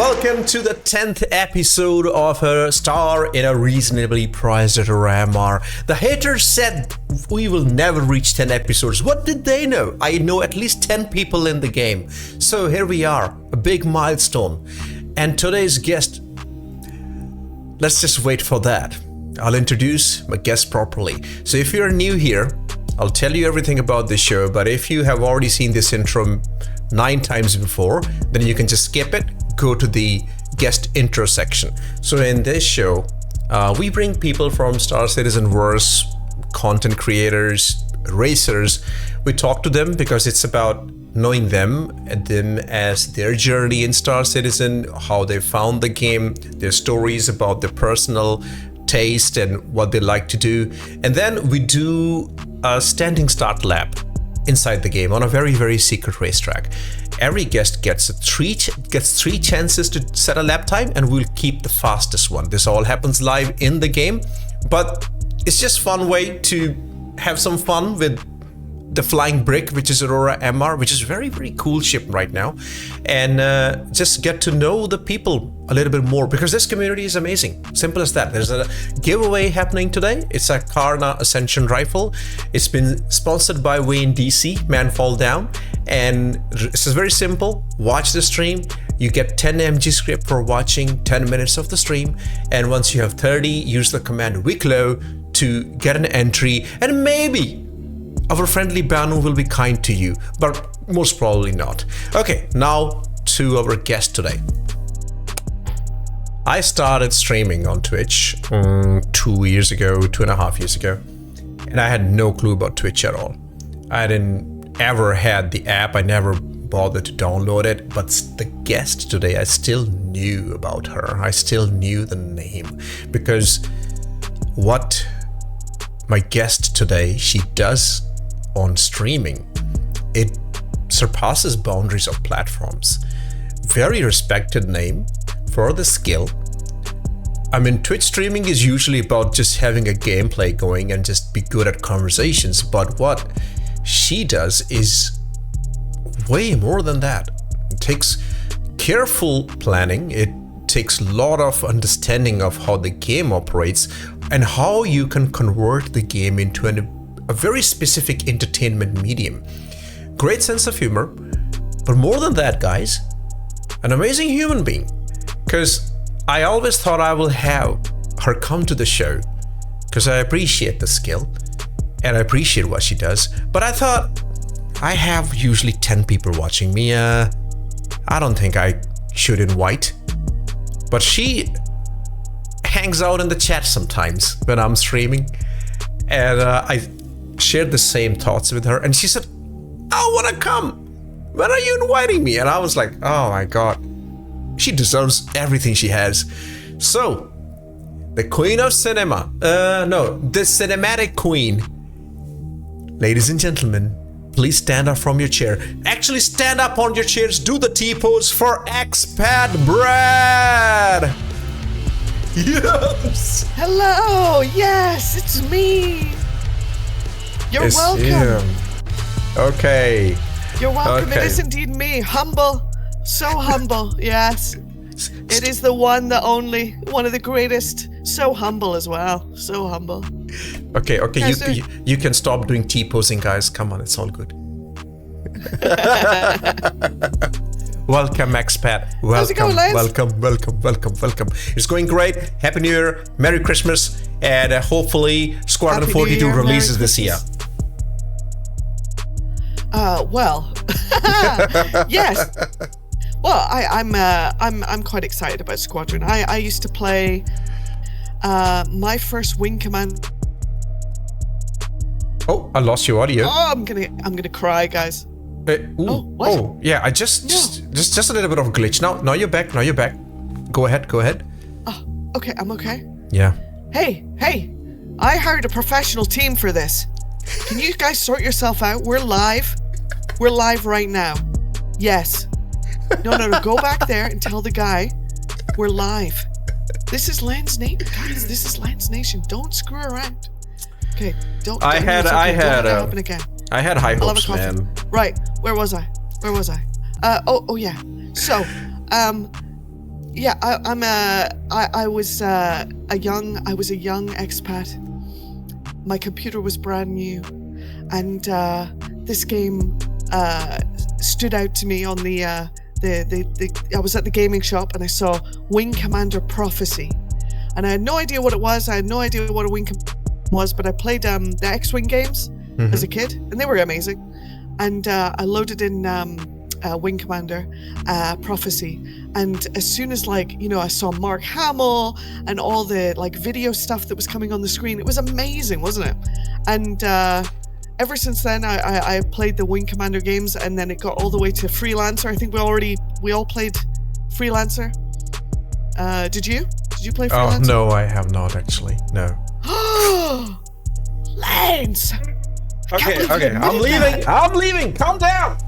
Welcome to the 10th episode of a Star in a Reasonably Priced Aurora. The haters said we will never reach 10 episodes. What did they know? I know at least 10 people in the game. So here we are, a big milestone. And today's guest, let's just wait for that. I'll introduce my guest properly. So if you're new here, I'll tell you everything about the show, but if you have already seen this intro 9 times before, then you can just skip it, go to the guest intro section. So in this show, we bring people from Star Citizen verse, content creators, racers. We talk to them because it's about knowing them as their journey in Star Citizen, how they found the game, their stories about their personal taste and what they like to do. And then we do a standing start lap inside the game on a very, very secret racetrack. Every guest gets three chances to set a lap time, and we'll keep the fastest one. This all happens live in the game, but it's just fun way to have some fun with the flying brick, which is Aurora MR, which is a very, very cool ship right now, and just get to know the people a little bit more, because this community is amazing. Simple as that. There's a giveaway happening today. It's a Karna Ascension rifle. It's been sponsored by Wayne DC, Man Fall Down, and this is very simple. Watch the stream. You get 10 MG script for watching 10 minutes of the stream, and once you have 30, use the command Wicklow to get an entry, and maybe our friendly Banu will be kind to you, but most probably not. Okay, now to our guest today. I started streaming on Twitch 2.5 years ago, and I had no clue about Twitch at all. I didn't ever had the app, I never bothered to download it, but the guest today, I still knew about her. I still knew the name, because what my guest today, she does on streaming, it surpasses boundaries of platforms. Very respected name for the skill. I mean, Twitch streaming is usually about just having a gameplay going and just be good at conversations, but what she does is way more than that. It takes careful planning, it takes a lot of understanding of how the game operates and how you can convert the game into a very specific entertainment medium. Great sense of humor, but more than that, guys, an amazing human being. Because I always thought I will have her come to the show, because I appreciate the skill and I appreciate what she does. But I thought, I have usually 10 people watching me. I don't think I should invite. But she hangs out in the chat sometimes when I'm streaming, and I shared the same thoughts with her, and she said, I want to come. When are you inviting me? And I was like, oh my god, she deserves everything she has. So, the queen of cinema, the cinematic queen. Ladies and gentlemen, please stand up from your chair. Actually, stand up on your chairs, do the T-pose for ExPat Brad. Yes. Hello, yes, it's me. You're welcome. Him. Okay. You're welcome. Okay. It is indeed me. Humble. So humble. Yes. It is the one, the only, one of the greatest. So humble as well. So humble. Okay. Yes, You can stop doing T-posing, guys. Come on, it's all good. Welcome, ExPat. How's it going, Lance? Welcome. It's going great. Happy New Year, Merry Christmas, and hopefully Squadron Happy 42 New Year, releases Merry this year. Well, yes. Well, I'm quite excited about Squadron. I used to play my first Wing Command. Oh, I lost your audio. Oh, I'm gonna cry, guys. Yeah. I just a little bit of a glitch. Now you're back. Go ahead. Oh, okay. I'm okay. Yeah. Hey! I hired a professional team for this. Can you guys sort yourself out? We're live. We're live right now. Yes. No. Go back there and tell the guy we're live. This is Lance Nation, guys. This is Lance Nation. Don't screw around. Okay. Don't happen again. I had high hopes, man. Right. Where was I? Oh yeah. So, I was a young expat. My computer was brand new, and this game stood out to me on the I was at the gaming shop and I saw Wing Commander Prophecy, and I had no idea what it was. I had no idea what a Wing was, but I played the X-Wing games as a kid, and they were amazing. And I loaded in Wing Commander Prophecy, and as soon as I saw Mark Hamill and all the video stuff that was coming on the screen, it was amazing, wasn't it? And ever since then I played the Wing Commander games, and then it got all the way to Freelancer. I think we all played Freelancer. Did you play Freelancer? Oh no, I have not actually. No. Lance! Okay, I'm leaving. Calm down.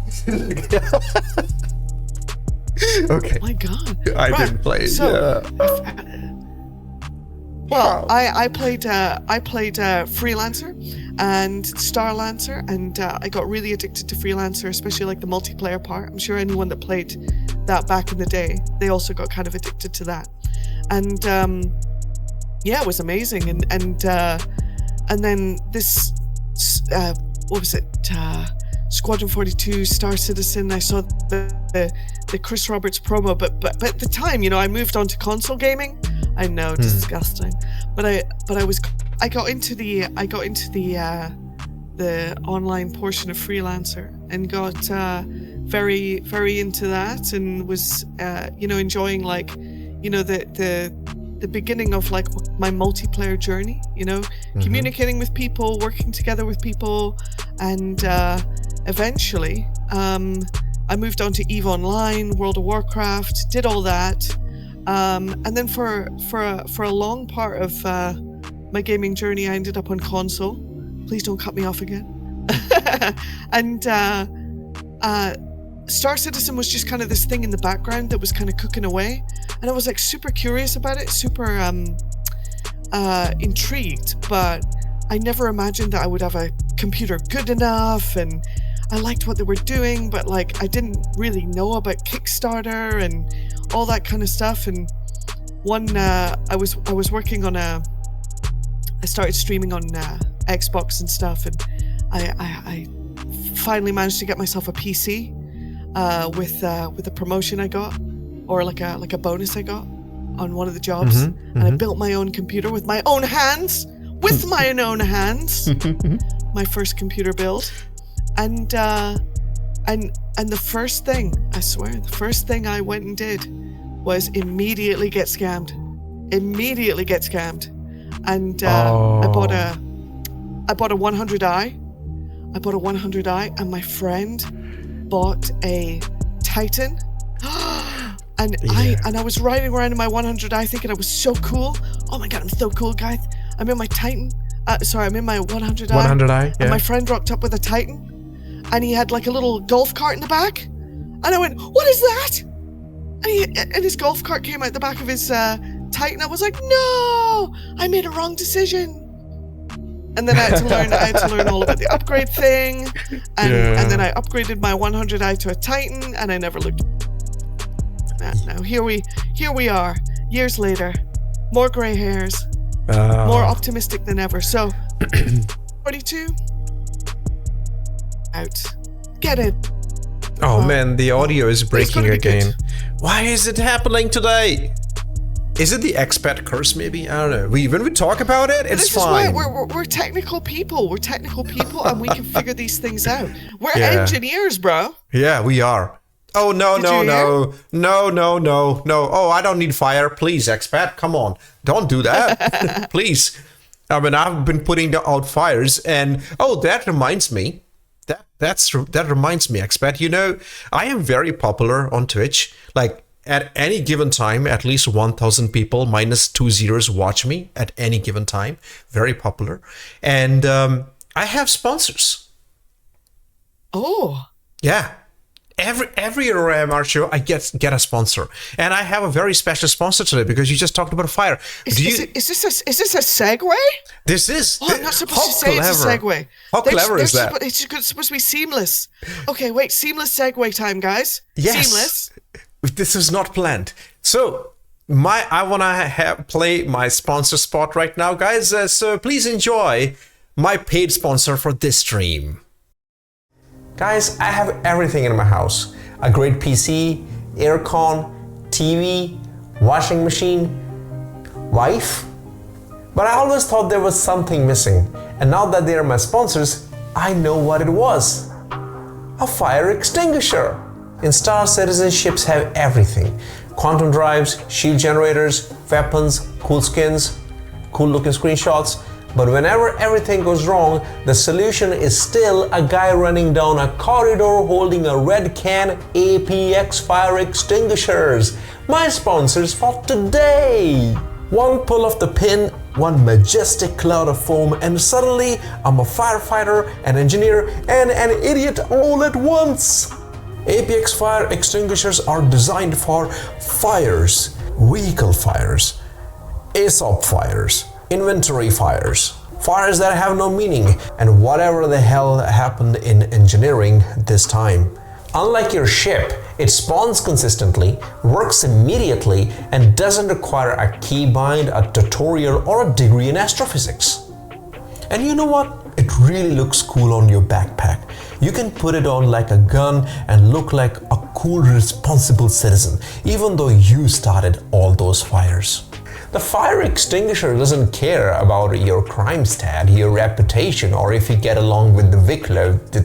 Okay. Oh my God. I didn't play it. So, well, I played Freelancer and Starlancer, and I got really addicted to Freelancer, especially the multiplayer part. I'm sure anyone that played that back in the day, they also got kind of addicted to that. And it was amazing. And then this what was it? Squadron 42, Star Citizen. I saw the Chris Roberts promo, but at the time, I moved on to console gaming. I know, disgusting. But I got into the online portion of Freelancer and got very, very into that, and was enjoying the beginning of my multiplayer journey, communicating with people, working together with people, and eventually I moved on to EVE Online, World of Warcraft, did all that, and then for a long part of my gaming journey, I ended up on console. Please don't cut me off again. And Star Citizen was just kind of this thing in the background that was kind of cooking away, and I was super curious about it, super intrigued, but I never imagined that I would have a computer good enough, and I liked what they were doing, but I didn't really know about Kickstarter and all that kind of stuff. And I was working on I started streaming on Xbox and stuff, and I finally managed to get myself a PC with a promotion I got, or like a bonus I got on one of the jobs, and I built my own computer with my own hands. My first computer build, and the first thing I went and did was immediately get scammed, and I bought a 100i. And my friend bought a Titan. And I was riding around in my 100i thinking I was so cool. Oh my God, I'm so cool, guys. I'm in my Titan. I'm in my 100i. 100i, yeah. And my friend rocked up with a Titan, and he had a little golf cart in the back. And I went, "What is that?" And his golf cart came out the back of his Titan. I was like, "No, I made a wrong decision." And then I had to learn all about the upgrade thing, and then I upgraded my 100i to a Titan, and I never looked. Now here we are, years later, more grey hairs, more optimistic than ever. So, 42 out, get it. Oh man, the audio is breaking again. Why is it happening today? Is it the expat curse? Maybe, I don't know. When we talk about it, it's fine. This is why we're technical people. We're technical people, and we can figure these things out. We're engineers, bro. Yeah, we are. Oh no. Oh, I don't need fire. Please, expat, come on. Don't do that. Please. I mean, I've been putting out fires, and that reminds me. That reminds me, expat. I am very popular on Twitch. At any given time, at least 1,000 people minus 2 zeros watch me at any given time. Very popular. And I have sponsors. Oh. Yeah. Every Aurora MR show, I get a sponsor. And I have a very special sponsor today because you just talked about a fire. Is this a segue? This is. Oh, I'm not supposed to say it's a segue. How clever is that? It's supposed to be seamless. Okay, wait. Seamless segue time, guys. Yes. Seamless. This was not planned. So, I want to play my sponsor spot right now, guys. So please enjoy my paid sponsor for this stream. Guys, I have everything in my house. A great PC, aircon, TV, washing machine, wife. But I always thought there was something missing. And now that they are my sponsors, I know what it was. A fire extinguisher. In Star Citizen, ships have everything. Quantum drives, shield generators, weapons, cool skins, cool looking screenshots. But whenever everything goes wrong, the solution is still a guy running down a corridor holding a red can. APX fire extinguishers. My sponsors for today. One pull of the pin, one majestic cloud of foam, and suddenly I'm a firefighter, an engineer, and an idiot all at once. APX fire extinguishers are designed for fires, vehicle fires, ASOP fires, inventory fires, fires that have no meaning, and whatever the hell happened in engineering this time. Unlike your ship, it spawns consistently, works immediately, and doesn't require a keybind, a tutorial, or a degree in astrophysics. And you know what? It really looks cool on your backpack. You can put it on like a gun and look like a cool, responsible citizen, even though you started all those fires. The fire extinguisher doesn't care about your crime stat, your reputation, or if you get along with the Viclo, the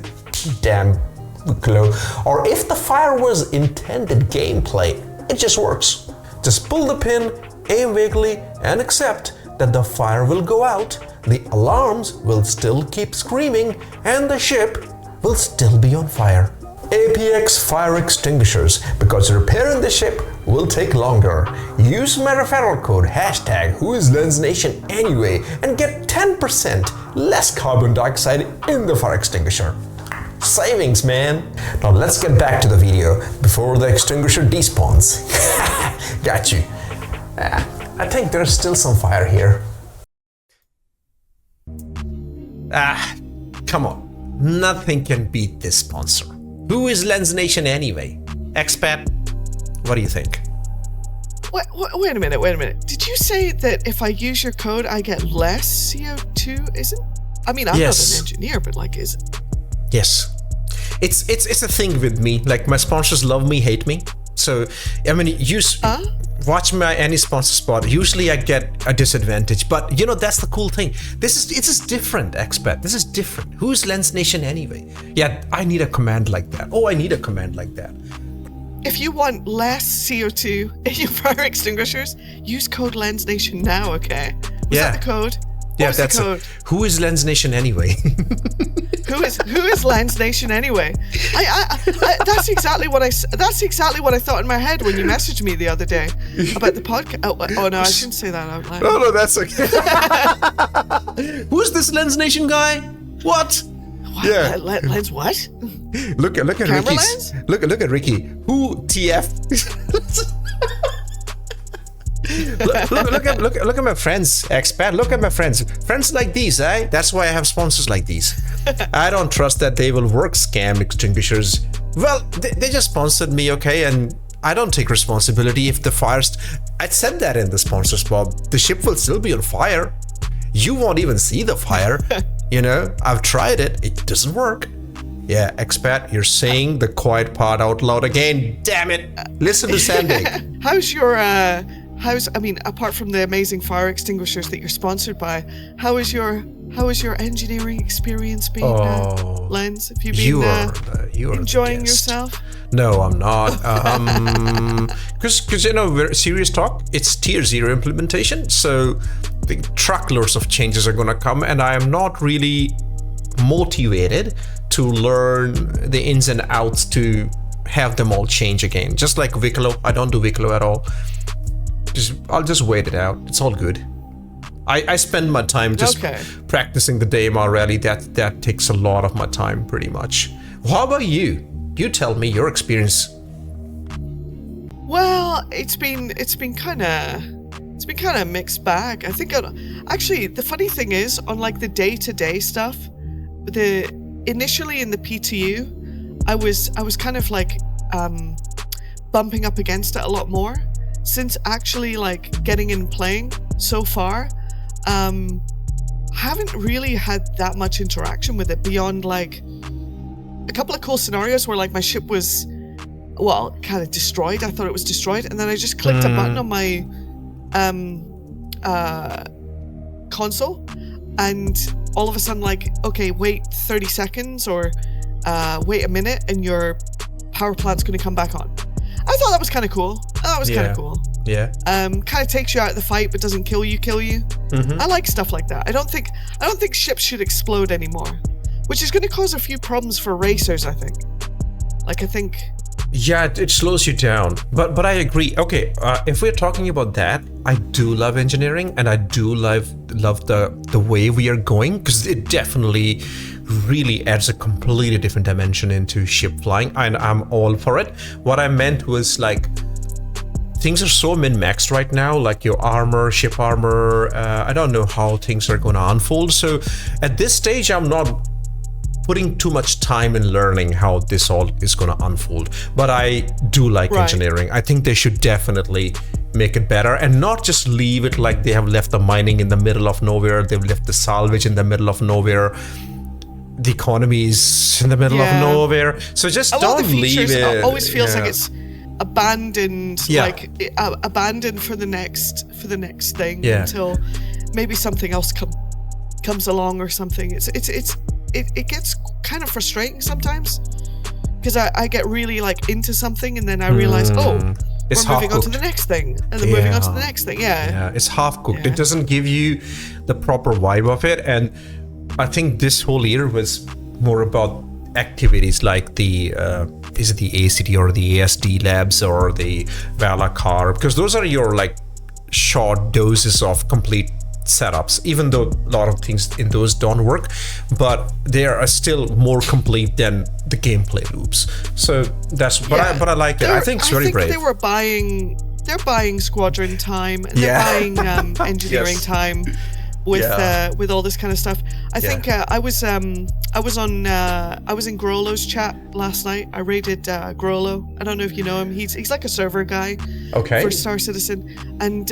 damn Viclo, or if the fire was intended gameplay. It just works. Just pull the pin, aim vaguely, and accept that the fire will go out, the alarms will still keep screaming, and the ship will still be on fire. APX fire extinguishers, because repairing the ship will take longer. Use my referral code #WhoIsLensNation anyway and get 10% less carbon dioxide in the fire extinguisher. Savings, man. Now let's get back to the video before the extinguisher despawns. Got you. I think there's still some fire here. Come on. Nothing can beat this sponsor. Who is Lens Nation anyway? ExPat, what do you think? Wait a minute. Did you say that if I use your code, I get less CO2? Isn't? I mean, I'm not an engineer, but like, is it? Yes. It's a thing with me. Like, my sponsors love me, hate me. So, I mean, watch my any sponsor spot. Usually I get a disadvantage, but you know, that's the cool thing. This is different, ExPat. This is different. Who's Lens Nation anyway? Yeah, I need a command like that. Oh, I need a command like that. If you want less CO2 in your fire extinguishers, use code Lens Nation now, okay? Was that the code? Yeah, that's the code. Who is Lens Nation anyway? Who is Lens Nation anyway? That's exactly what I thought in my head when you messaged me the other day about the podcast. Oh no, I shouldn't say that out loud. No, that's okay. Who's this Lens Nation guy? What? Yeah. Lens what? Look at Ricky's. Look at Ricky. Who TF? look at my friends, ExPat. Look at my friends. Friends like these, eh? That's why I have sponsors like these. I don't trust that they will work scam extinguishers. Well, they just sponsored me, okay? And I don't take responsibility if the fires. I said that in the sponsor spot. The ship will still be on fire. You won't even see the fire. You know, I've tried it. It doesn't work. Yeah, ExPat, you're saying the quiet part out loud again. Damn it. Listen to Sandig. I mean, apart from the amazing fire extinguishers that you're sponsored by, how is your engineering experience been, Lens? Have you been enjoying yourself? No, I'm not. Because you know, serious talk, it's tier 0 implementation, so the truckloads of changes are gonna come, and I am not really motivated to learn the ins and outs to have them all change again. Just like Viclo, I don't do Viclo at all. I'll just wait it out. It's all good. I spend my time just practicing the DMR rally. That takes a lot of my time, pretty much. How about you? You tell me your experience. Well, it's been kind of mixed bag. I think actually the funny thing is, on like the day-to-day stuff, initially in the PTU, I was kind of like bumping up against it a lot more. since actually like getting in and playing so far, haven't really had that much interaction with it beyond like a couple of cool scenarios where like my ship was, well, kind of destroyed. I thought it was destroyed, and then I just clicked a button on my console, and all of a sudden, like, okay, wait 30 seconds or wait a minute, and your power plant's going to come back on. I thought that was kind of cool. That was kind of cool. Yeah. Kind of takes you out of the fight, but doesn't kill you. I like stuff like that. I don't think ships should explode anymore, which is going to cause a few problems for racers, I think. Yeah, it slows you down. But I agree. Okay, if we're talking about that, I do love engineering, and I do love the way we are going, because it definitely really adds a completely different dimension into ship flying, and I'm all for it. What I meant was like, things are so min-maxed right now, like your armor, ship armor. I don't know how things are going to unfold. So at this stage, I'm not putting too much time in learning how this all is going to unfold. But I do like engineering. I think they should definitely make it better, and not just leave it like they have left the mining in the middle of nowhere. They've left the salvage in the middle of nowhere. The economy is in the middle of nowhere. So just don't leave it. It always feels like it's abandoned, like abandoned for the next thing until maybe something else comes along or something. It gets kind of frustrating sometimes, because I get really like into something, and then I realize, we're moving on to the next thing, and then moving on to the next thing. Yeah, it's half cooked. It doesn't give you the proper vibe of it. And I think this whole year was more about activities like the is it the ACT or the ASD labs or the Valacar, because those are your like short doses of complete setups, even though a lot of things in those don't work, but they are still more complete than the gameplay loops. So that's but I like it. I think it's very brave. They're buying squadron time, and they're buying engineering time with all this kind of stuff. I think I was in Grolo's chat last night. I raided Grolo. I don't know if you know him. He's like a server guy for Star Citizen, and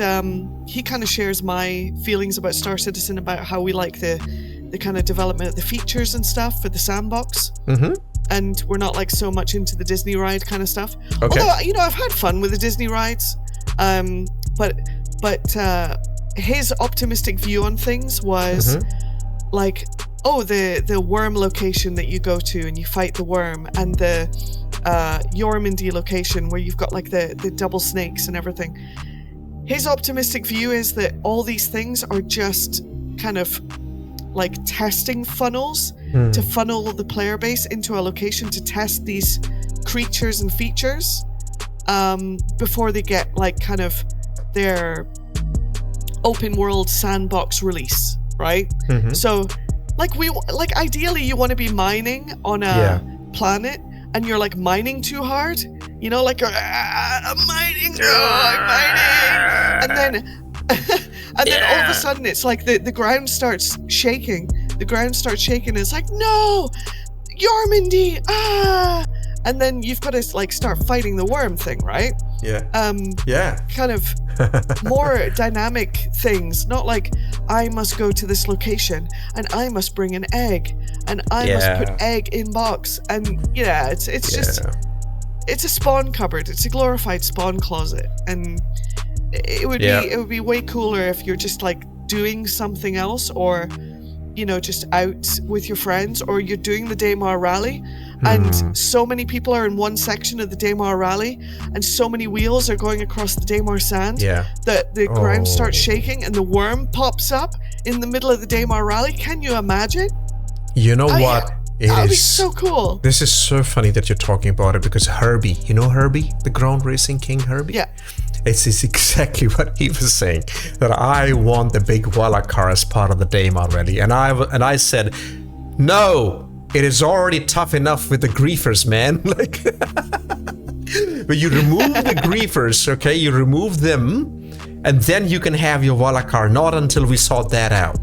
he kind of shares my feelings about Star Citizen, about how we like the kind of development of the features and stuff for the sandbox. And we're not like so much into the Disney ride kind of stuff. Although, I've had fun with the Disney rides, but his optimistic view on things was like, the worm location that you go to and you fight the worm, and the Yormindi location where you've got like the double snakes and everything. His optimistic view is that all these things are just kind of like testing funnels to funnel the player base into a location to test these creatures and features before they get like kind of their open world sandbox release, right? So like ideally you want to be mining on a planet, and you're like mining too hard, like you're I'm mining, and then all of a sudden it's like the ground starts shaking. It's like, no, Yormindi, and then you've got to like start fighting the worm thing, right? Kind of more dynamic things, not like I must go to this location and I must bring an egg and I must put egg in box, and it's just it's a spawn cupboard. It's a glorified spawn closet, and it would be way cooler if you're just like doing something else, or just out with your friends, or you're doing the Daymar Rally, and so many people are in one section of the Daymar Rally, and so many wheels are going across the Daymar sand that the ground starts shaking and the worm pops up in the middle of the Daymar Rally. Can you imagine? You know what? That would be so cool. This is so funny that you're talking about it, because Herbie, Herbie, the ground racing king Herbie? Yeah. It's exactly what he was saying, that I want the big Valacar as part of the Daymar Rally. And I said, no, it is already tough enough with the griefers, man. Like, but you remove the griefers, okay? You remove them, and then you can have your Valacar. Not until we sort that out.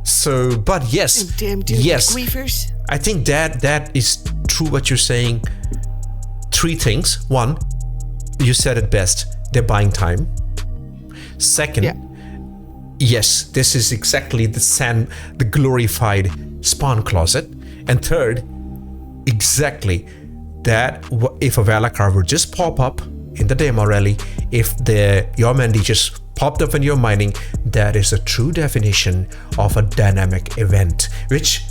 So, but yes, griefers. I think that is true what you're saying. Three things. One, you said it best. they're buying time. Second, yes, this is exactly the glorified spawn closet. And third, exactly that if a Valakar would just pop up in the demo rally, if the Yomendi just popped up when you're mining, that is a true definition of a dynamic event, which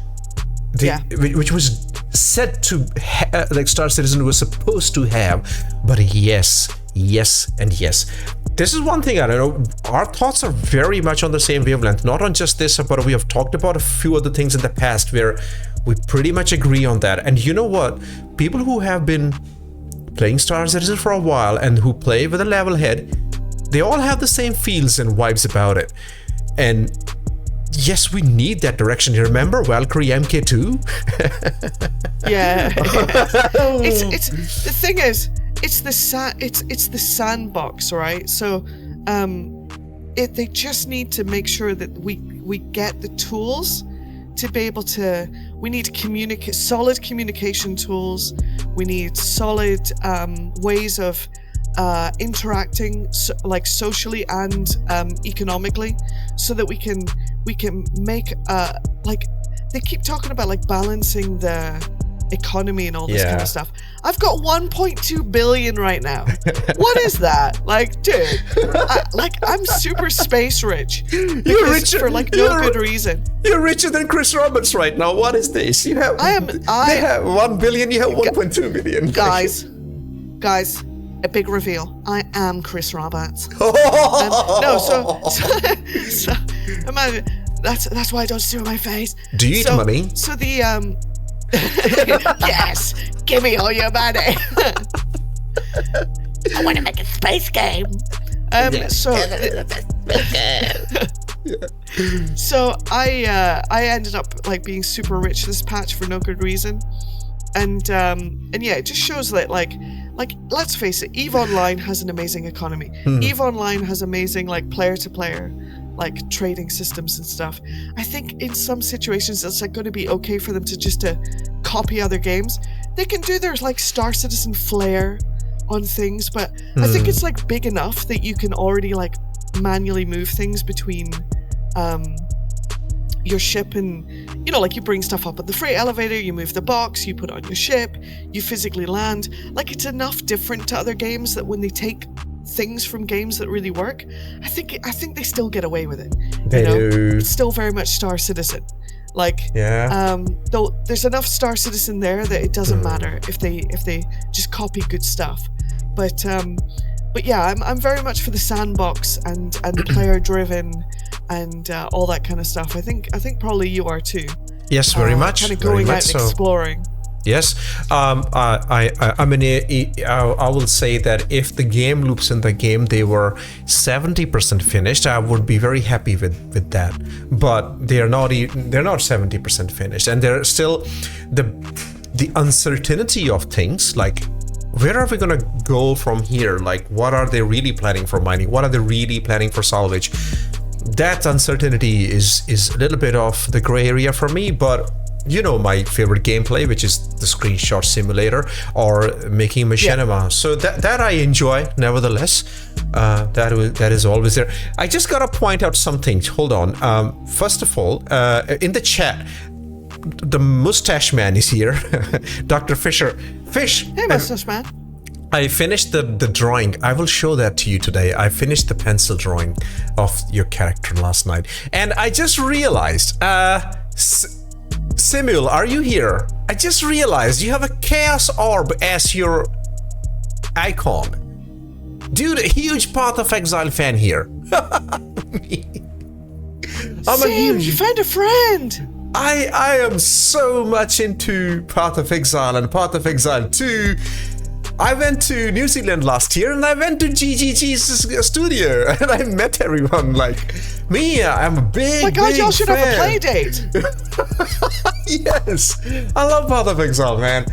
was said to like Star Citizen was supposed to have. But yes. This is one thing I don't know. Our thoughts are very much on the same wavelength, not on just this, but we have talked about a few other things in the past where we pretty much agree on that. And you know what? People who have been playing Star Citizen for a while and who play with a level head, they all have the same feels and vibes about it. And yes, we need that direction. You remember Valkyrie MK2? Yeah. It's the thing is, it's the sandbox, right? So they just need to make sure that we get the tools to be able to. We need solid communication tools. We need solid ways of interacting, like socially and economically, so that we can make like they keep talking about like balancing the economy and all this kind of stuff. I've got 1.2 billion right now. What is that? Like, dude, I'm super space rich. You're richer for like no good reason. You're richer than Chris Roberts right now. What is this? They have 1 billion. You have 1.2 billion. Guys, a big reveal. I am Chris Roberts. So imagine that's why I don't steal my face. Do you eat money? So the yes, give me all your money. I want to make a space game. So I ended up like being super rich this patch for no good reason, and yeah, it just shows that like let's face it, EVE Online has an amazing economy. EVE Online has amazing like player to player like trading systems and stuff. I think in some situations it's like going to be okay for them to copy other games. They can do their like Star Citizen flair on things, but I think it's like big enough that you can already like manually move things between your ship, and you know, like you bring stuff up at the freight elevator, you move the box, you put it on your ship, you physically land. Like it's enough different to other games that when they take things from games that really work, I think they still get away with it. They do. It's still very much Star Citizen. Like, though there's enough Star Citizen there that it doesn't matter if they just copy good stuff. But yeah, I'm very much for the sandbox and player driven and all that kind of stuff. I think probably you are too. Yes, very much. Kind of going out and exploring. Yes, I mean, I will say that if the game loops in the game they were 70% finished, I would be very happy with that. But they're not 70% finished, and they're still the uncertainty of things. Like, where are we gonna go from here? Like, what are they really planning for mining? What are they really planning for salvage? That uncertainty is a little bit of the gray area for me, but. You know my favorite gameplay, which is the screenshot simulator or making machinima. So that I enjoy, nevertheless. That is always there. I just gotta point out something. Hold on. First of all, in the chat, the mustache man is here, Dr. Fisher. Hey, mustache man. I finished the drawing. I will show that to you today. I finished the pencil drawing of your character last night, and I just realized. Simul, are you here? I just realized you have a Chaos Orb as your icon. Dude, a huge Path of Exile fan here. You found a friend! I am so much into Path of Exile and Path of Exile 2. I went to New Zealand last year and I went to GGG's studio and I met everyone. Like, me, I'm a big, oh my God, y'all should fan. have a play date. Yes, I love Path of Exile, man.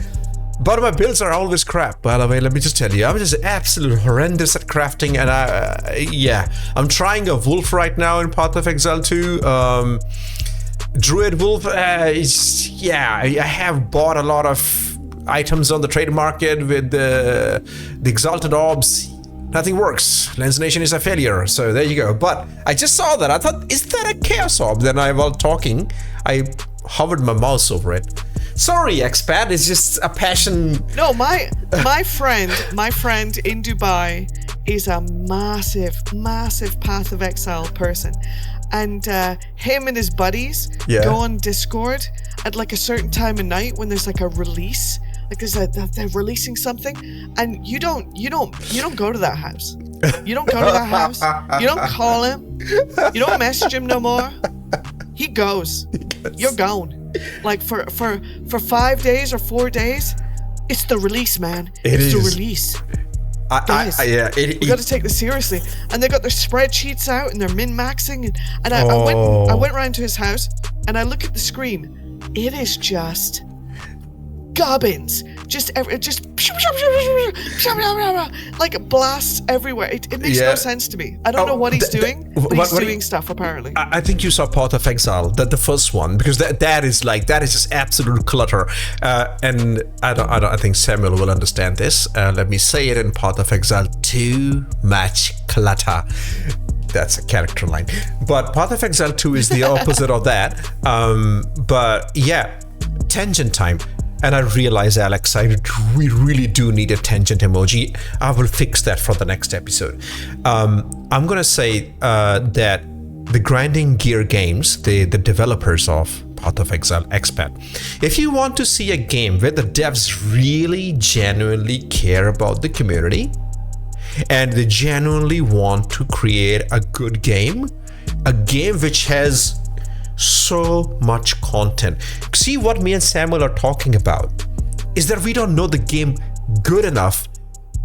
But my builds are always crap, by the way. Let me just tell you, I'm just absolutely horrendous at crafting, and I'm trying a wolf right now in Path of Exile 2. Druid wolf, I have bought a lot of items on the trade market with the exalted orbs. Nothing works. Lens Nation is a failure. So there you go. But I just saw that. I thought, is that a chaos orb? Then while talking, I hovered my mouse over it. Sorry, ExPat. It's just a passion. No, my friend in Dubai is a massive Path of Exile person. And him and his buddies go on Discord at like a certain time of night when there's like a release. Like they're releasing something, and you don't go to that house. You don't go to that house. You don't call him. You don't message him no more. He goes. You're gone. Like for 5 days or 4 days, it's the release, man. It's the release. Guys, we got to take this seriously. And they got their spreadsheets out and they're min-maxing. And I went round to his house and I look at the screen. It is just gubbins, just like blasts everywhere. It makes no sense to me. I don't know what he's doing, but he's doing stuff apparently. I think you saw Path of Exile, the first one, because that is just absolute clutter. And I think Samuel will understand this. Let me say it in Path of Exile: too much clutter. That's a character line. But Path of Exile 2 is the opposite of that. But yeah, tangent time. And I realize, Alex, we really do need a tangent emoji. I will fix that for the next episode. I'm going to say that the Grinding Gear Games, the developers of Path of Exile, ExPat, if you want to see a game where the devs really genuinely care about the community and they genuinely want to create a good game, a game which has so much content. See, what me and Samuel are talking about is that we don't know the game good enough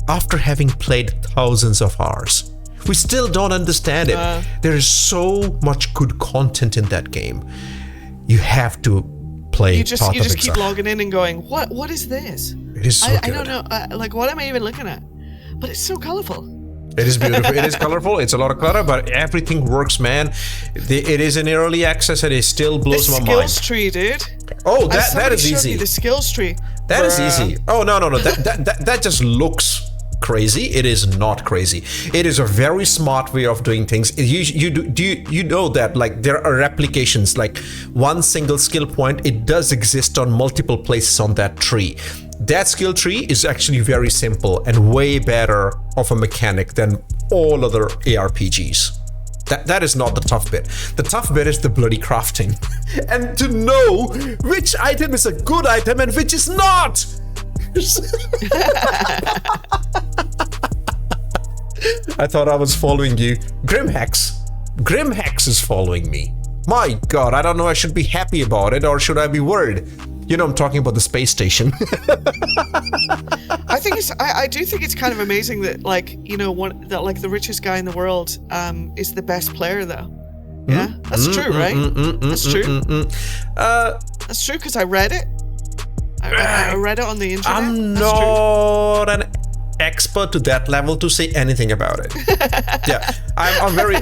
after having played thousands of hours. We still don't understand it. There is so much good content in that game. You have to play. You just keep logging in and going, what is this? It is so good. I don't know. Like, what am I even looking at? But it's so colorful. It is beautiful. It is colorful. It's a lot of clutter, but everything works, man. It is in early access, and it still blows my mind. The skills tree, dude. Oh, that is easy. The skills tree. That is easy. Oh no. That just looks crazy. It is not crazy. It is a very smart way of doing things. You know that like there are replications, like one single skill point. It does exist on multiple places on that tree. That skill tree is actually very simple and way better of a mechanic than all other ARPGs. That is not the tough bit. The tough bit is the bloody crafting. And to know which item is a good item and which is not. I thought I was following you. Grimhex is following me. My God, I don't know, I should be happy about it or should I be worried? You know, I'm talking about the space station. I do think it's kind of amazing that, like, you know, the richest guy in the world is the best player, though. Yeah, that's true, right? That's true. That's true because I read it. I read it on the internet. I'm not an expert to that level to say anything about it. Yeah, I'm very.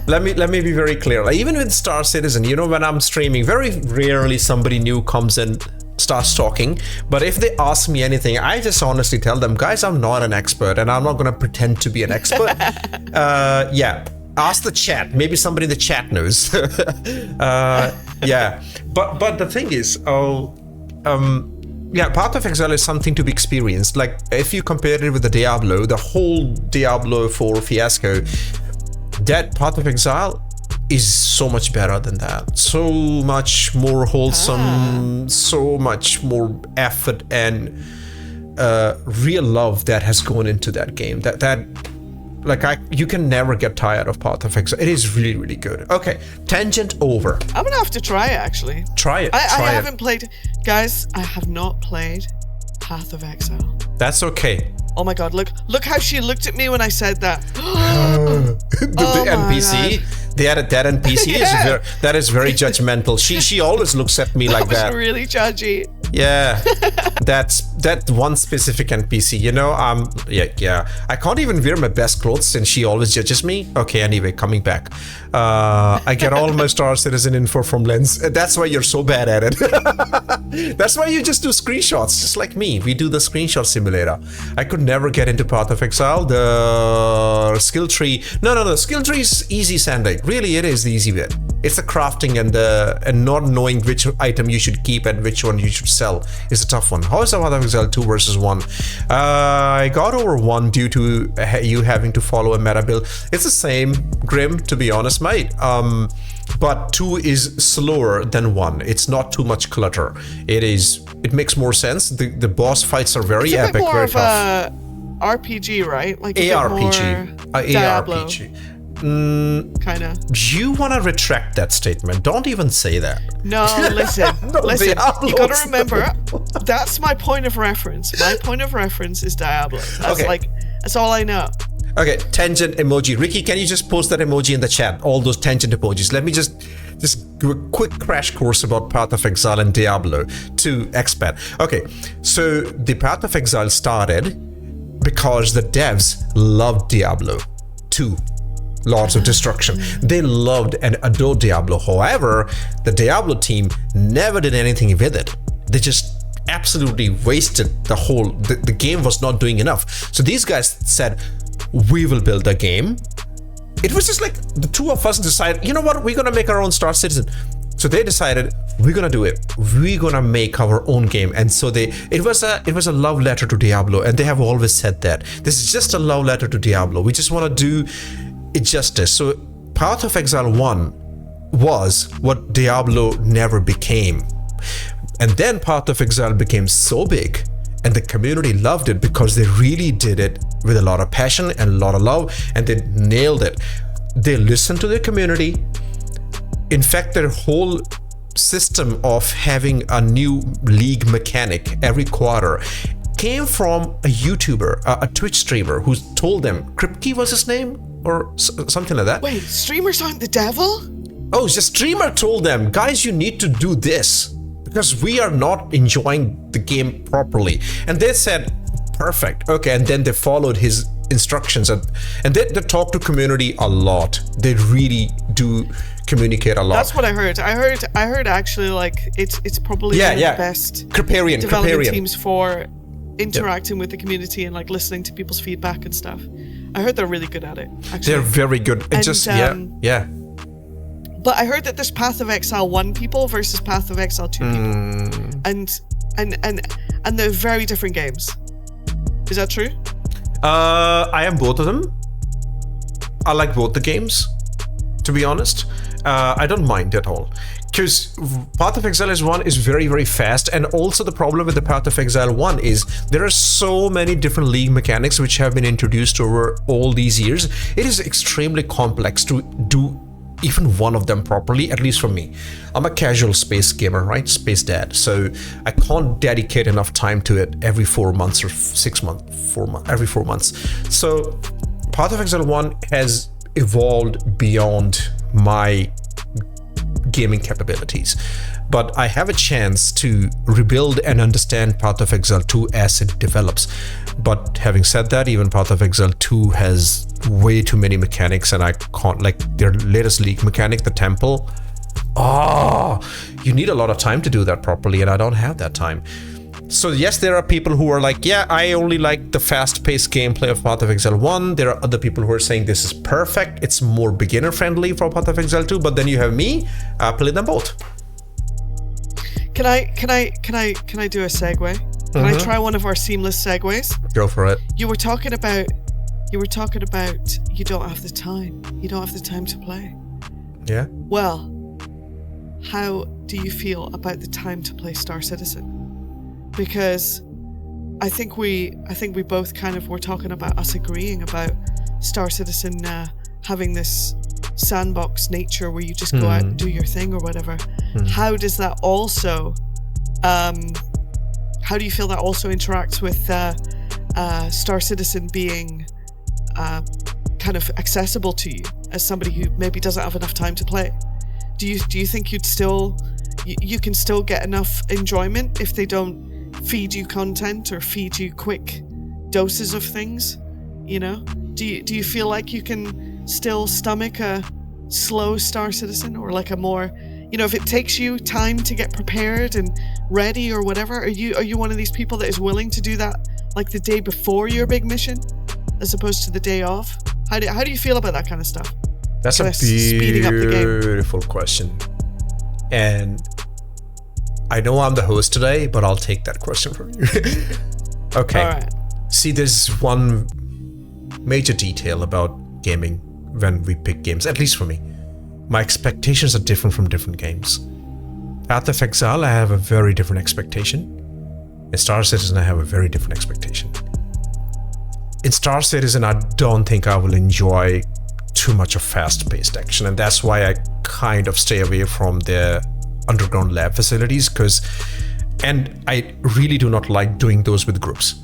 Let me be very clear. Like, even with Star Citizen, you know, when I'm streaming, very rarely somebody new comes and starts talking. But if they ask me anything, I just honestly tell them, guys, I'm not an expert, and I'm not going to pretend to be an expert. Yeah, ask the chat. Maybe somebody in the chat knows. Yeah, but the thing is, yeah, Path of Exile is something to be experienced. Like, if you compare it with the whole Diablo 4 fiasco, that Path of Exile is so much better than that. So much more wholesome, so much more effort and real love that has gone into that game. You can never get tired of Path of Exile. It is really, really good. Okay, tangent over. I'm gonna have to try it, actually. Try it. I haven't played, guys. I have not played Path of Exile. That's okay. Oh my God! Look how she looked at me when I said that. The NPC. That NPC is very judgmental. She always looks at me like that. That was really judgy. Yeah, that's that one specific NPC. Yeah. I can't even wear my best clothes since she always judges me. Okay, anyway, coming back. I get all my Star Citizen info from Lens. That's why you're so bad at it. That's why you just do screenshots, just like me. We do the screenshot simulator. I could never get into Path of Exile. The skill tree. No. Skill tree is easy, Sandy. Really, it is the easy bit. It's the crafting and not knowing which item you should keep and which one you should sell is a tough one. How is Path of Exile 2 versus 1? I got over 1 due to you having to follow a meta build. It's the same, Grim, to be honest, mate. But 2 is slower than 1. It's not too much clutter. It makes more sense. The boss fights are very it's a epic, bit more very of tough. RPG, right? Like ARPG. Diablo. ARPG. Kind of. You want to retract that statement. Don't even say that. No, listen. Listen. Diablo. You got to remember, that's my point of reference. My point of reference is Diablo. That's all I know. Okay, tangent emoji. Ricky, can you just post that emoji in the chat? All those tangent emojis. Let me just do a quick crash course about Path of Exile and Diablo to ExPat. Okay, so the Path of Exile started because the devs loved Diablo 2. Lords of Destruction. They loved and adored Diablo. However, the Diablo team never did anything with it. They just absolutely wasted the game was not doing enough. So these guys said, we will build a game. It was just like the two of us decided, you know what, we're gonna make our own Star Citizen. So they decided, we're gonna do it. We're gonna make our own game. And so it was a love letter to Diablo, and they have always said that. This is just a love letter to Diablo. We just wanna do it justice. So Path of Exile 1 was what Diablo never became. And then Path of Exile became so big and the community loved it because they really did it with a lot of passion and a lot of love, and they nailed it. They listened to their community. In fact, their whole system of having a new league mechanic every quarter came from a YouTuber, a Twitch streamer who told them, Kripke was his name? Or something like that. Wait, streamers aren't the devil? Oh, the streamer told them, guys, you need to do this because we are not enjoying the game properly. And they said, perfect. Okay, and then they followed his instructions and they talk to community a lot. They really do communicate a lot. That's what I heard. I heard actually like it's probably one of the best development teams for interacting with the community and like listening to people's feedback and stuff. I heard they're really good at it, actually. They're very good. And yeah. But I heard that there's Path of Exile 1 people versus Path of Exile 2 people. And they're very different games. Is that true? I am both of them. I like both the games, to be honest. I don't mind at all. Because Path of Exile 1 is very, very fast, and also the problem with the Path of Exile 1 is there are so many different league mechanics which have been introduced over all these years. It is extremely complex to do even one of them properly, at least for me. I'm a casual space gamer, right? Space dad. So I can't dedicate enough time to it every 4 months or 6 months, every 4 months. So Path of Exile 1 has evolved beyond my gaming capabilities, but I have a chance to rebuild and understand Path of Exile 2 as it develops. But having said that, even Path of Exile 2 has way too many mechanics, and I can't, like their latest league mechanic, the temple. You need a lot of time to do that properly, and I don't have that time. So yes, there are people who are like, yeah, I only like the fast-paced gameplay of Path of Exile 1. There are other people who are saying this is perfect. It's more beginner-friendly for Path of Exile 2. But then you have me, play them both. Can I do a segue? Can I try one of our seamless segues? Go for it. You were talking about you don't have the time. You don't have the time to play. Yeah. Well, how do you feel about the time to play Star Citizen? Because I think we both kind of were talking about us agreeing about Star Citizen having this sandbox nature where you just go out and do your thing or whatever. How does that also how do you feel that also interacts with Star Citizen being kind of accessible to you as somebody who maybe doesn't have enough time to play? Do you think you'd still you can still get enough enjoyment if they don't feed you content or feed you quick doses of things, you know? Do you feel like you can still stomach a slow Star Citizen, or like a more, you know, if it takes you time to get prepared and ready or whatever, are you one of these people that is willing to do that like the day before your big mission as opposed to the day of? How do you feel about that kind of stuff? That's kind a of speeding up the game. beautiful question. And I know I'm the host today, but I'll take that question from you. Okay. All right. See, there's one major detail about gaming when we pick games, at least for me. My expectations are different from different games. Path of Exile, I have a very different expectation. In Star Citizen, I have a very different expectation. In Star Citizen, I don't think I will enjoy too much of fast-paced action, and that's why I kind of stay away from the underground lab facilities, and I really do not like doing those with groups.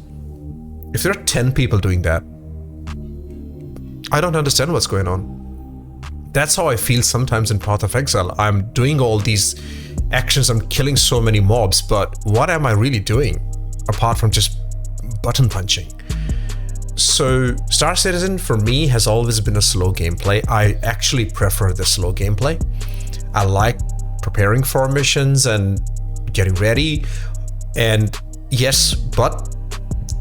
If there are 10 people doing that, I don't understand what's going on. That's how I feel sometimes in Path of Exile. I'm doing all these actions, I'm killing so many mobs, but what am I really doing apart from just button punching? So Star Citizen for me has always been a slow gameplay. I actually prefer the slow gameplay. I like preparing for missions and getting ready. And yes, but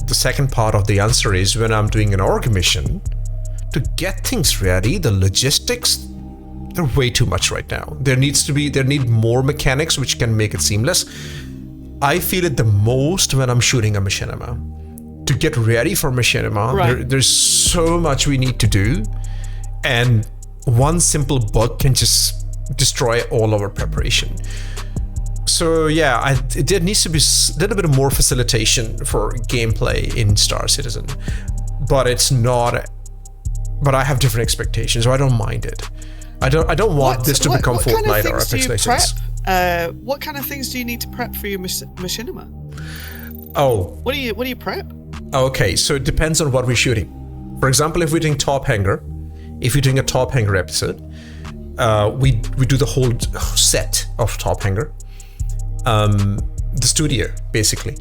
the second part of the answer is when I'm doing an org mission, to get things ready, the logistics, they're way too much right now. There need more mechanics which can make it seamless. I feel it the most when I'm shooting a machinima. To get ready for machinima, right. There's so much we need to do, and one simple bug can just destroy all our preparation. So yeah, there needs to be a little bit more facilitation for gameplay in Star Citizen, but it's not. But I have different expectations, so I don't mind it. I don't want this to become Fortnite or Apex Legends. What kind of things do you need to prep for your machinima? Oh, what do you prep? Okay, so it depends on what we're shooting. For example, if we're doing Top Hanger, if you're doing a Top Hanger episode, we do the whole set of Top Hanger, the studio basically,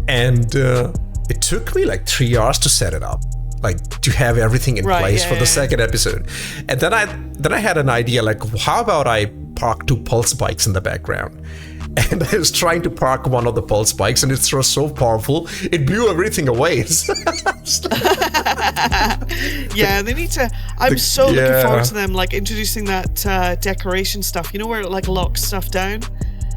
and it took me like 3 hours to set it up, like to have everything in place for the second episode. And then I had an idea, like how about I park 2 pulse bikes in the background? And I was trying to park one of the pulse bikes, and it's so powerful, it blew everything away. Yeah, they need to. I'm so looking forward to them, like introducing that decoration stuff. You know, where it like locks stuff down.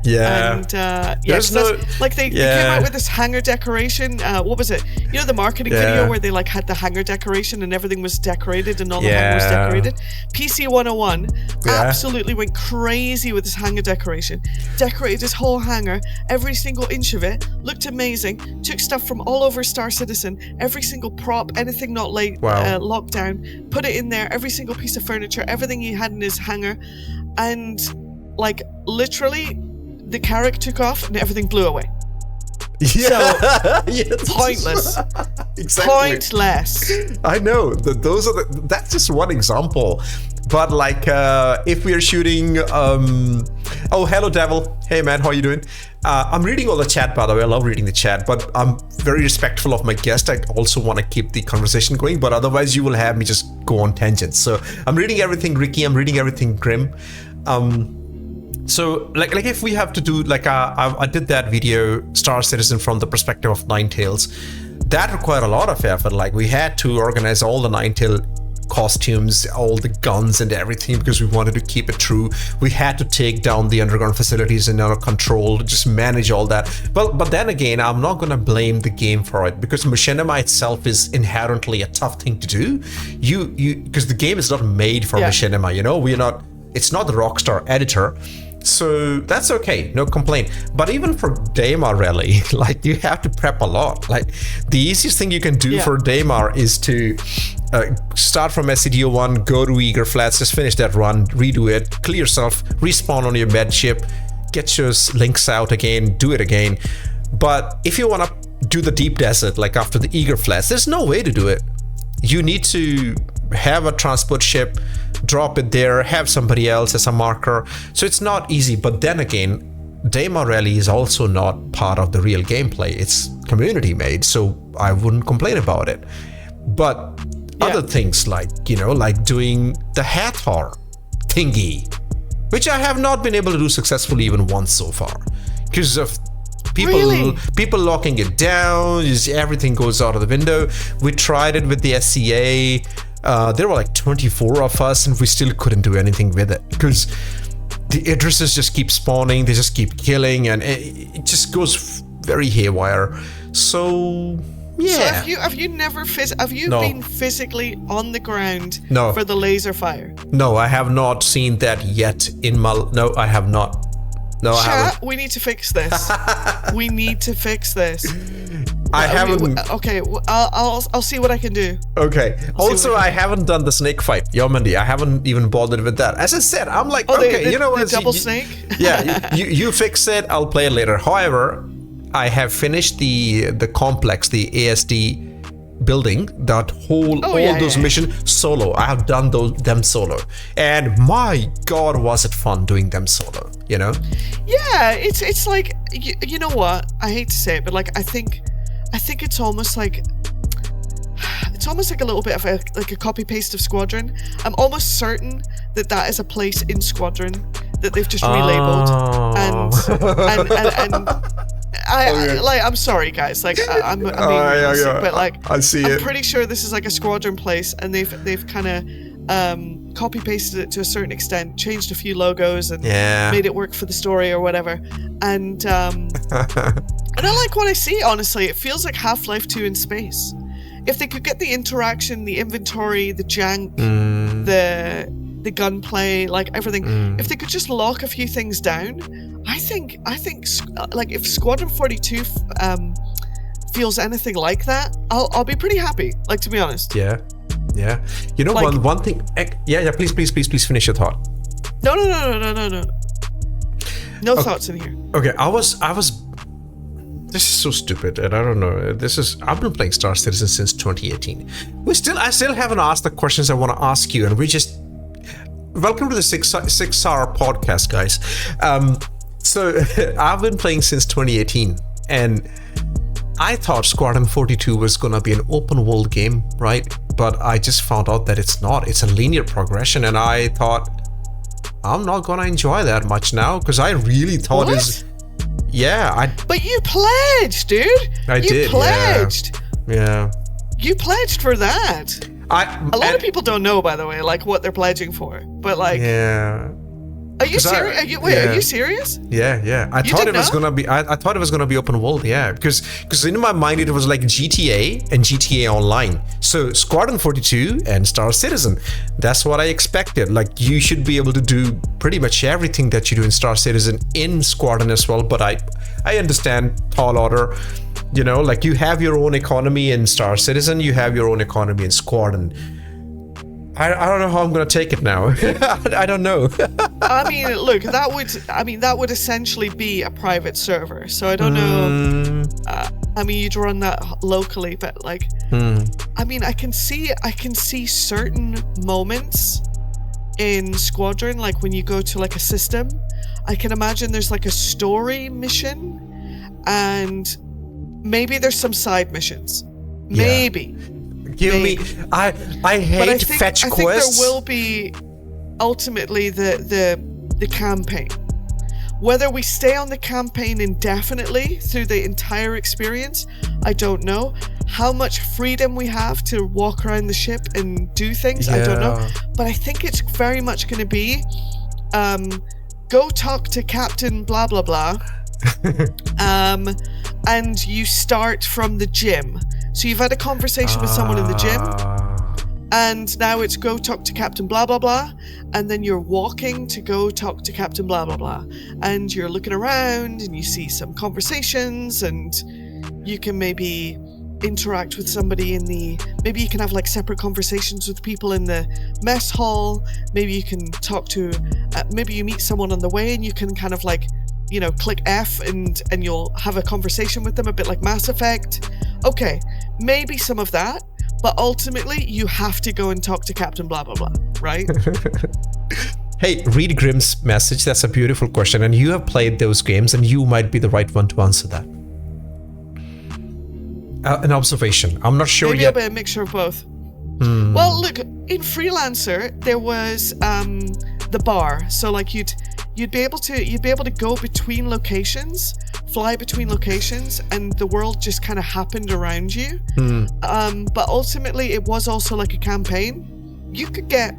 Yeah. And they came out with this hangar decoration. What was it? You know, the marketing video where they like had the hangar decoration and everything was decorated and all the hangar was decorated. PC 101 absolutely went crazy with this hangar decoration. Decorated this whole hangar, every single inch of it looked amazing. Took stuff from all over Star Citizen, every single prop, anything not locked down, put it in there. Every single piece of furniture, everything he had in his hangar, and like literally. The carrick took off and everything blew away. Yeah. So, pointless. Exactly. Pointless. I know. That's just one example. But like, if we are shooting, oh, hello, Devil. Hey, man, how are you doing? I'm reading all the chat, by the way. I love reading the chat, but I'm very respectful of my guest. I also want to keep the conversation going, but otherwise you will have me just go on tangents. So I'm reading everything, Ricky. I'm reading everything, Grim. So like if we have to do like I did that video Star Citizen from the perspective of Ninetales, that required a lot of effort. Like we had to organize all the Ninetale costumes, all the guns and everything, because we wanted to keep it true. We had to take down the underground facilities in our control, just manage all that. But then again, I'm not gonna blame the game for it, because machinima itself is inherently a tough thing to do. You because the game is not made for machinima, you know, it's not the Rockstar editor. So that's okay, no complaint. But even for Daymar Rally, like you have to prep a lot. Like the easiest thing you can do for Daymar is to start from SCDO1, go to Eager Flats, just finish that run, redo it, clear yourself, respawn on your med ship, get your links out again, do it again. But if you want to do the deep desert, like after the Eager Flats, there's no way to do it. You need to have a transport ship, drop it there, have somebody else as a marker. So it's not easy. But then again, demo rally is also not part of the real gameplay. It's community made, so I wouldn't complain about it. But other things like, like doing the Hathor thingy, which I have not been able to do successfully even once so far because of people locking it down. Everything goes out of the window. We tried it with the SCA. There were like 24 of us and we still couldn't do anything with it because the addresses just keep spawning, they just keep killing, and it just goes very haywire. So yeah. So have you never been physically on the ground for the laser fire? No, I have not seen that yet No, I have not. No, I haven't. We need to fix this. We need to fix this. I haven't. Okay, I'll see what I can do. Okay. Also, I haven't done the snake fight, Yomandi. I haven't even bothered with that. As I said, I'm like, okay, the double snake. Yeah, you fix it. I'll play it later. However, I have finished the complex, the ASD building, that whole those missions solo. I have done them solo, and my God, was it fun doing them solo? Yeah, it's like you know what? I hate to say it, but like I think it's almost like a little bit of a copy paste of Squadron. I'm almost certain that is a place in Squadron that they've just relabeled and I'm sorry guys, like I'm being but like I see I'm pretty sure this is like a Squadron place, and they've kind of copy pasted it to a certain extent, changed a few logos and made it work for the story or whatever, and I don't like what I see, honestly. It feels like Half-Life 2 in space. If they could get the interaction, the inventory, the jank, the gunplay, like everything, if they could just lock a few things down, I think like if Squadron 42 feels anything like that, I'll be pretty happy, like, to be honest. Yeah. You know, like, one thing. Yeah. Please finish your thought. No. No thoughts in here. Okay, I was. This is so stupid, and I don't know. I've been playing Star Citizen since 2018. I still haven't asked the questions I want to ask you, and welcome to the 6-hour podcast, guys. So I've been playing since 2018, and I thought Squadron 42 was gonna be an open world game, right? But I just found out that it's not. It's a linear progression, and I thought I'm not gonna enjoy that much now because I really thought But you pledged, dude. You pledged. Yeah. You pledged for that. A lot of people don't know, by the way, like what they're pledging for. But like, Are you serious? Are you serious? Yeah. I thought it was gonna be. I thought it was gonna be open world. Yeah, because in my mind it was like GTA and GTA Online. So Squadron 42 and Star Citizen. That's what I expected. Like, you should be able to do pretty much everything that you do in Star Citizen in Squadron as well. But I understand Tall Order. You know, like, you have your own economy in Star Citizen. You have your own economy in Squadron. I don't know how I'm gonna take it now. I don't know. I mean, look, that would essentially be a private server. So I don't know. I mean, you'd run that locally, but like, I mean, I can see certain moments in Squadron, like when you go to like a system. I can imagine there's like a story mission, and maybe there's some side missions. Maybe. I hate fetch quests. I think there will be ultimately the campaign. Whether we stay on the campaign indefinitely through the entire experience, I don't know. How much freedom we have to walk around the ship and do things, I don't know. But I think it's very much going to be go talk to Captain blah blah blah. And you start from the gym. So you've had a conversation with someone in the gym, and now it's go talk to Captain blah blah blah, and then you're walking to go talk to Captain blah blah blah, and you're looking around and you see some conversations, and you can maybe interact with somebody maybe you can have like separate conversations with people in the mess hall. Maybe you can talk to maybe you meet someone on the way and you can kind of like, you know, click F and you'll have a conversation with them, a bit like Mass Effect. Okay, maybe some of that, but ultimately you have to go and talk to Captain blah blah blah. right? Hey, read Grimm's message. That's a beautiful question. And you have played those games, and you might be the right one to answer that. An observation. I'm not sure Maybe yet. a mixture of both. Well, look, in Freelancer, there was the bar. So like you'd be able to go between locations, fly between locations, and the world just kind of happened around you. But ultimately, it was also like a campaign. You could get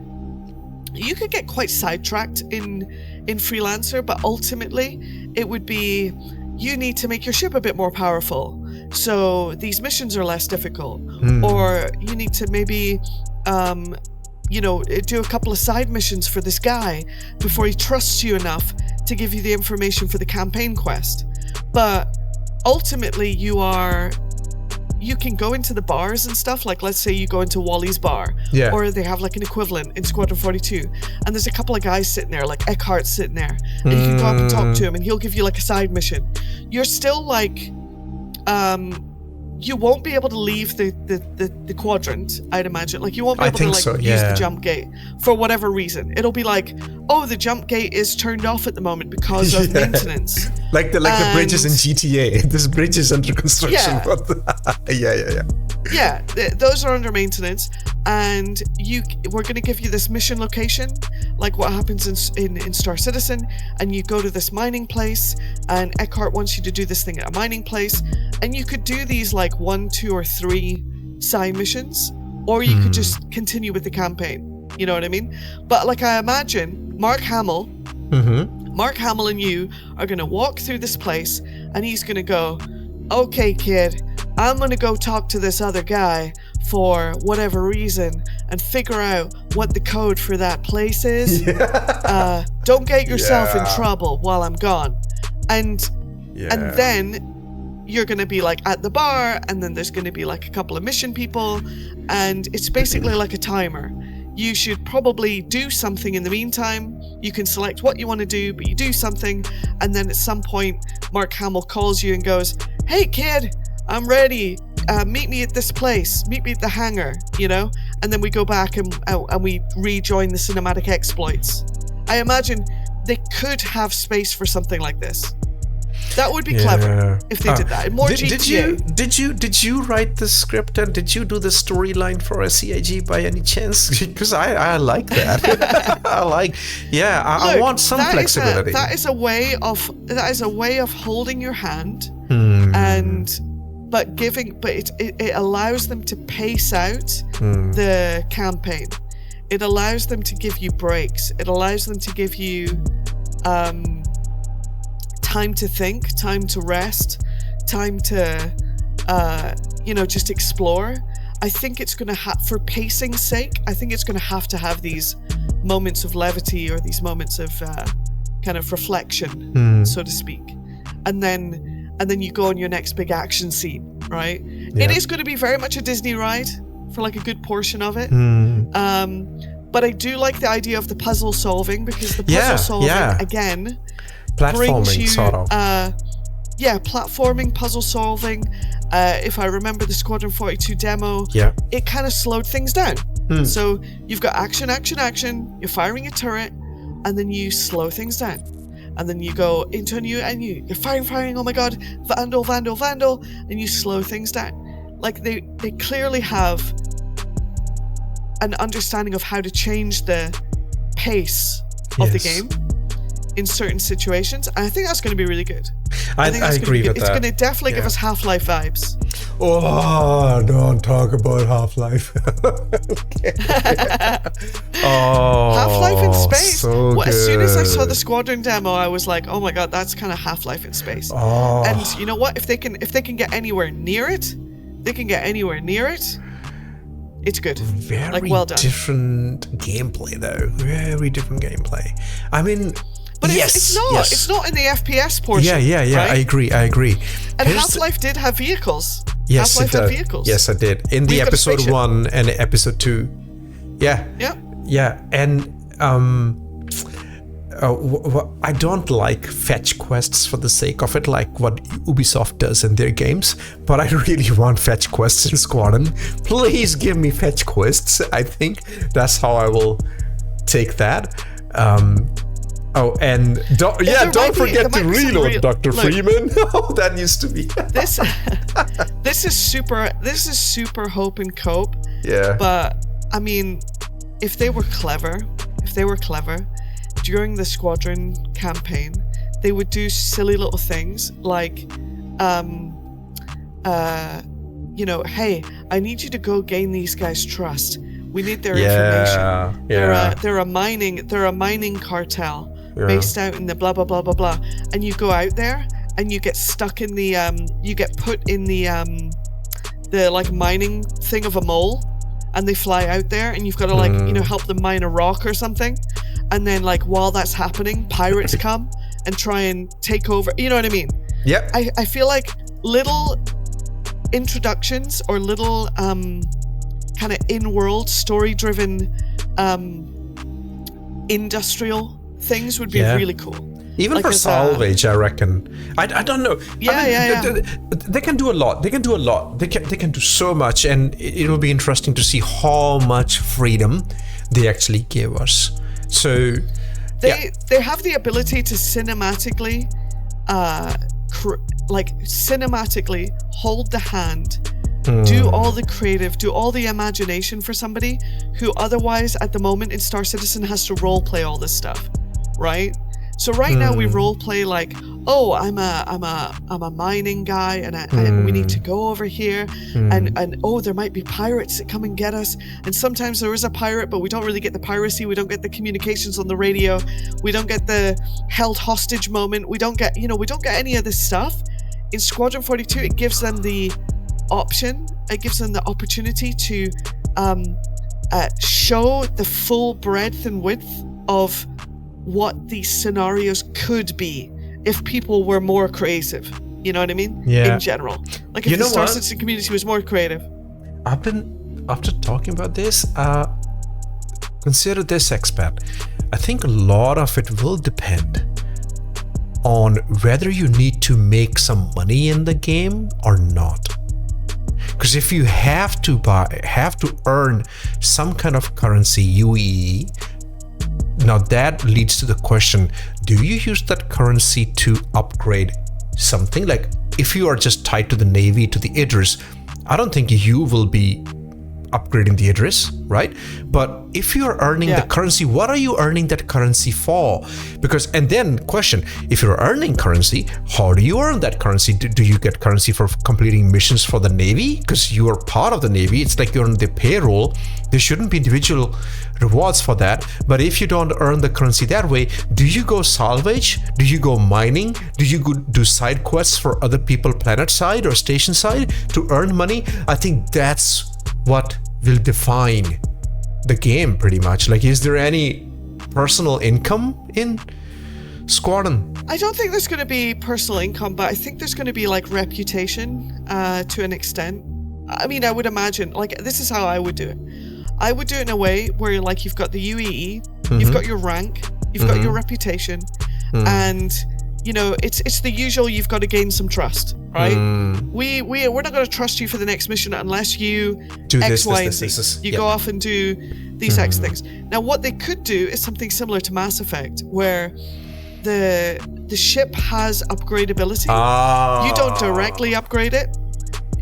quite sidetracked in Freelancer, but ultimately, it would be you need to make your ship a bit more powerful, so these missions are less difficult, or you need to maybe do a couple of side missions for this guy before he trusts you enough to give you the information for the campaign quest. But ultimately, you can go into the bars and stuff, like let's say you go into Wally's bar, or they have like an equivalent in Squadron 42, and there's a couple of guys sitting there, like Eckhart's sitting there, and you can go up and talk to him, and he'll give you like a side mission. You're still like, you won't be able to leave the quadrant, I'd imagine. Like you won't be able to use the jump gate for whatever reason. It'll be like, oh, the jump gate is turned off at the moment because of maintenance. Like the bridges in GTA. This bridge is under construction. Yeah, those are under maintenance, and we're going to give you this mission location, like what happens in Star Citizen, and you go to this mining place, and Eckhart wants you to do this thing at a mining place, and you could do these like 1, 2, or 3 side missions, or you could just continue with the campaign. You know what I mean? But like I imagine Mark Hamill and you are going to walk through this place, and he's going to go, okay, kid, I'm going to go talk to this other guy for whatever reason and figure out what the code for that place is. Don't get yourself in trouble while I'm gone. And then you're going to be like at the bar, and then there's going to be like a couple of mission people, and it's basically like a timer. You should probably do something in the meantime. You can select what you want to do, but you do something, and then at some point, Mark Hamill calls you and goes, hey kid, I'm ready. Meet me at this place. Meet me at the hangar, And then we go back and we rejoin the cinematic exploits. I imagine they could have space for something like this. That would be clever if they did that. More GTA. Did you write the script, and did you do the storyline for a CIG by any chance? Because I like that. I want some flexibility. That is a way of holding your hand, but it allows them to pace out the campaign. It allows them to give you breaks. It allows them to give you time to think, time to rest, time to just explore. I think it's going to for pacing's sake, I think it's going to have these moments of levity, or these moments of kind of reflection, so to speak, and then you go on your next big action scene, right? It is going to be very much a Disney ride for like a good portion of it. But I do like the idea of the puzzle solving, because the puzzle solving again brings you sort of. Platforming, puzzle solving. If I remember the Squadron 42 demo, it kind of slowed things down. So you've got action, you're firing a turret, and then you slow things down. And then you go into a new, and you're firing, oh my god, vandal, and you slow things down. Like they clearly have an understanding of how to change the pace of the game in certain situations, and I think that's going to be really good. I agree with that. It's going to definitely give us Half-Life vibes. Oh, don't talk about Half-Life. Half-Life in space. So as soon as I saw the Squadron demo, I was like, oh my god, that's kind of Half-Life in space. And you know what? If they can get anywhere near it, it's good. Very well done. Different gameplay, though. Very different gameplay. I mean, but it's not in the FPS portion. Yeah. Right? I agree. And Half-Life did have vehicles. Yes, Half-Life had vehicles. Yes, I did. In the episode 1 and episode 2. Yeah. And I don't like fetch quests for the sake of it, like what Ubisoft does in their games, but I really want fetch quests in Squadron. Please give me fetch quests. I think that's how I will take that. And don't forget to reload, Dr. Freeman. That used to be. This is super hope and cope. Yeah. But I mean, if they were clever, during the squadron campaign, they would do silly little things like, hey, I need you to go gain these guys' trust. We need their information. They're a mining cartel based out in the blah blah blah blah blah. And you go out there and you get stuck in the you get put in the like mining thing of a mole, and they fly out there and you've got to help them mine a rock or something. And then like while that's happening, pirates come and try and take over. You know what I mean? Yep. I feel like little introductions or little kind of in-world story-driven industrial things would be really cool. Even like for salvage, I reckon. I don't know. They can do a lot. They can do so much, and it will be interesting to see how much freedom they actually give us. So they have the ability to cinematically hold the hand, do all the creative, do all the imagination for somebody who otherwise at the moment in Star Citizen has to role play all this stuff, right? So right now we role play like, oh, I'm a mining guy, and we need to go over here, and oh, there might be pirates that come and get us, and sometimes there is a pirate, but we don't really get the piracy, we don't get the communications on the radio, we don't get the held hostage moment, we don't get any of this stuff. In Squadron 42, it gives them the option, it gives them the opportunity to show the full breadth and width of what these scenarios could be if people were more creative. You know what I mean? Yeah. In general. Like if the Star Citizen community was more creative. After talking about this, consider this, ExPat. I think a lot of it will depend on whether you need to make some money in the game or not. Because if you have to earn some kind of currency, UEE, now that leads to the question, do you use that currency to upgrade something? Like if you are just tied to the Navy, to the Idris, I don't think you will be upgrading the Idris, right? But if you're earning the currency, what are you earning that currency for? And then question, if you're earning currency, how do you earn that currency? Do you get currency for completing missions for the Navy? Because you are part of the Navy, it's like you're on the payroll. There shouldn't be individual rewards for that. But if you don't earn the currency that way, do you go salvage? Do you go mining? Do you go do side quests for other people planet side or station side to earn money? I think that's what will define the game pretty much. Like, is there any personal income in Squadron? I don't think there's going to be personal income, but I think there's going to be like reputation to an extent. I mean, I would imagine, like, this is how I would do it. I would do it in a way where like you've got the UEE, you've got your rank, you've got your reputation, and you know, it's the usual, you've got to gain some trust, right? We're not going to trust you for the next mission unless you do X, Y, and Z. You go off and do these X things. Now, what they could do is something similar to Mass Effect, where the ship has upgradability. You don't directly upgrade it.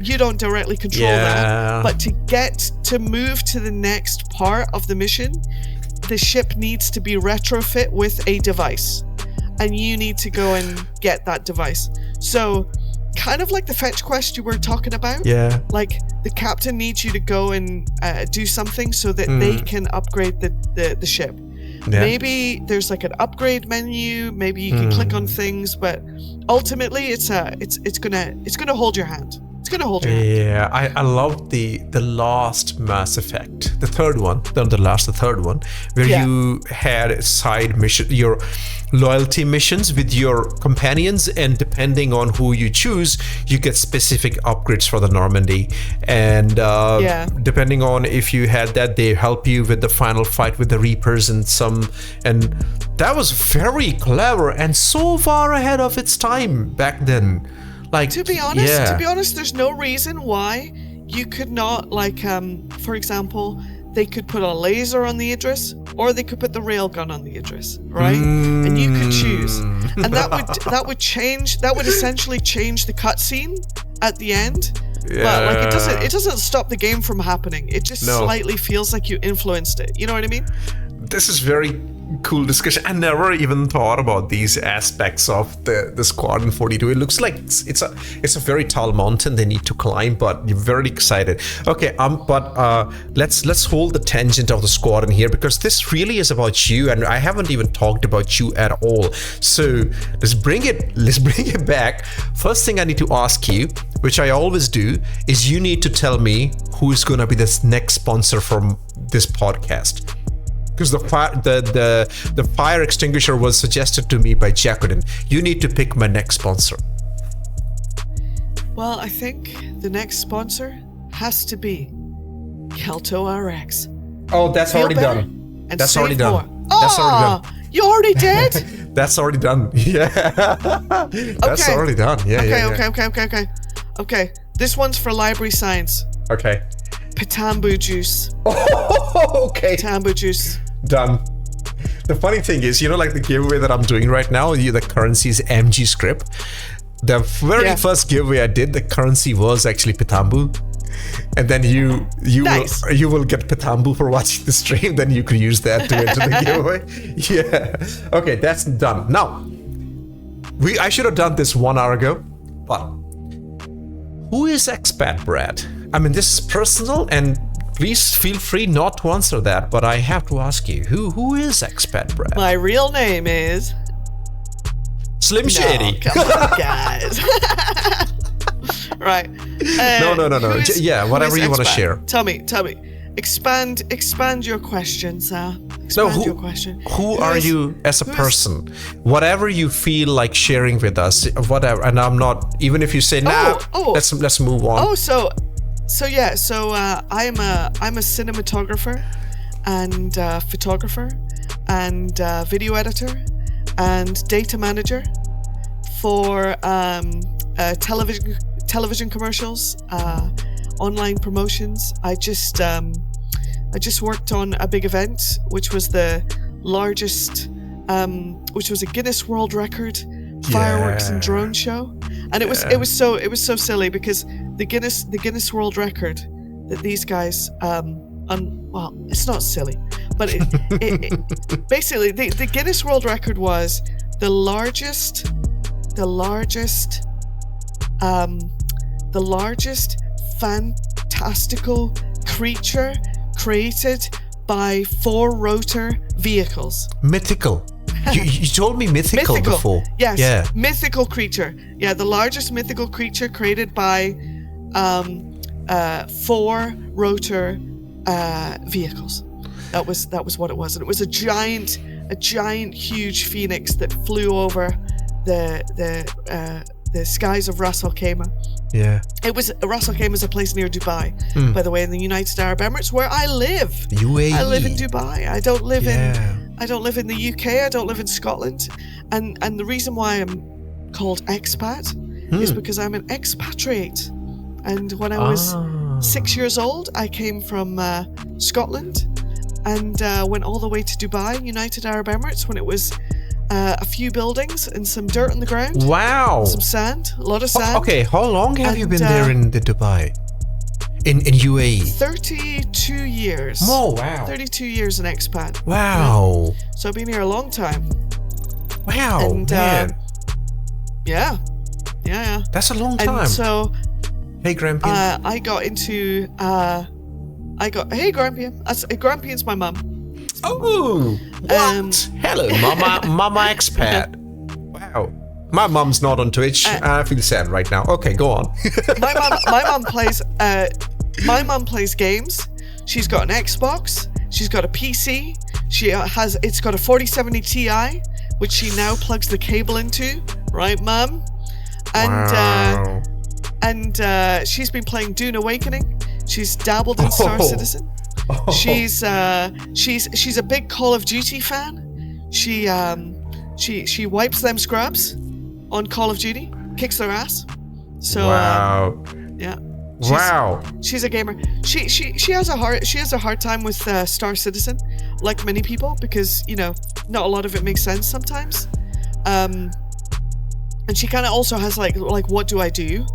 You don't directly control that. But to move to the next part of the mission, the ship needs to be retrofit with a device. And you need to go and get that device. So, kind of like the fetch quest you were talking about. Yeah. Like, the captain needs you to go and do something so that they can upgrade the ship. Yeah. Maybe there's like an upgrade menu. Maybe you can click on things, but ultimately, it's gonna hold your hand. It's gonna hold your hand. Yeah, I love the last Mass Effect, the third one, the third one, where you had side mission, your loyalty missions with your companions, and depending on who you choose, you get specific upgrades for the Normandy, and depending on if you had that, they help you with the final fight with the Reapers and that was very clever and so far ahead of its time back then. Like, to be honest, there's no reason why you could not, like, for example, they could put a laser on the Idris, or they could put the railgun on the Idris, right? And you could choose, and that would essentially change the cutscene at the end. Yeah. But like it doesn't stop the game from happening. It just slightly feels like you influenced it. You know what I mean? This is very cool discussion. I never even thought about these aspects of the Squadron 42. It looks like it's a very tall mountain they need to climb, but you're very excited. Okay, but let's hold the tangent of the Squadron here, because this really is about you, and I haven't even talked about you at all. So let's bring it back. First thing I need to ask you, which I always do, is you need to tell me who is going to be this next sponsor from this podcast. Because the fire extinguisher was suggested to me by Jacqueline. You need to pick my next sponsor. Well, I think the next sponsor has to be Kelto RX. Oh, that's Feel already better done. and That's save already done. more. That's already done. You already did? That's already done. Yeah. That's Okay. already done. Yeah, Okay. Okay. This one's for library science. Okay. Patambu juice. Oh, okay. Patambu juice. Done. The funny thing is, like the giveaway that I'm doing right now, the currency is MG script. The very first giveaway I did, the currency was actually Patambu. And then you Nice. will get Patambu for watching the stream. Then you could use that to enter the giveaway. Yeah. Okay, that's done. Now, I should have done this 1 hour ago, but who is ExPat Brad? I mean, this is personal, and please feel free not to answer that, but I have to ask you, who is ExPat Brad? My real name is... Slim Shady. No, come on, guys. Right. No. Yeah, whatever you want to share. Tell me. Expand your question, sir. Expand your question. Who are you as a person? Whatever you feel like sharing with us, whatever. And I'm not, even if you say let's move on. I'm a cinematographer and photographer and video editor and data manager for television commercials, online promotions. I just worked on a big event, which was the largest, which was a Guinness World Record fireworks and drone show, and it was so silly because the Guinness World Record that these guys well, it's not silly, but it basically the Guinness World Record was the largest fantastical creature created by 4-rotor vehicles. Mythical. You told me mythical before. Yes. Yeah. Mythical creature. Yeah, the largest mythical creature created by 4-rotor vehicles. That was what it was. And it was a giant huge phoenix that flew over the skies of Ras Al Khaimah. Yeah. It was Ras Al Khaimah is a place near Dubai, by the way, in the United Arab Emirates, where I live. UAE. I live in Dubai. I don't live in the UK. I don't live in Scotland. And the reason why I'm called expat is because I'm an expatriate. And when I was 6 years old, I came from Scotland and went all the way to Dubai, United Arab Emirates, when it was a few buildings and some dirt on the ground. Wow. Some sand, a lot of sand. Okay, how long have you been there in the Dubai? In UAE? 32 years. Oh, wow. 32 years an expat. Wow. So I've been here a long time. Wow, And, man. Yeah. That's a long time. And so Hey, Grampian. I got into hey Grampian. Grampian's my mum. Oh, what? Hello, Mama expat. Wow. My mum's not on Twitch. I feel sad right now. Okay, go on. my mum plays games. She's got an Xbox. She's got a PC. It's got a 4070 Ti, which she now plugs the cable into. Right, Mum? Wow. And she's been playing Dune Awakening. She's dabbled in Star Citizen. Oh. She's a big Call of Duty fan. She wipes them scrubs on Call of Duty, kicks their ass. So wow. Yeah. She's a gamer. She has a hard time with Star Citizen, like many people, because not a lot of it makes sense sometimes. And she kind of also has like what do I do?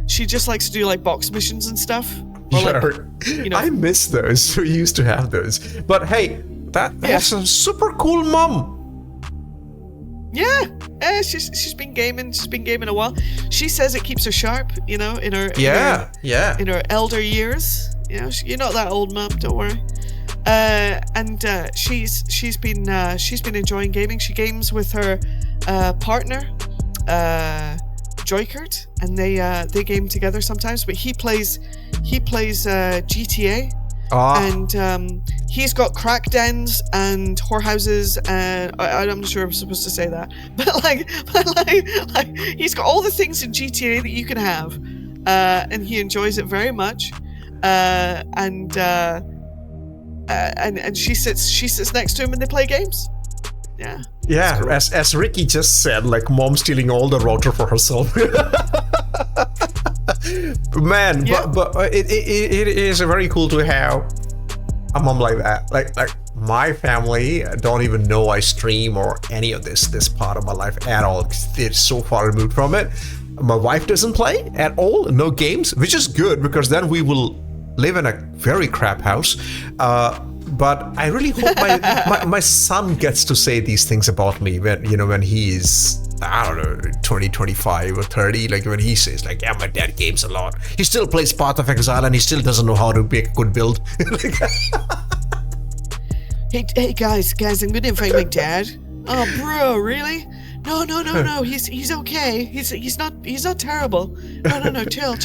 She just likes to do like box missions and stuff. Or I miss those. We used to have those. But hey, that's a super cool mom. Yeah, she's been gaming. She's been gaming a while. She says it keeps her sharp, in her in her elder years. You're not that old, Mum. Don't worry. And she's been enjoying gaming. She games with her partner, Joykert, and they game together sometimes. But he plays GTA. And he's got crack dens and whorehouses, and I'm not sure I'm supposed to say that, but like he's got all the things in GTA that you can have, and he enjoys it very much. And she sits next to him and they play games. Yeah. Yeah, cool. As Ricky just said, like mom stealing all the router for herself. Man, yeah. but it is very cool to have a mom like that. Like my family don't even know I stream or any of this part of my life at all. They're so far removed from it. My wife doesn't play at all, no games, which is good because then we will live in a very crap house. But I really hope my son gets to say these things about me when he is, I don't know, 20, 25 or 30, like when he says like, yeah, my dad games a lot. He still plays Path of Exile and he still doesn't know how to make a good build. Hey guys, I'm gonna invite my dad. Oh bro, really? No, he's okay. He's not terrible. No, chill.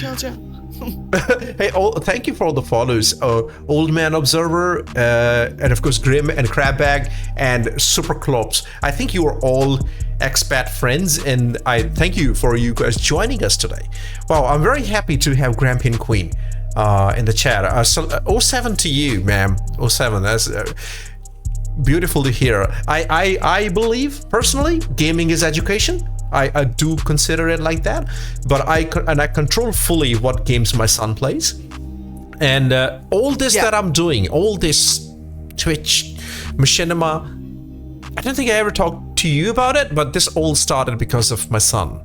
Hey, thank you for all the follows. Old Man Observer, and of course Grim and Crabbag and Super Clops. I think you are all expat friends, and I thank you for you guys joining us today. Wow, I'm very happy to have Grampian Queen in the chat. 07 to you, ma'am. 07. That's beautiful to hear. I believe personally, gaming is education. I do consider it like that, but I control fully what games my son plays, and all this that I'm doing, all this Twitch, machinima. I don't think I ever talked to you about it, but this all started because of my son,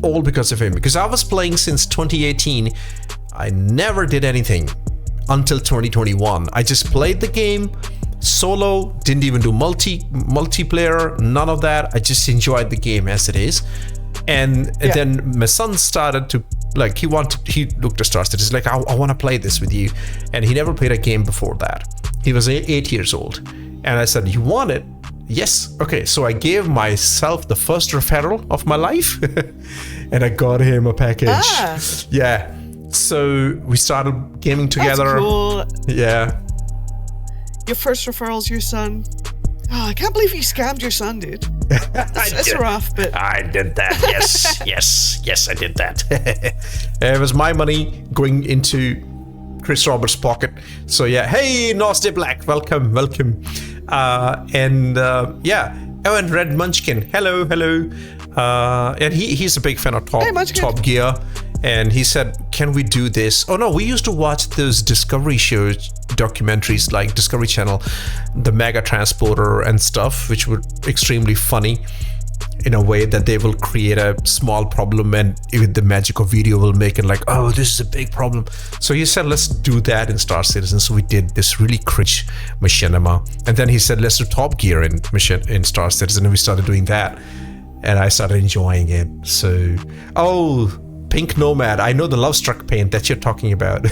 all because of him. Because I was playing since 2018, I never did anything until 2021. I just played the game. Solo, didn't even do multiplayer, none of that. I just enjoyed the game as it is. And then my son started to he looked at Star Citizen, like, I want to play this with you. And he never played a game before that. He was 8 years old. And I said, you want it? Yes. Okay, so I gave myself the first referral of my life and I got him a package. Yeah. So we started gaming together. That's cool. Yeah. Your first referral's your son. Oh, I can't believe you scammed your son, dude. That's rough, but I did that. Yes, I did that. It was my money going into Chris Roberts' pocket. So yeah, hey, Nasty Black, welcome. And Red Munchkin, hello. And he's a big fan of Top Gear. And he said, can we do this? Oh no, we used to watch those Discovery shows, documentaries like Discovery Channel, the Mega Transporter and stuff, which were extremely funny in a way that they will create a small problem and with the magic of video will make it like, oh, this is a big problem. So he said, let's do that in Star Citizen. So we did this really cringe machinima. And then he said, let's do Top Gear in Star Citizen. And we started doing that. And I started enjoying it. So, Pink Nomad. I know the Love Struck paint that you're talking about.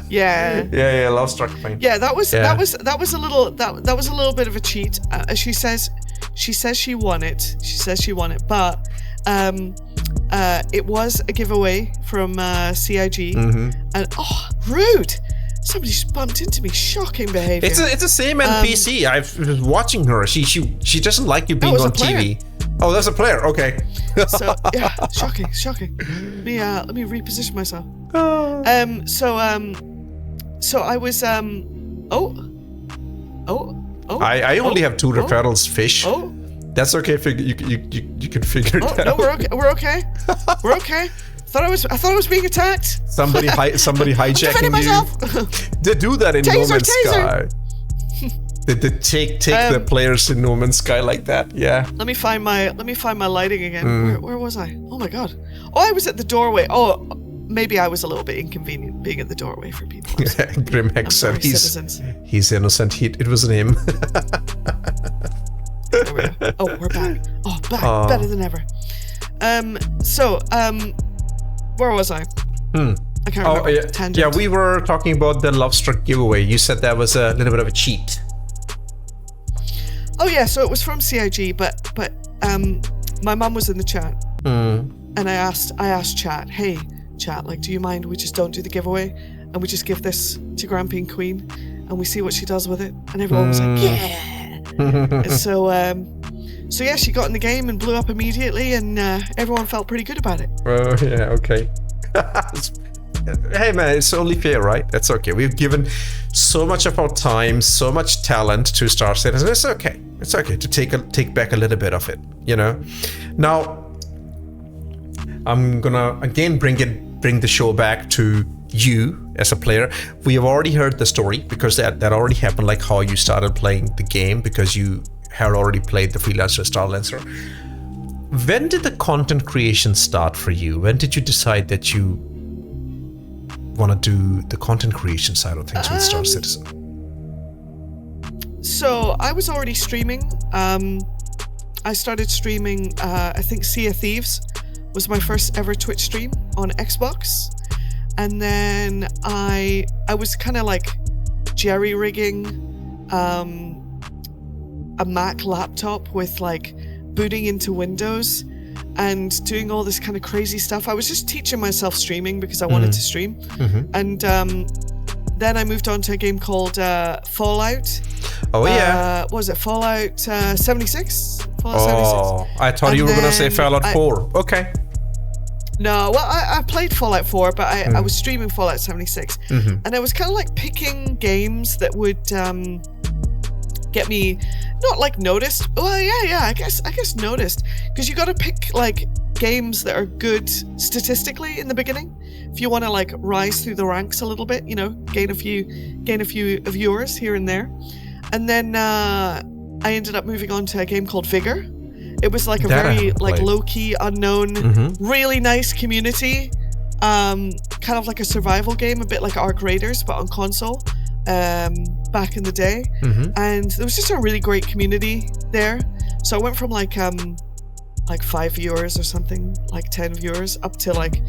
Yeah, Love Struck paint. Yeah, that was a little bit of a cheat. She says she won it. But it was a giveaway from CIG. Mm-hmm. And rude. Somebody just bumped into me. Shocking behavior. It's the same NPC. I was watching her. She doesn't like you being on TV. Oh, that's a player. Okay. So yeah, shocking. Let me reposition myself. So I was I only have 2 referrals. Fish. That's okay. You can figure it out. No, we're okay. We're okay. thought I was being attacked. Somebody hijacking defending myself. They do that in Taser, No Man's taser. Sky. They take the players in No Man's Sky like that. Yeah. Let me find my lighting again. Where was I? Oh my god. Oh, I was at the doorway. Oh, maybe I was a little bit inconvenient being at the doorway for people. Grimhex said citizens. he's innocent. It wasn't him. There we go. Oh, we're back. Oh, back. Better than ever. Where was I? I can't remember. Yeah. Tangent. Yeah, we were talking about the Love Struck giveaway. You said that was a little bit of a cheat. Oh yeah, so it was from CIG, but my mum was in the chat, and I asked chat, hey chat, like, do you mind we just don't do the giveaway and we just give this to Grampine Queen and we see what she does with it? And everyone was like, yeah. And so yeah, she got in the game and blew up immediately, and everyone felt pretty good about it. Oh yeah, okay. Hey man, it's only fair, right? That's okay. We've given so much of our time, so much talent to Star Citizen. It's okay. It's okay to take back a little bit of it, you know. Now, I'm gonna again bring the show back to you as a player. We have already heard the story because that already happened, like how you started playing the game because you had already played the Freelancer Starlancer. When did the content creation start for you? When did you decide that you want to do the content creation side of things with Star Citizen? So I was already streaming. I started streaming, I think Sea of Thieves was my first ever Twitch stream on Xbox. And then I was kind of like jerry-rigging a Mac laptop with like booting into Windows and doing all this kind of crazy stuff. I was just teaching myself streaming because I wanted to stream. And then I moved on to a game called Fallout. Oh yeah. What was it? Fallout 76? Fallout 76. I thought you were going to say Fallout 4. Okay. No, well, I played Fallout 4, but I was streaming Fallout 76. And I was kind of like picking games that would get me not like noticed. Well, yeah, I guess noticed, because you got to pick like games that are good statistically in the beginning if you want to like rise through the ranks a little bit, you know, gain a few viewers here and there. And then I ended up moving on to a game called Vigor. It was like a very like low-key, unknown, really nice community, kind of like a survival game, a bit like Ark Raiders but on console, back in the day. And there was just a really great community there. So I went from like 5 viewers or something, like 10 viewers, up to like,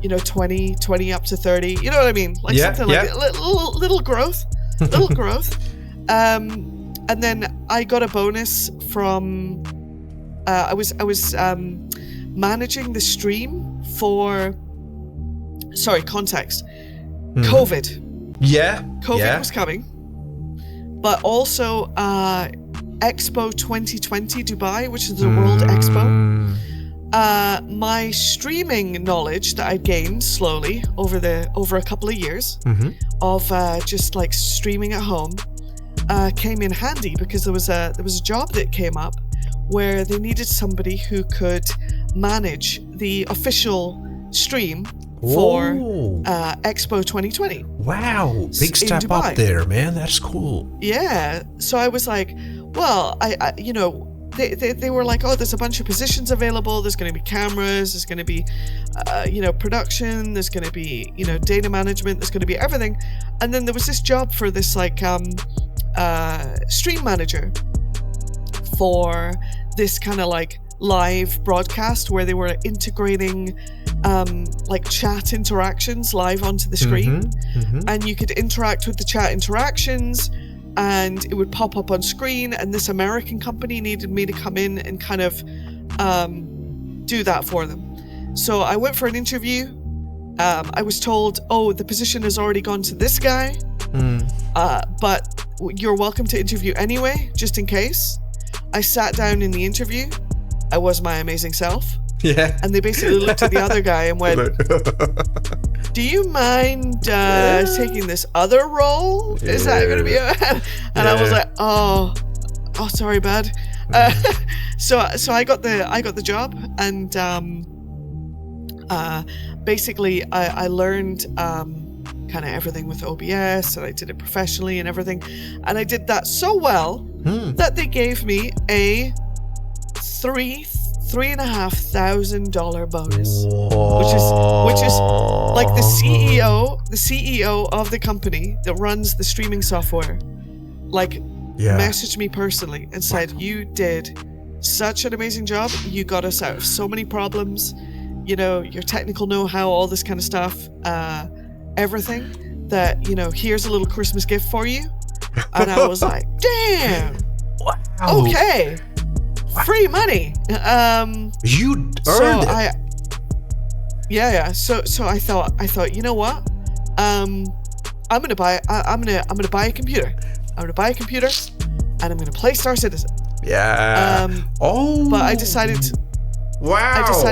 you know, 20 up to 30. You know what I mean? Like something like a little growth, little growth. And then I got a bonus from. I was managing the stream for. Sorry, context. COVID. Yeah. COVID was coming, but also Expo 2020 Dubai, which is the World Expo. My streaming knowledge that I gained slowly over a couple of years of just like streaming at home came in handy, because there was a job that came up where they needed somebody who could manage the official stream for Expo 2020. Wow, big step up there, man. That's cool. Yeah. So I was like, well, I you know, they were like, oh, there's a bunch of positions available. There's going to be cameras. There's going to be, you know, production. There's going to be, you know, data management. There's going to be everything. And then there was this job for this like stream manager for this kind of like live broadcast where they were integrating like chat interactions live onto the screen, and you could interact with the chat interactions and it would pop up on screen, and this American company needed me to come in and kind of do that for them. So I went for an interview. I was told, oh, the position has already gone to this guy, but you're welcome to interview anyway, just in case. I sat down in the interview. I was my amazing self. Yeah. And they basically looked at the other guy and went, do you mind taking this other role? Is that going to be And I was like, oh, sorry, bud. So I got the job, and Basically, I learned kind of everything with OBS, and I did it professionally and everything. And I did that so well that they gave me a $3,500 bonus, which is like the CEO of the company that runs the streaming software, like messaged me personally and said, "You did such an amazing job. You got us out of so many problems. You know, your technical know-how, all this kind of stuff, everything. That, you know, here's a little Christmas gift for you." And I was like, "Damn, okay." Free money. You earned it. So I thought, you know what? I'm gonna buy a computer. I'm gonna buy a computer, and I'm gonna play Star Citizen. Yeah. But I decided. Wow.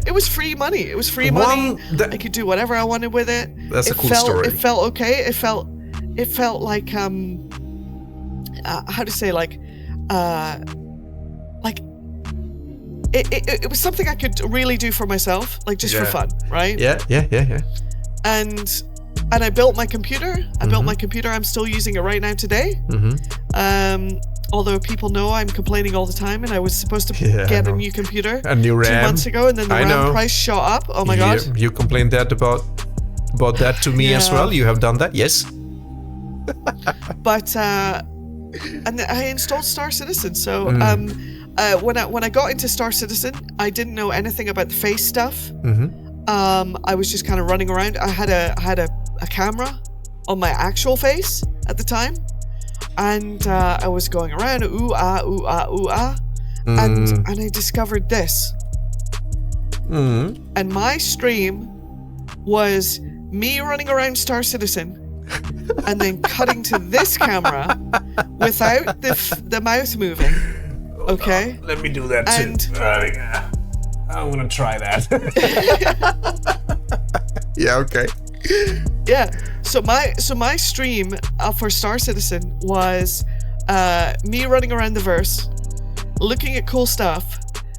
It was free money. It was free money. I could do whatever I wanted with it. That's a cool story. It felt okay. It felt like how to say, like it was something I could really do for myself, like just for fun, right? Yeah. And I built my computer. I'm still using it right now today. Although people know I'm complaining all the time, and I was supposed to get a new computer, a new RAM 2 months ago, and then the RAM price shot up. Oh my god! You complained that about that to me as well. You have done that, yes. But and I installed Star Citizen. So when I got into Star Citizen, I didn't know anything about the face stuff. I was just kind of running around. I had a camera on my actual face at the time. And I was going around, ooh ah, and I discovered this. And my stream was me running around Star Citizen, and then cutting to this camera without the mouth moving. Okay. Let me do that too. I'm gonna try that. Yeah. Okay. Yeah. So my stream for Star Citizen was me running around the verse, looking at cool stuff,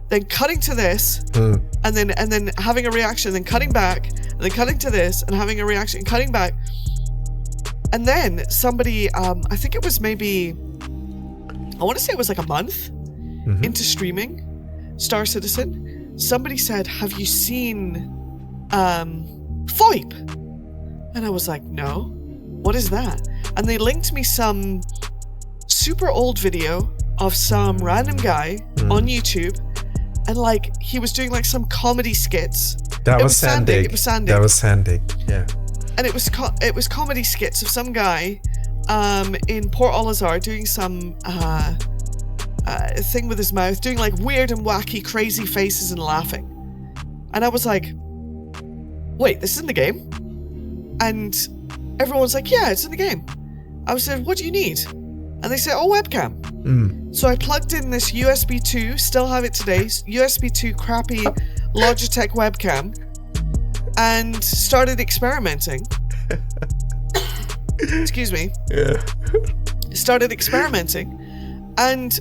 then cutting to this, and then having a reaction, then cutting back, and then cutting to this, and having a reaction, and cutting back. And then somebody, I think it was maybe, I want to say it was like a month into streaming Star Citizen, somebody said, "Have you seen VoIP?" And I was like, "No, what is that?" And they linked me some super old video of some random guy on YouTube, and like he was doing like some comedy skits. That was Sandig. It was Sandig. That was Sandig. Yeah. And it was comedy skits of some guy in Port Olisar doing some thing with his mouth, doing like weird and wacky, crazy faces and laughing. And I was like, "Wait, this is in the game?" And everyone's like, "Yeah, it's in the game." I was like, "What do you need?" And they said, "Oh, webcam." So I plugged in this USB 2, still have it today, USB 2 crappy Logitech webcam, and started experimenting. Excuse me. Yeah. Started experimenting, and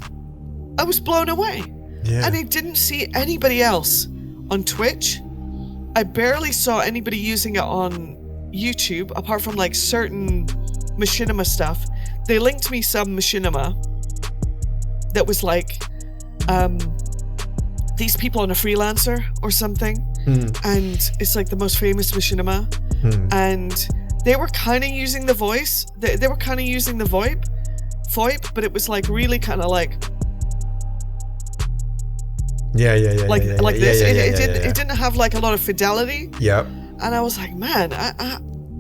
I was blown away. Yeah. And I didn't see anybody else on Twitch. I barely saw anybody using it on YouTube, apart from like certain machinima stuff. They linked me some machinima that was like these people on a freelancer or something, and it's like the most famous machinima, and they were kind of using the voice. They were kind of using the VoIP, but it was like really kind of like like this. It didn't have like a lot of fidelity. Yep. And I was like, man,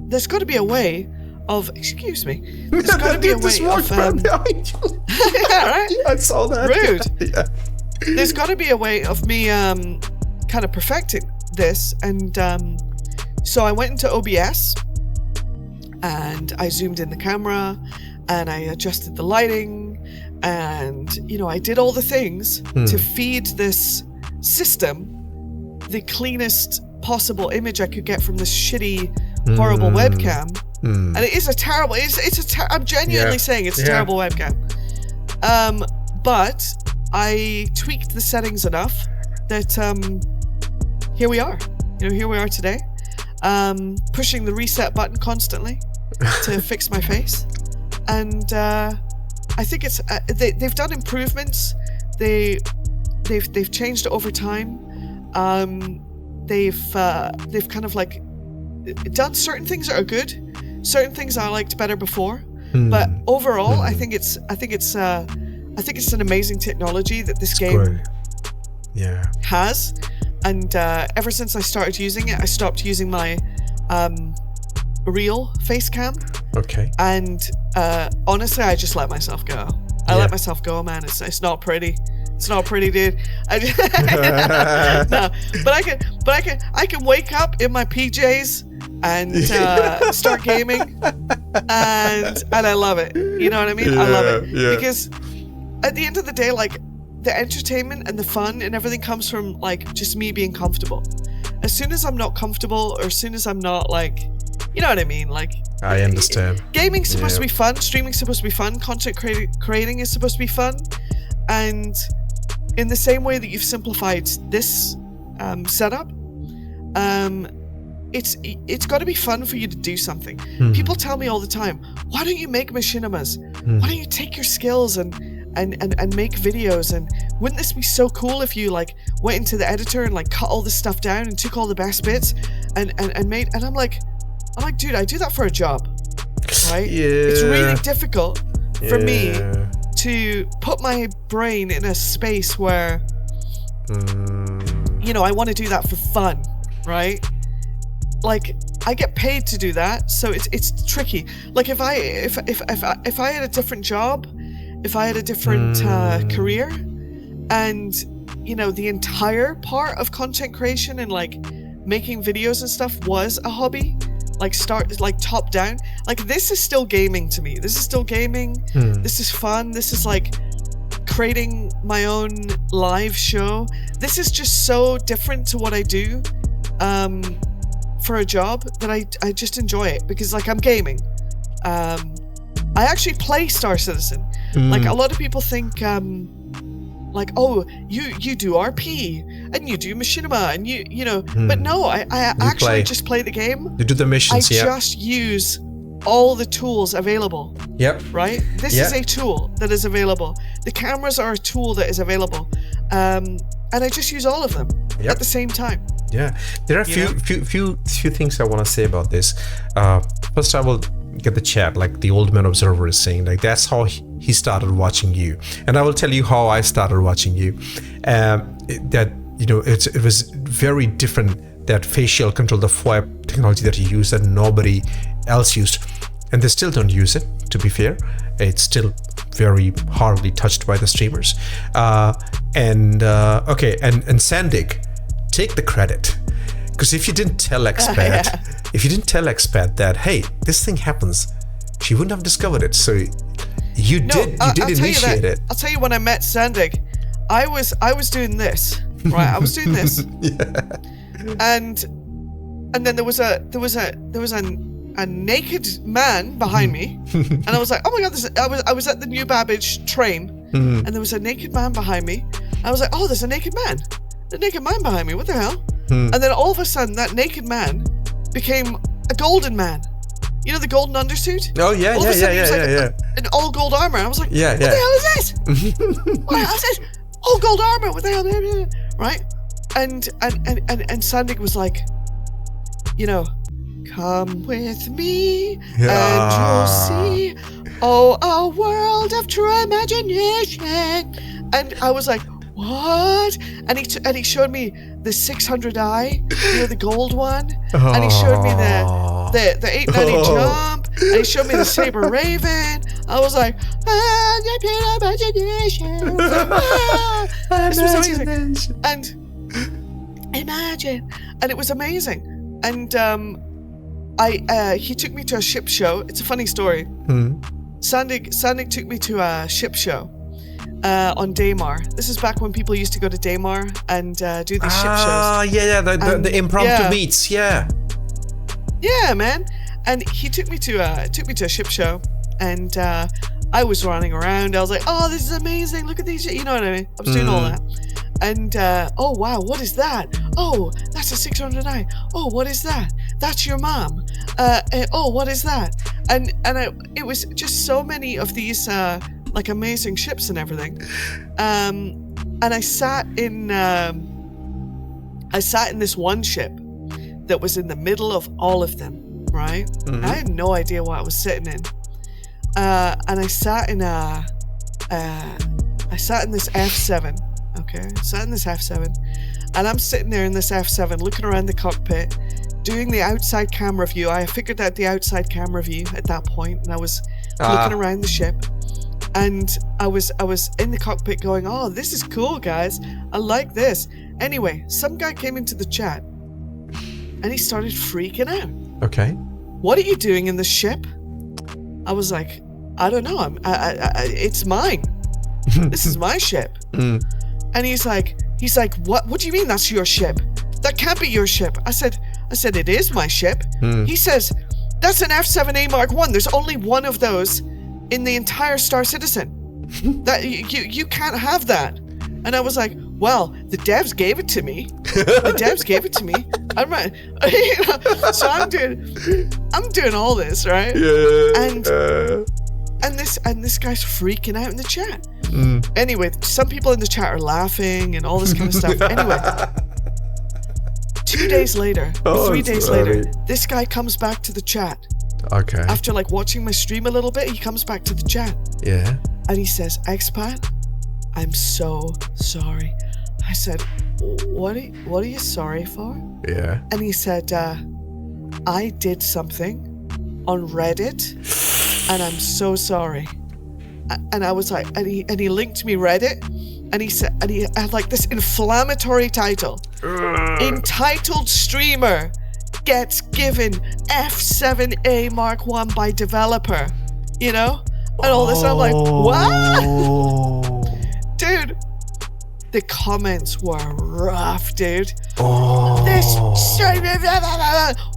there's got to be a way of. Excuse me. There's got to be a way of. Yeah, right. I saw that. Rude. Yeah. There's got to be a way of me kind of perfecting this, and so I went into OBS, and I zoomed in the camera, and I adjusted the lighting, and I did all the things to feed this system the cleanest possible image I could get from this shitty, horrible webcam. And it is a terrible. I'm genuinely saying it's a terrible webcam. But I tweaked the settings enough that here we are. here we are today, pushing the reset button constantly to fix my face. And I think it's they've done improvements. They've changed it over time. They've kind of like done certain things that are good, certain things I liked better before. But overall, I think it's an amazing technology that this game has. And ever since I started using it, I stopped using my real face cam. Okay. And honestly, I just let myself go. I let myself go, man. It's not pretty. It's not pretty, dude. No, but I can wake up in my PJs and start gaming, and I love it. You know what I mean? I love it because at the end of the day, like, the entertainment and the fun and everything comes from like just me being comfortable. As soon as I'm not comfortable, or as soon as I'm not like, you know what I mean? Like, I understand. Gaming's supposed to be fun. Streaming's supposed to be fun. Content creating is supposed to be fun. And in the same way that you've simplified this setup, it's got to be fun for you to do something. People tell me all the time, why don't you make machinimas? Why don't you take your skills and make videos? And wouldn't this be so cool if you like went into the editor and like cut all this stuff down and took all the best bits and made? And I'm like, dude, I do that for a job, right? It's really difficult for me to put my brain in a space where, I want to do that for fun, right? Like, I get paid to do that, so it's tricky. Like, if I had a different job, if I had a different career, and the entire part of content creation and like making videos and stuff was a hobby, like top down, like, this is still gaming to me. This is still gaming. This is fun. This is like creating my own live show. This is just so different to what I do for a job that I just enjoy it because, like, I'm gaming. I actually play Star Citizen. Like, a lot of people think like, oh, you do RP and you do machinima and you know, but no, I actually just play the game. You do the missions. I just use all the tools available. Yep. Right? This is a tool that is available. The cameras are a tool that is available. And I just use all of them at the same time. Yeah. There are a few things I want to say about this. First, I will get the chat, like the Old Man Observer is saying, like, that's how he started watching you. And I will tell you how I started watching you. That, it was very different, that facial control, the FOIA technology that you use that nobody else used. And they still don't use it, to be fair. It's still very hardly touched by the streamers. And Sandig, take the credit. Because if you didn't tell ExPat, that, hey, this thing happens, she wouldn't have discovered it. So you did initiate it. I'll tell you, when I met Sandig, I was doing this, right? I was doing this, and then there was a naked man behind me, and I was like, oh my god, I was at the New Babbage train, and there was a naked man behind me. I was like, oh, there's a naked man behind me. What the hell? And then all of a sudden, that naked man became a golden man. You know, the golden undersuit? Oh, yeah, all of a sudden, he was like an all gold armor. I was like, what the hell is this? What is this? All gold armor, what the hell? Right? And Sandig was like, come with me and you'll see, a world of true imagination. And I was like, what? And he showed me the 600i, the gold one, and he showed me the 890 jump, and he showed me the Saber Raven. I was like, imagination. This was amazing. And imagine, and it was amazing. And he took me to a ship show. It's a funny story. Sandig took me to a ship show. On Daymar. This is back when people used to go to Daymar and do these ship shows. The impromptu meets, Yeah, man. And he took me to a ship show, and I was running around. I was like, oh, this is amazing. Look at these, you know what I mean? I was doing all that. And oh wow, what is that? Oh, that's a 609. Oh, what is that? That's your mom. Oh, what is that? And it was just so many of these like amazing ships and everything. And I sat in this one ship that was in the middle of all of them, right? Mm-hmm. I had no idea what I was sitting in. And I sat in this F7, okay? Sat in this F7, and I'm sitting there in this F7 looking around the cockpit, doing the outside camera view. I figured out the outside camera view at that point, and I was looking around the ship. And I was in the cockpit going, oh, this is cool, guys. I like this. Anyway, some guy came into the chat and he started freaking out. Okay. What are you doing in the ship? I was like, I don't know. It's mine. This is my ship. And he's like, what do you mean that's your ship? That can't be your ship. I said, it is my ship. He says, that's an F7A Mark 1. There's only one of those in the entire Star Citizen. That you can't have that. And I was like, well, the devs gave it to me. I'm right. So I'm doing all this, right? Yeah. And this guy's freaking out in the chat. Anyway, some people in the chat are laughing and all this kind of stuff. Anyway, 3 days later, this guy comes back to the chat. Okay. After like watching my stream a little bit, he comes back to the chat. Yeah. And he says, ExPat, I'm so sorry. I said, what are you sorry for? Yeah. And he said, I did something on Reddit and I'm so sorry. And I was like, and he linked me Reddit, and he said, and he had like this inflammatory title. Entitled streamer gets given F7A Mark 1 by developer, you know? And all this, and I'm like, what? Dude, the comments were rough, dude. This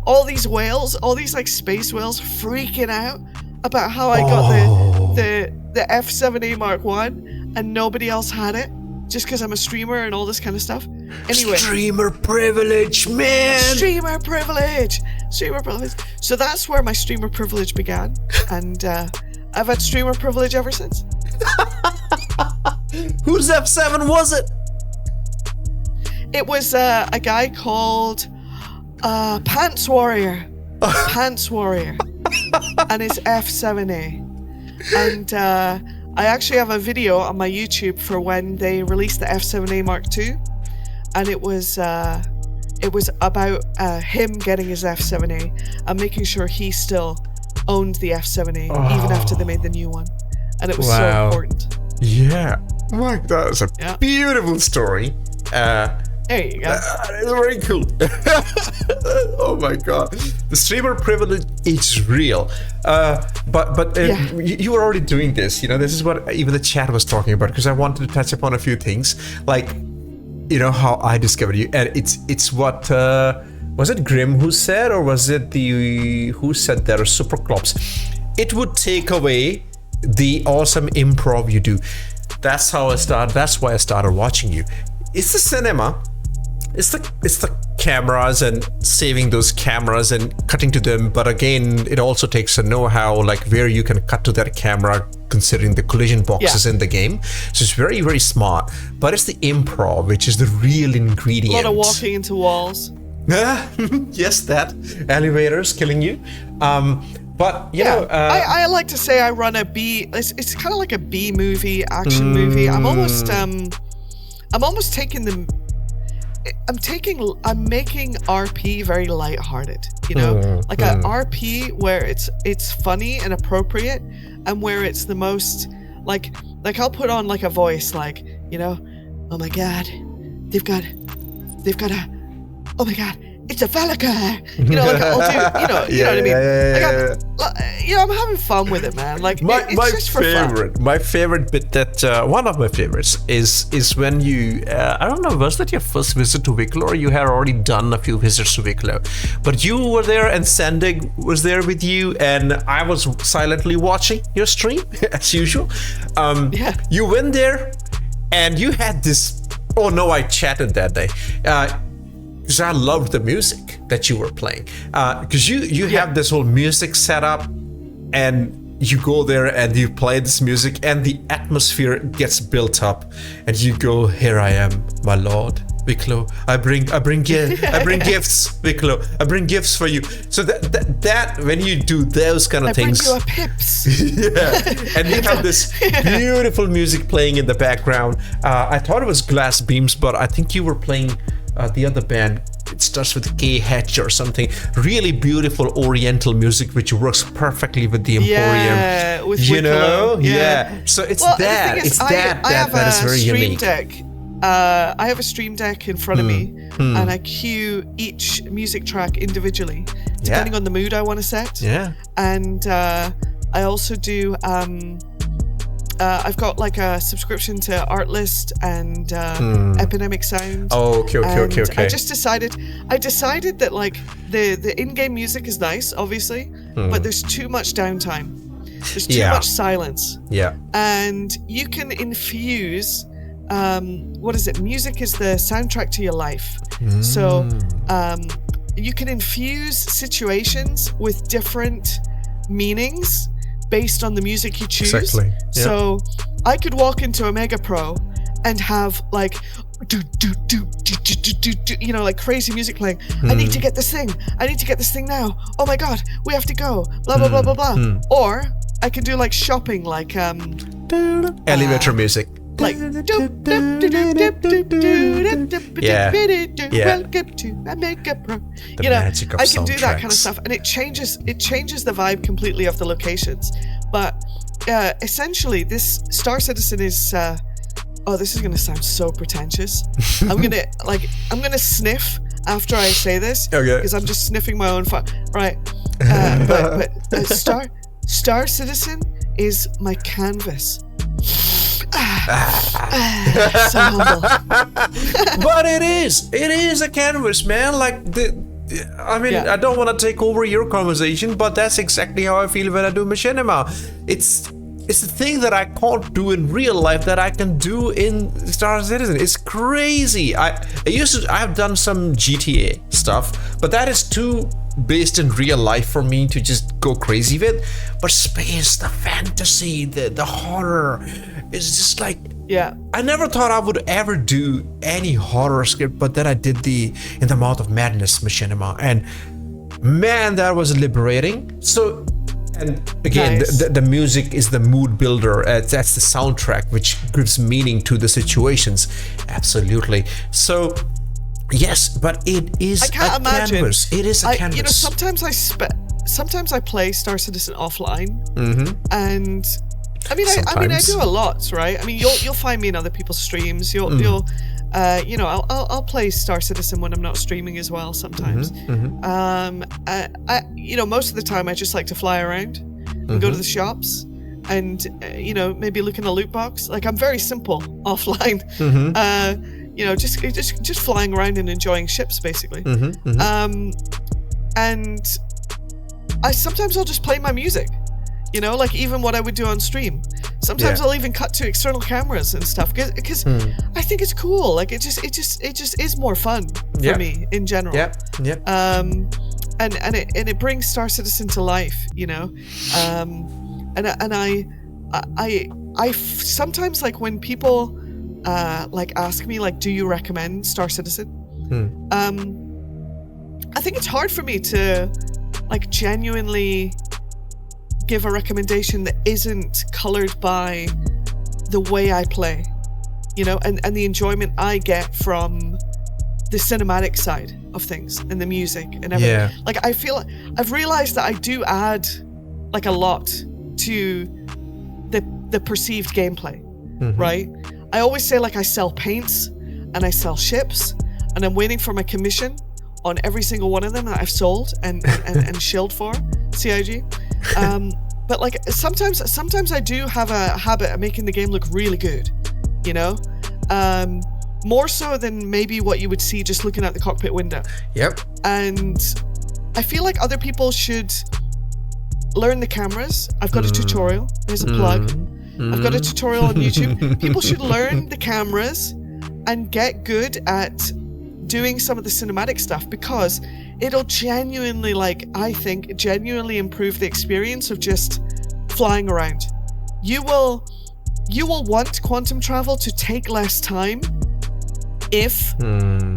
all these whales, all these like space whales freaking out about how I got the F7A Mark 1 and nobody else had it just because I'm a streamer and all this kind of stuff. Anyway, streamer privilege, man. Streamer privilege. So that's where my streamer privilege began, and I've had streamer privilege ever since. Whose F7 was it? It was a guy called Pants Warrior. Pants Warrior. And it's F7A. And I actually have a video on my YouTube for when they released the F7A Mark II. And it was about him getting his F7A and making sure he still owned the F7A even after they made the new one. And it was so important. Yeah. Mike, that was a beautiful story. There you go. Very cool. Oh my god, the streamer privilege is real. But you were already doing this. You know, this is what even the chat was talking about, because I wanted to touch upon a few things, like, you know, how I discovered you, and it's what was it Grim who said, or was it who said there are Superclops? It would take away the awesome improv you do. That's how I started. That's why I started watching you. It's the cinema. It's the cameras and saving those cameras and cutting to them. But again, it also takes a know-how, like where you can cut to that camera, considering the collision boxes in the game. So it's very, very smart. But it's the improv, which is the real ingredient. A lot of walking into walls. Yes, that. Elevators killing you. But you know, I like to say I run a B. It's kind of like a B movie, action movie. I'm almost taking them. I'm making RP very lighthearted, you know, like a RP where it's funny and appropriate, and where it's the most like I'll put on like a voice, like, you know, oh my god, they've got a, oh my god, it's a Velica, you know, like I'll do, you know what I mean? You know, I'm having fun with it, man. Like it's just for fun. My favorite bit, that one of my favorites is when you, I don't know, was that your first visit to Wicklow, or you had already done a few visits to Wicklow? But you were there and Sandig was there with you, and I was silently watching your stream as usual. You went there and you had this. Oh no, I chatted that day. because I loved the music that you were playing. Because you have this whole music setup, and you go there and you play this music, and the atmosphere gets built up, and you go, "Here I am, my lord, Wicklow. I bring gifts, Wicklow. I bring gifts for you." So that when you do those kind of things, I bring you a pips. yeah, and you have this beautiful music playing in the background. I thought it was Glass Beams, but I think you were playing the other band. It starts with KH or something. Really beautiful Oriental music, which works perfectly with the Emporium. Yeah, with you Wicklow. know, yeah. So it's that is very unique. Deck. I have a stream deck in front of me, and I cue each music track individually, depending on the mood I want to set. Yeah. And I also do. I've got like a subscription to Artlist and Epidemic Sound. Oh, okay. I decided that like the in-game music is nice, obviously, but there's too much downtime. There's too much silence. Yeah. And you can infuse. What is it? Music is the soundtrack to your life. So you can infuse situations with different meanings based on the music you choose. Exactly. Yeah. So I could walk into a Mega Pro and have like you know, like crazy music playing. I need to get this thing. I need to get this thing now. Oh my god, we have to go. Blah blah blah blah blah. Or I can do like shopping, like elevator music. Like welcome to my Mega Pro. You know, magic of I can do that kind of soundtracks. stuff, and it changes the vibe completely of the locations. But essentially, this Star Citizen is. This is gonna sound so pretentious. I'm gonna sniff after I say this, because I'm just sniffing my own fun. Right, but Star Citizen is my canvas. So humble. But it is a canvas, man. Like I don't want to take over your conversation, but that's exactly how I feel when I do machinima. It's the thing that I can't do in real life that I can do in Star Citizen. It's crazy. I have done some GTA stuff, but that is too based in real life for me to just go crazy with. But space, the fantasy, the horror is just like, I never thought I would ever do any horror script, but then I did the In the Mouth of Madness machinima, and man, that was liberating. So, and again, nice. the music is the mood builder. That's the soundtrack, which gives meaning to the situations. Absolutely. So, yes, but it is I can't a imagine. canvas. It is a canvas. You know, sometimes I play Star Citizen offline, and I mean, I do a lot, right? I mean, you'll find me in other people's streams. You'll I'll play Star Citizen when I'm not streaming as well sometimes. Most of the time I just like to fly around and go to the shops and maybe look in a loot box. Like, I'm very simple offline. Just flying around and enjoying ships basically. And I'll just play my music. You know, like even what I would do on stream. Sometimes I'll even cut to external cameras and stuff because I think it's cool. Like it just is more fun for me in general. And it brings Star Citizen to life. You know, and I sometimes, like, when people like ask me, like, do you recommend Star Citizen? I think it's hard for me to like genuinely give a recommendation that isn't colored by the way I play, you know, and the enjoyment I get from the cinematic side of things and the music and everything. Like, I feel I've realized that I do add like a lot to the perceived gameplay, right? I always say, like, I sell paints and I sell ships, and I'm waiting for my commission on every single one of them that I've sold and shilled for CIG. But like sometimes I do have a habit of making the game look really good, you know, more so than maybe what you would see just looking out the cockpit window. And I feel like other people should learn the cameras. I've got a tutorial. There's a plug. I've got a tutorial on YouTube. People should learn the cameras and get good at doing some of the cinematic stuff, because it'll genuinely, like, I think, genuinely improve the experience of just flying around. You will want quantum travel to take less time if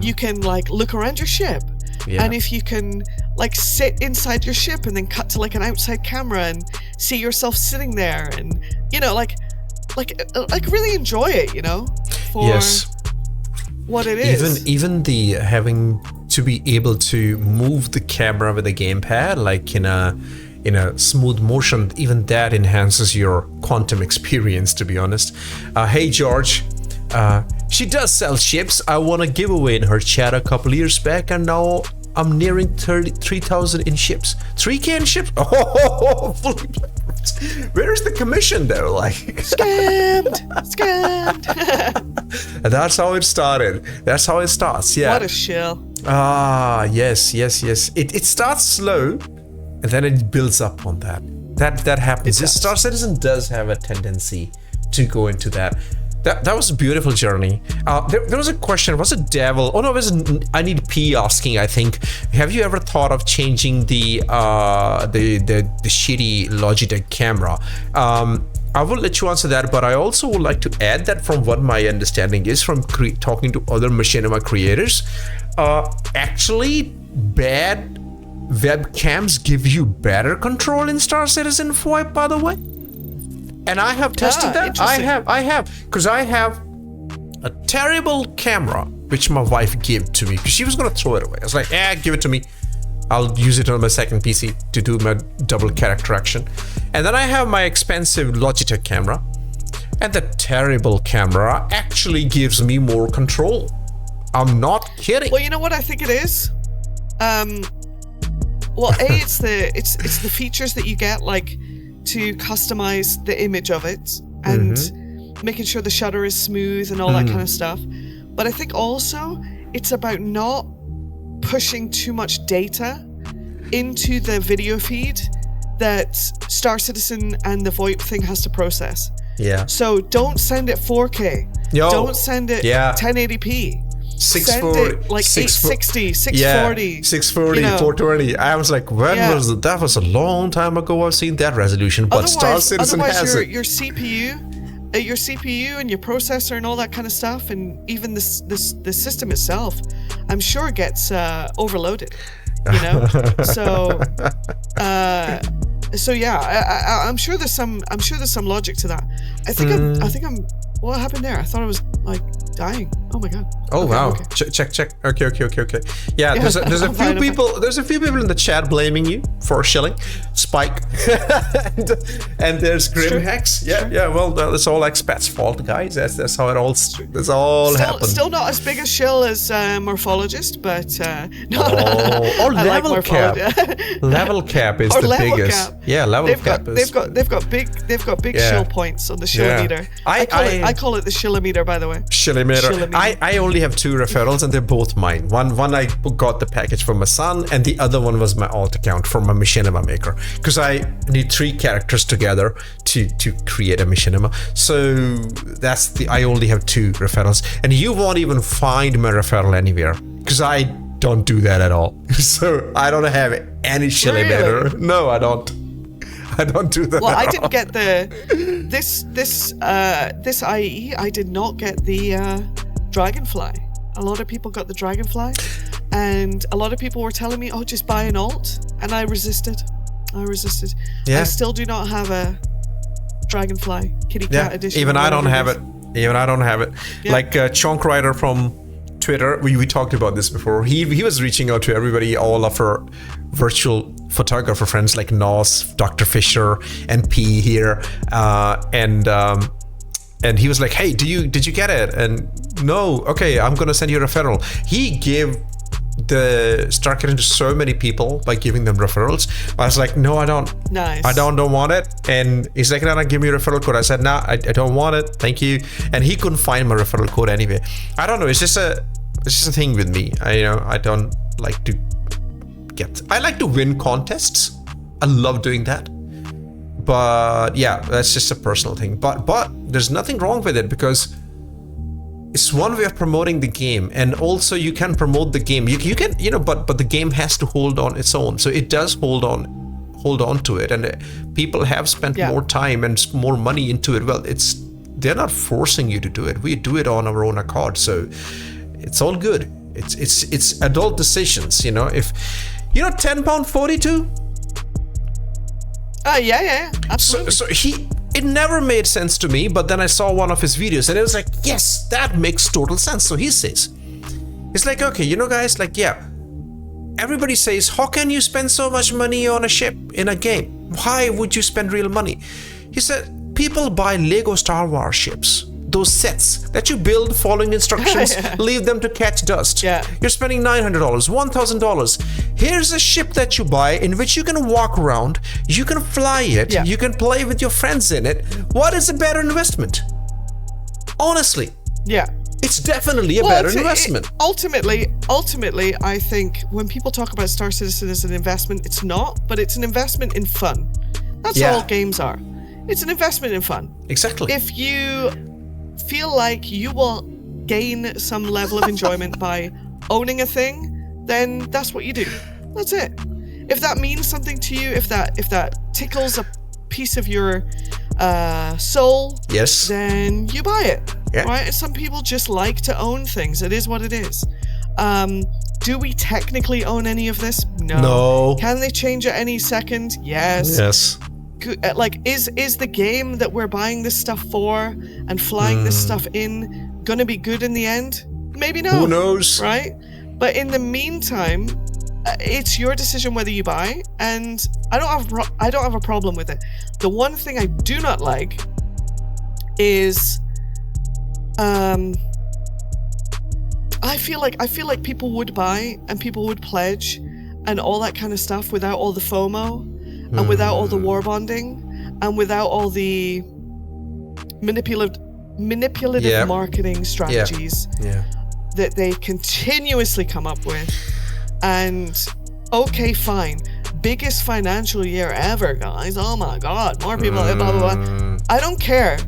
you can, like, look around your ship, and if you can, like, sit inside your ship and then cut to, like, an outside camera and see yourself sitting there, and, you know, like really enjoy it, you know, for what it is. Even the having to be able to move the camera with a gamepad, like in a smooth motion, even that enhances your quantum experience, to be honest. Hey George, she does sell ships. I won a giveaway in her chat a couple years back, and now I'm nearing 3,000 in ships. 3K in ships? Oh, fully. Where's the commission though? Like scammed. That's how it started. That's how it starts. Yeah. What a shill. Yes. It starts slow, and then it builds up on that. That happens. Star Citizen does have a tendency to go into that. That was a beautiful journey. There was a question. Was it Devil? Oh no, it was I Need P asking, I think. Have you ever thought of changing the shitty Logitech camera? I will let you answer that, but I also would like to add that from what my understanding is from talking to other machinima creators, actually bad webcams give you better control in Star Citizen 4, by the way. And I have tested that. I have, because I have a terrible camera which my wife gave to me because she was gonna throw it away. I was like, give it to me. I'll use it on my second PC to do my double character action. And then I have my expensive Logitech camera, and the terrible camera actually gives me more control. I'm not kidding. Well, you know what I think it is? Well, it's the features that you get, like, to customize the image of it and making sure the shutter is smooth and all that kind of stuff. But I think also it's about not pushing too much data into the video feed that Star Citizen and the VoIP thing has to process. Yeah. So don't send it 4K. Don't send it 1080p. 640, like 860, 640. 640, 420. I was like, when was it? That was a long time ago. I've seen that resolution, but Star Citizen has it. Your CPU and your processor and all that kind of stuff, and even the system itself, I'm sure gets overloaded. You know, so yeah, I'm sure there's some logic to that. I think I'm. What happened there? I thought I was like dying. Oh my god. Oh okay, wow. Okay. Check. Okay. Yeah, there's a few people. There's a few people in the chat blaming you for shilling Spike, and there's Grimhex. Yeah. Well, that's all ExPat's fault, guys. That's how it all. That's all happened. Still not as big a shill as Morphologist, but no. Or level like cap. Level cap is the biggest. Cap. Yeah, level cap. They've got big shill points on the shillometer. I call it the shillometer, by the way. Shillometer. I only have 2 referrals, and they're both mine. One I got the package from my son, and the other one was my alt account from my machinima maker, because I need 3 characters together to create a machinima. So I only have 2 referrals, and you won't even find my referral anywhere because I don't do that at all. So I don't have any shillometer. Really? No, I don't. I don't do that. Well, I didn't get this IE. I did not get the Dragonfly. A lot of people got the Dragonfly, and a lot of people were telling me, "Oh, just buy an alt," and I resisted. Yeah. I still do not have a Dragonfly Kitty Cat edition. Even I don't have it. Yeah. Like Chonk Rider from Twitter, we talked about this before. He was reaching out to everybody, all of our virtual photographer friends like Nos, Dr. Fisher, and P here, and he was like, "Hey, did you get it?" And no, okay, I'm gonna send you a referral. He gave the Star Kitten to so many people by giving them referrals. I was like, no, I don't. Nice. I don't want it. And he's like, no, give me a referral code. I said, no, I don't want it. Thank you. And he couldn't find my referral code anyway. I don't know. It's just a thing with me. I don't like to I like to win contests. I love doing that. But yeah, that's just a personal thing. But there's nothing wrong with it, because it's one way of promoting the game, and also you can promote the game. You can, but the game has to hold on its own. So it does hold on to it, and people have spent more time and more money into it. Well, they're not forcing you to do it. We do it on our own accord, so it's all good. It's adult decisions, If £10.42. Yeah, absolutely. So it never made sense to me, but then I saw one of his videos and it was like, yes, that makes total sense. So he says, it's like, okay, guys, like, yeah, everybody says, how can you spend so much money on a ship in a game? Why would you spend real money? He said, people buy Lego Star Wars ships, those sets that you build following instructions, leave them to catch dust. Yeah. You're spending $900, $1,000. Here's a ship that you buy in which you can walk around, you can fly it, you can play with your friends in it. What is a better investment? Honestly. Yeah. It's definitely a better investment. Ultimately, I think when people talk about Star Citizen as an investment, it's not, but it's an investment in fun. That's all games are. It's an investment in fun. Exactly. If you feel like you will gain some level of enjoyment by owning a thing, then that's what you do. That's it. If that means something to you, if that tickles a piece of your soul, yes, then you buy it. Yeah. Right? And some people just like to own things. It is what it is. Do we technically own any of this? No. Can they change at any second? Yes. Yes. Like, is the game that we're buying this stuff for and flying this stuff in gonna be good in the end? Maybe not. Who knows? Right? But in the meantime, it's your decision whether you buy, and I don't have a problem with it. The one thing I do not like is, I feel like people would buy and people would pledge and all that kind of stuff without all the FOMO and without all the war bonding and without all the manipulative marketing strategies that they continuously come up with. And okay, fine, biggest financial year ever, guys. Oh my God, more people, blah, blah, blah. I don't care.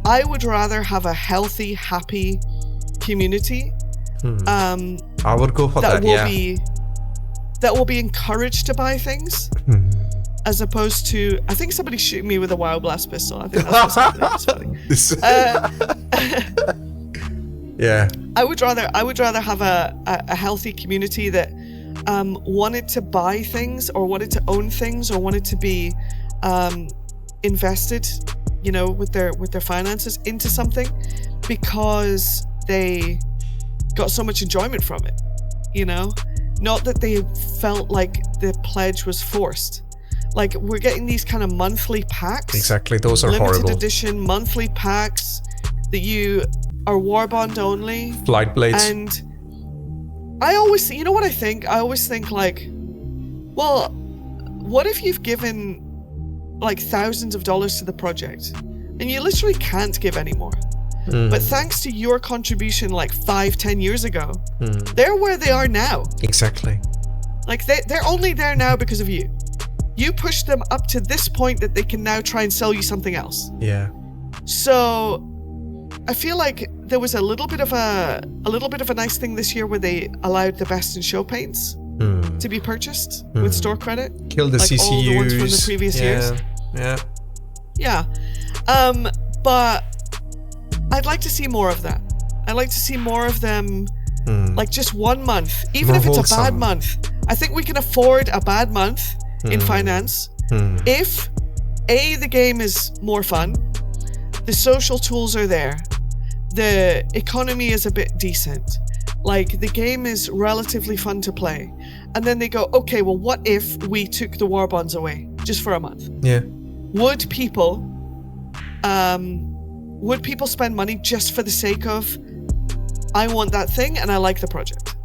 I would rather have a healthy, happy community. I would go for that. That will be encouraged to buy things, as opposed to, I think somebody shooting me with a Wild Blast pistol. I think that's what's happening. It's funny. Yeah. I would rather have a healthy community that wanted to buy things or wanted to own things or wanted to be invested, with their finances into something because they got so much enjoyment from it, not that they felt like the pledge was forced. Like, we're getting these kind of monthly packs. Exactly, those are limited horrible. Limited edition monthly packs that you are Warbond only. Flight blades. And I always, what I think? I always think like, well, what if you've given like thousands of dollars to the project and you literally can't give any more? But thanks to your contribution like 5-10 years ago, they're where they are now. Exactly. Like they're only there now because of you. You pushed them up to this point that they can now try and sell you something else. Yeah. So I feel like there was a little bit of a nice thing this year where they allowed the best in show paints to be purchased with store credit. Kill the like CCUs. All the ones from the previous years. Yeah. But I'd like to see more of that. I'd like to see more of them, like just 1 month, even if it's a bad month. I think we can afford a bad month in finance if the game is more fun, the social tools are there, the economy is a bit decent, like the game is relatively fun to play, and then they go, okay, well, what if we took the war bonds away just for a month? Yeah. Would people spend money just for the sake of, I want that thing and I like the project?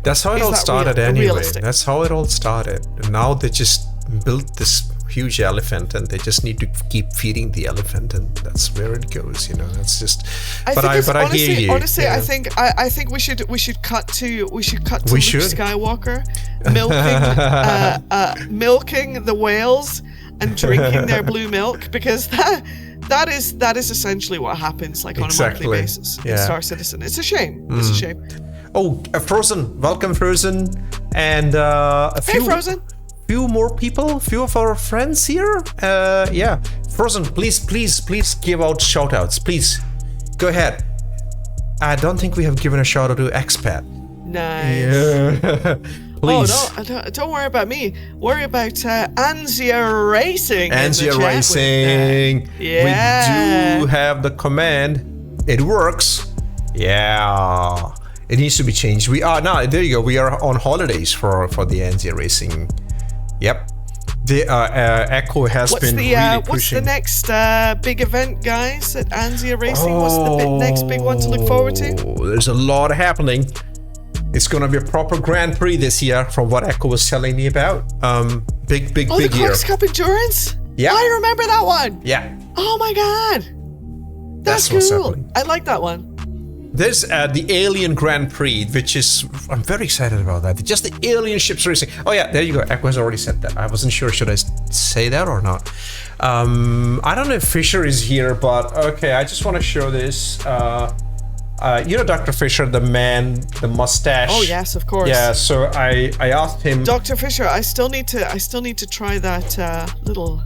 That's how it all started anyway. That's how it all started. And now they just built this huge elephant and they just need to keep feeding the elephant, and that's where it goes. That's just. I hear you. Honestly, I think we should cut to Luke Skywalker milking the whales and drinking their blue milk, because that is essentially what happens like on a monthly basis in Star Citizen. It's a shame. It's a shame. Oh, Frozen. Welcome, Frozen. And Hey, Frozen. Few more people, few of our friends here. Frozen, please give out shout outs. Please go ahead. I don't think we have given a shout out to ExPat. Nice. Yeah. Please. Oh, no, don't worry about me. Worry about Anzia Racing. Anzia Racing. Yeah. We do have the command. It works. Yeah. It needs to be changed. We are now. There you go. We are on holidays for the Anzia Racing. Yep. The Echo has been really pushing. What's the next big event, guys, at Anzia Racing? What's the next big one to look forward to? There's a lot happening. It's gonna be a proper Grand Prix this year, from what Echo was telling me about. Big the year. Clark's Cup Endurance? Yeah. I remember that one. Yeah. Oh my god. That's what's cool. happening. I like that one. There's the Alien Grand Prix, which is, I'm very excited about that. Just the alien ships racing. Oh yeah, there you go. Echo has already said that. I wasn't sure, should I say that or not? I don't know if Fisher is here, but okay, I just want to show this. You know Dr. Fisher, the man, the mustache. Oh yes, of course. Yeah, so I asked him. Dr. Fisher, I still need to try that little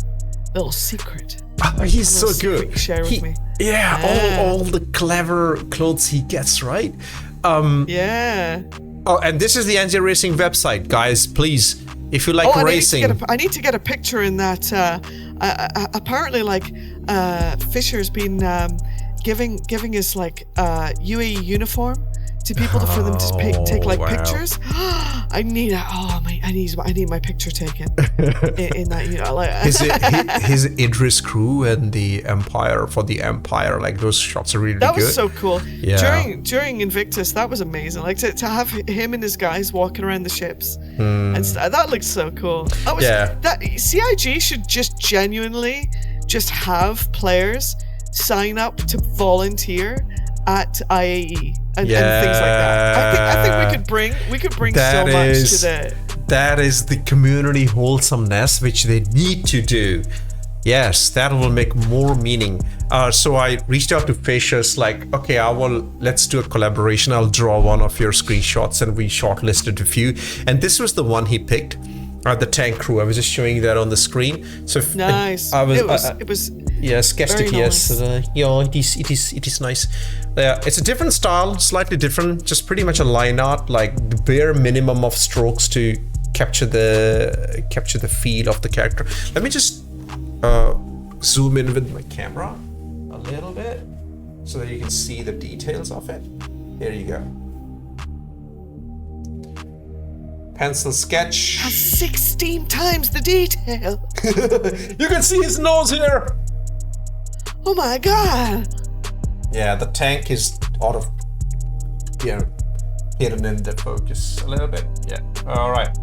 secret. Oh, he's so good. You share with me. Yeah, all the clever clothes he gets, right? Yeah. Oh, and this is the Anzia Racing website, guys. Please, if you like racing. I need to get a picture in that. Apparently, like Fisher's been giving his like UAE uniform to people for them to take like pictures. I need my picture taken in that, you know, like his Idris crew and the Empire, for the Empire, like those shots are really good. That was so cool. Yeah. During Invictus, that was amazing. Like to have him and his guys walking around the ships, and that looked so cool. That CIG should just genuinely just have players sign up to volunteer at IAE and things like that. I think we could bring so much to that. That is the community wholesomeness which they need to do. Yes, that will make more meaning. So I reached out to Fisher's, like, okay, let's do a collaboration. I'll draw one of your screenshots, and we shortlisted a few. And this was the one he picked. The tank crew. I was just showing that on the screen. So nice. It was sketched it. Yes, it is nice. It's a different style, slightly different. Just pretty much a line art, like the bare minimum of strokes to capture the feel of the character. Let me just zoom in with my camera a little bit so that you can see the details of it. Here you go. Pencil sketch. Has 16 times the detail. You can see his nose here. Oh my god. Yeah, the tank is out of, hidden in the focus a little bit. Yeah. All right.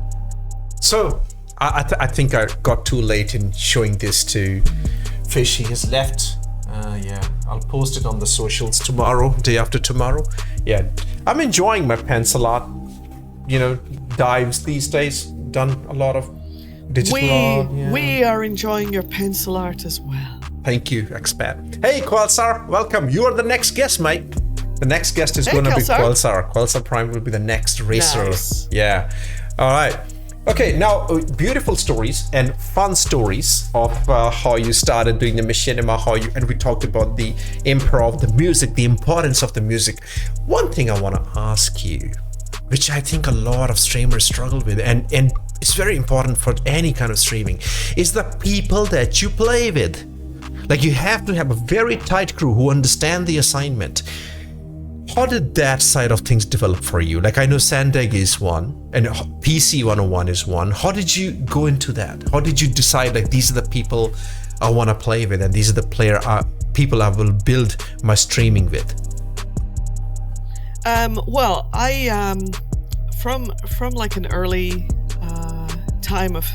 So I think I got too late in showing this to Fish. He has left. I'll post it on the socials tomorrow, day after tomorrow. Yeah, I'm enjoying my pencil art, dives these days. Done a lot of digital art. Yeah. We are enjoying your pencil art as well. Thank you, ExPat. Hey, Qualsar, welcome. You are the next guest, mate. The next guest is going to be Qualsar. Qualsar Prime will be the next racer. Nice. Yeah. All right. Okay, now beautiful stories and fun stories of how you started doing the machinima, and we talked about the improv, the music, the importance of the music. One thing I want to ask you, which I think a lot of streamers struggle with, and it's very important for any kind of streaming, is the people that you play with. Like, you have to have a very tight crew who understand the assignment. How did that side of things develop for you? Like, I know Sandeg is one, and PC 101 is one. How did you go into that? How did you decide, like, these are the people I want to play with, and these are the people I will build my streaming with? Well, I from like an early time of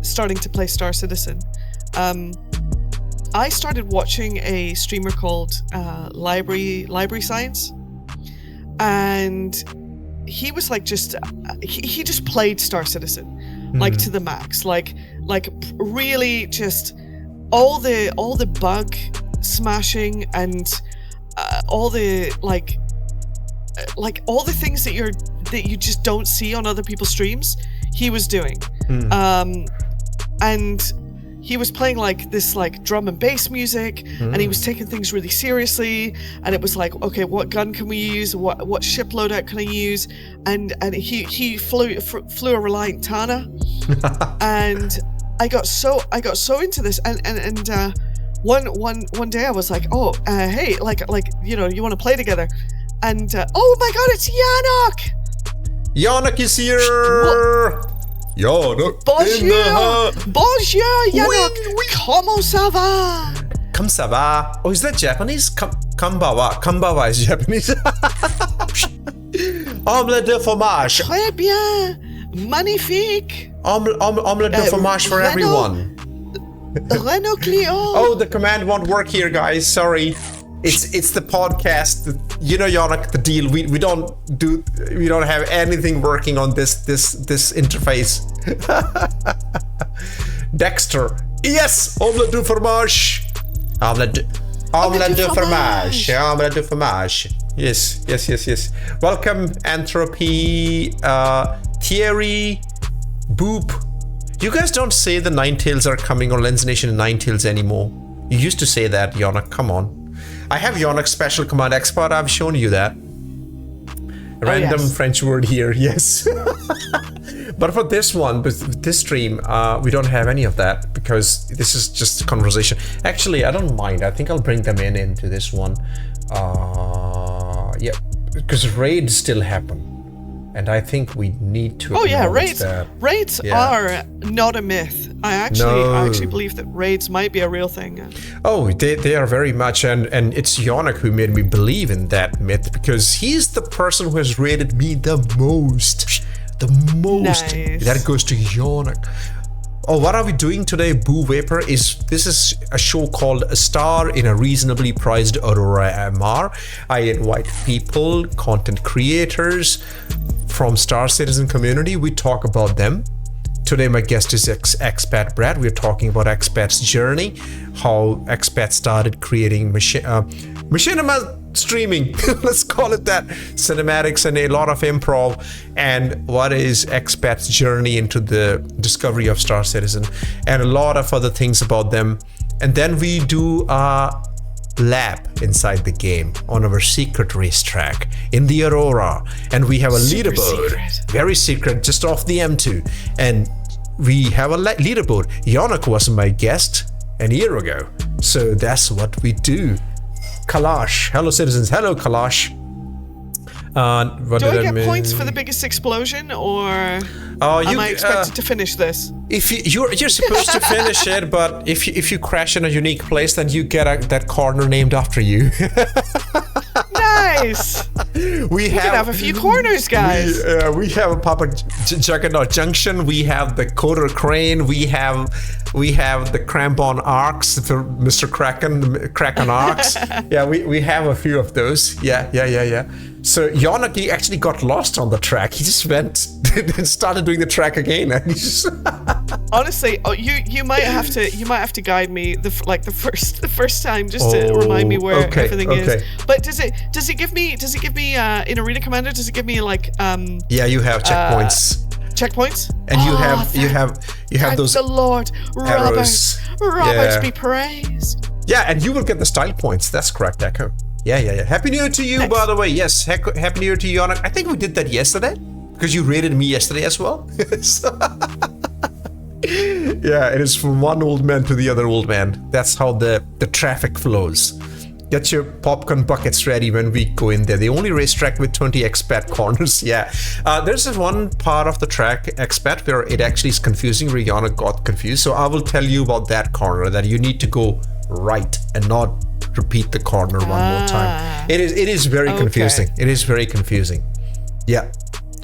starting to play Star Citizen, I started watching a streamer called Library Science, and he was like he just played Star Citizen, like to the max, like really just all the bug smashing and all the like all the things that you just don't see on other people's streams, he was doing. And he was playing like this like drum and bass music, and he was taking things really seriously, and it was like, okay, what gun can we use, what ship loadout can I use, and he flew a Reliant Tana. And I got so into this, and one day I was like, hey, like you know, you want to play together? And oh my god, it's Yannick! Yannick is here! Yannick! Bonjour, Yannick! Comment ça va? Comme ça va? Oh, is that Japanese? Kambawa. Kambawa is Japanese. Omelette de fromage. Très bien! Magnifique! Omelette de fromage for everyone. Renault Clio! Oh, the command won't work here, guys. Sorry. It's the podcast. You know, Yannick, the deal. We don't have anything working on this interface. Dexter. Yes, omelette du fromage. Omelette du fromage. Omelette du fromage. Yes. Welcome, Entropy, Thierry, Boop. You guys don't say the Ninetales are coming or Lens Nation and Ninetales anymore. You used to say that, Yannick. Come on. I have Yannick's special command ExPat. I've shown you that. Random French word here, yes. But for this one, with this stream, we don't have any of that because this is just a conversation. Actually, I don't mind. I think I'll bring them into this one. Yeah, because raids still happen. And I think we need to. Oh yeah, raids are not a myth. I actually believe that raids might be a real thing. Oh, they are very much, and it's Yannick who made me believe in that myth because he's the person who has raided me the most. Nice. That goes to Yannick. Oh, what are we doing today, Boo Vapor? This is a show called A Star in a Reasonably Priced Aurora MR. I invite people, content creators from Star Citizen community. We talk about them. Today my guest is ExPat Brad. We're talking about ExPat's journey, how ExPat started creating machinima streaming, let's call it that, cinematics and a lot of improv, and what is ExPat's journey into the discovery of Star Citizen, and a lot of other things about them. And then we do a lab inside the game on our secret racetrack in the Aurora, and we have a leaderboard, very secret, just off the M2, and we have a leaderboard. Yannick was my guest a year ago, so that's what we do. Kalash, hello citizens, hello Kalash. Do I get points for the biggest explosion, or am I expected to finish this? If you're supposed to finish it, but if you crash in a unique place, then you get that corner named after you. Nice. We can have a few corners, guys. We have a Papa Juggernaut Junction. We have the Coder Crane. We have the Crampon Arcs for Mr. Kraken Arcs. Yeah, we have a few of those. Yeah. So Yannick, he actually got lost on the track. He just went and started doing the track again. And he just honestly, you might have to guide me the first time just to remind me where everything is. But does it give me in Arena Commander? Does it give me like Yeah, you have checkpoints. Checkpoints? And you have those the Lord arrows. Robert be praised. Yeah, and you will get the style points. That's correct, Echo. Yeah. Happy New Year to you, by the way. Yes, Happy New Year to you, Yannick. I think we did that yesterday because you rated me yesterday as well. Yeah, it is from one old man to the other old man. That's how the traffic flows. Get your popcorn buckets ready when we go in there. The only racetrack with 20 ExPat corners. Yeah. There's this one part of the track, ExPat, where it actually is confusing, where Yannick got confused. So I will tell you about that corner, that you need to go right and not repeat the corner one more time. It is very confusing. It is very confusing. Yeah.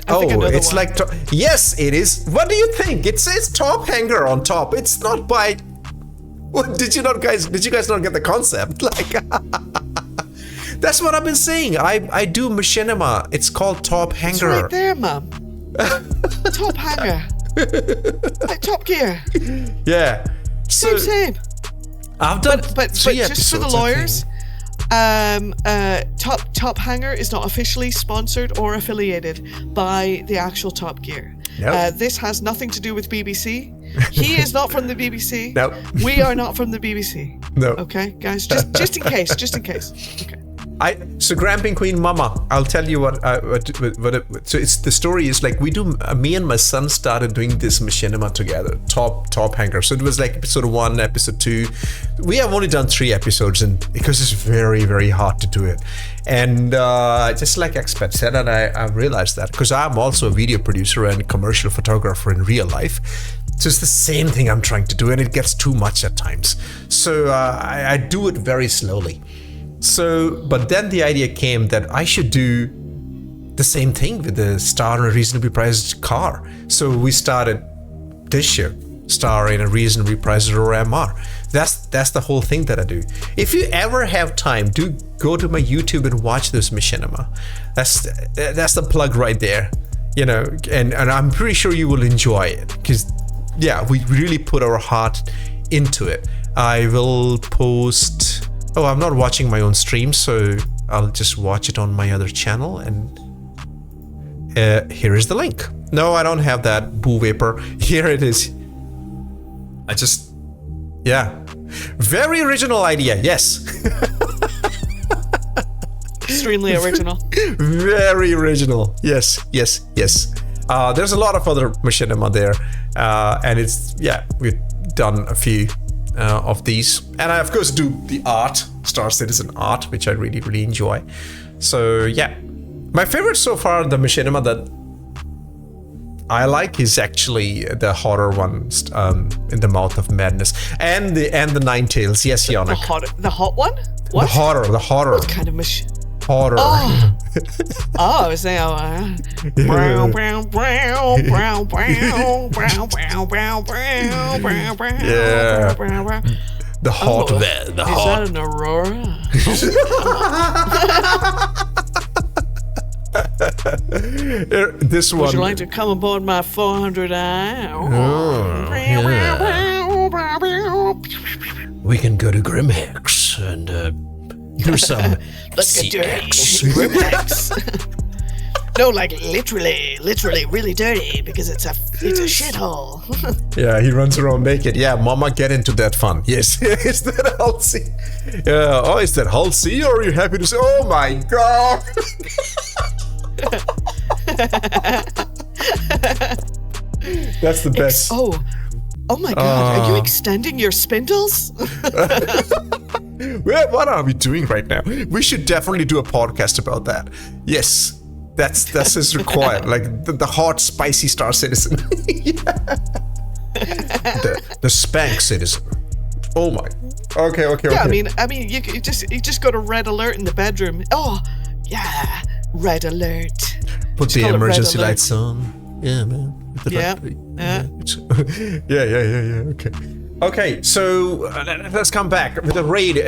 It's like yes, it is. What do you think? It says top hanger on top. It's not by. What did you guys not get the concept? Like that's what I've been saying. I do machinima. It's called top hanger. It's right there, Mom. Top hanger. Like Top Gear. Yeah. So Same. I've done But three just for the episodes, I lawyers, think. Top Hanger is not officially sponsored or affiliated by the actual Top Gear. Nope. This has nothing to do with BBC. He is not from the BBC. Nope. We are not from the BBC. No. Okay, guys, just in case. Okay. So Gramping Queen Mama, I'll tell you what so it's the story is like me and my son started doing this machinima together, top hanger. So it was like episode 1, episode 2. We have only done 3 episodes, and because it's very, very hard to do it. And just like ExPat said, and I realized that because I'm also a video producer and commercial photographer in real life. So it's the same thing I'm trying to do, and it gets too much at times. So I do it very slowly. So, but then the idea came that I should do the same thing with the star in a reasonably priced car. So we started this year, star in a reasonably priced Aurora MR. That's the whole thing that I do. If you ever have time, do go to my YouTube and watch this machinima. That's the plug right there, you know. And I'm pretty sure you will enjoy it because, yeah, we really put our heart into it. I will post. Oh, I'm not watching my own stream, so I'll just watch it on my other channel. And here is the link. No, I don't have that boo vapor. Here it is. Yeah. Very original idea, yes. Extremely original. Very original. Yes. There's a lot of other machinima there. And we've done a few of these, and I of course do the art, Star Citizen art, which I really, really enjoy. So yeah, my favorite so far, the machinima that I like is actually the horror ones, in the Mouth of Madness, and the Nine Tails. Yes, Yannick. The hot one? What? The horror. What kind of machine? Horror. Oh, I was saying, brown. Yeah. The hot. The Is hot. that an Aurora? This one. Would you like to come aboard my 400i? We can go to Grimhex and do some Let's get dirty. CX. No, like literally really dirty because it's a shithole. Yeah, he runs around naked. Yeah, mama, get into that fun. Yes. Is that Halsey? Yeah. Oh, is that Halsey? Or are you happy to say, oh my god? That's the best. Oh my god, are you extending your spindles? What are we doing right now? We should definitely do a podcast about that. Yes. That's is required. Like the hot, spicy Star Citizen. the Spank Citizen. Oh my. Okay. Yeah, I mean, you just go to Red Alert in the bedroom. Oh, yeah, Red Alert. Put Just the call it Red emergency Alert. lights on. Yeah, man. Yeah. Yeah. Okay, so let's come back with the raid.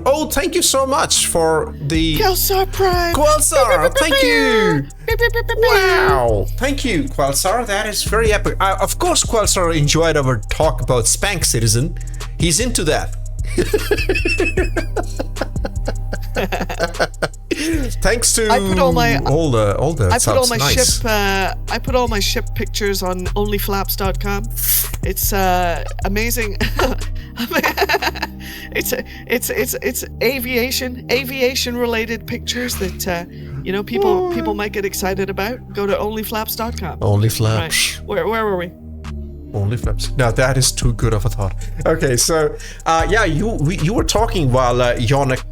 Oh, thank you so much for the Kelsar Prime. Qualsar. Thank you. Wow, thank you, Qualsar. That is very epic. Of course, Qualsar enjoyed our talk about Spank Citizen. He's into that. Thanks to I put all my nice. I put all my ship pictures on onlyflaps.com. It's amazing. it's aviation related pictures that people might get excited about. Go to onlyflaps.com. Onlyflaps. Right. Where were we? OnlyFlaps. Now that is too good of a thought. Okay, so you were talking while Yannick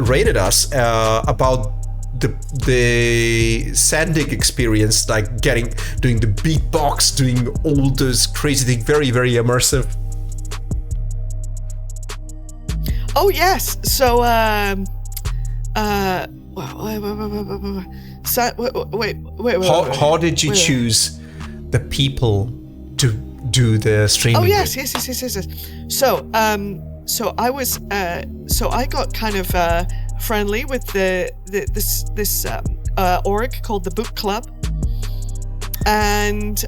rated us about the Sandig experience, like doing the beatbox, doing all those crazy things, very, very immersive. Oh yes. So wait. How did you choose the people to do the streaming? Oh yes. So I was I got kind of friendly with this org called the Book Club, And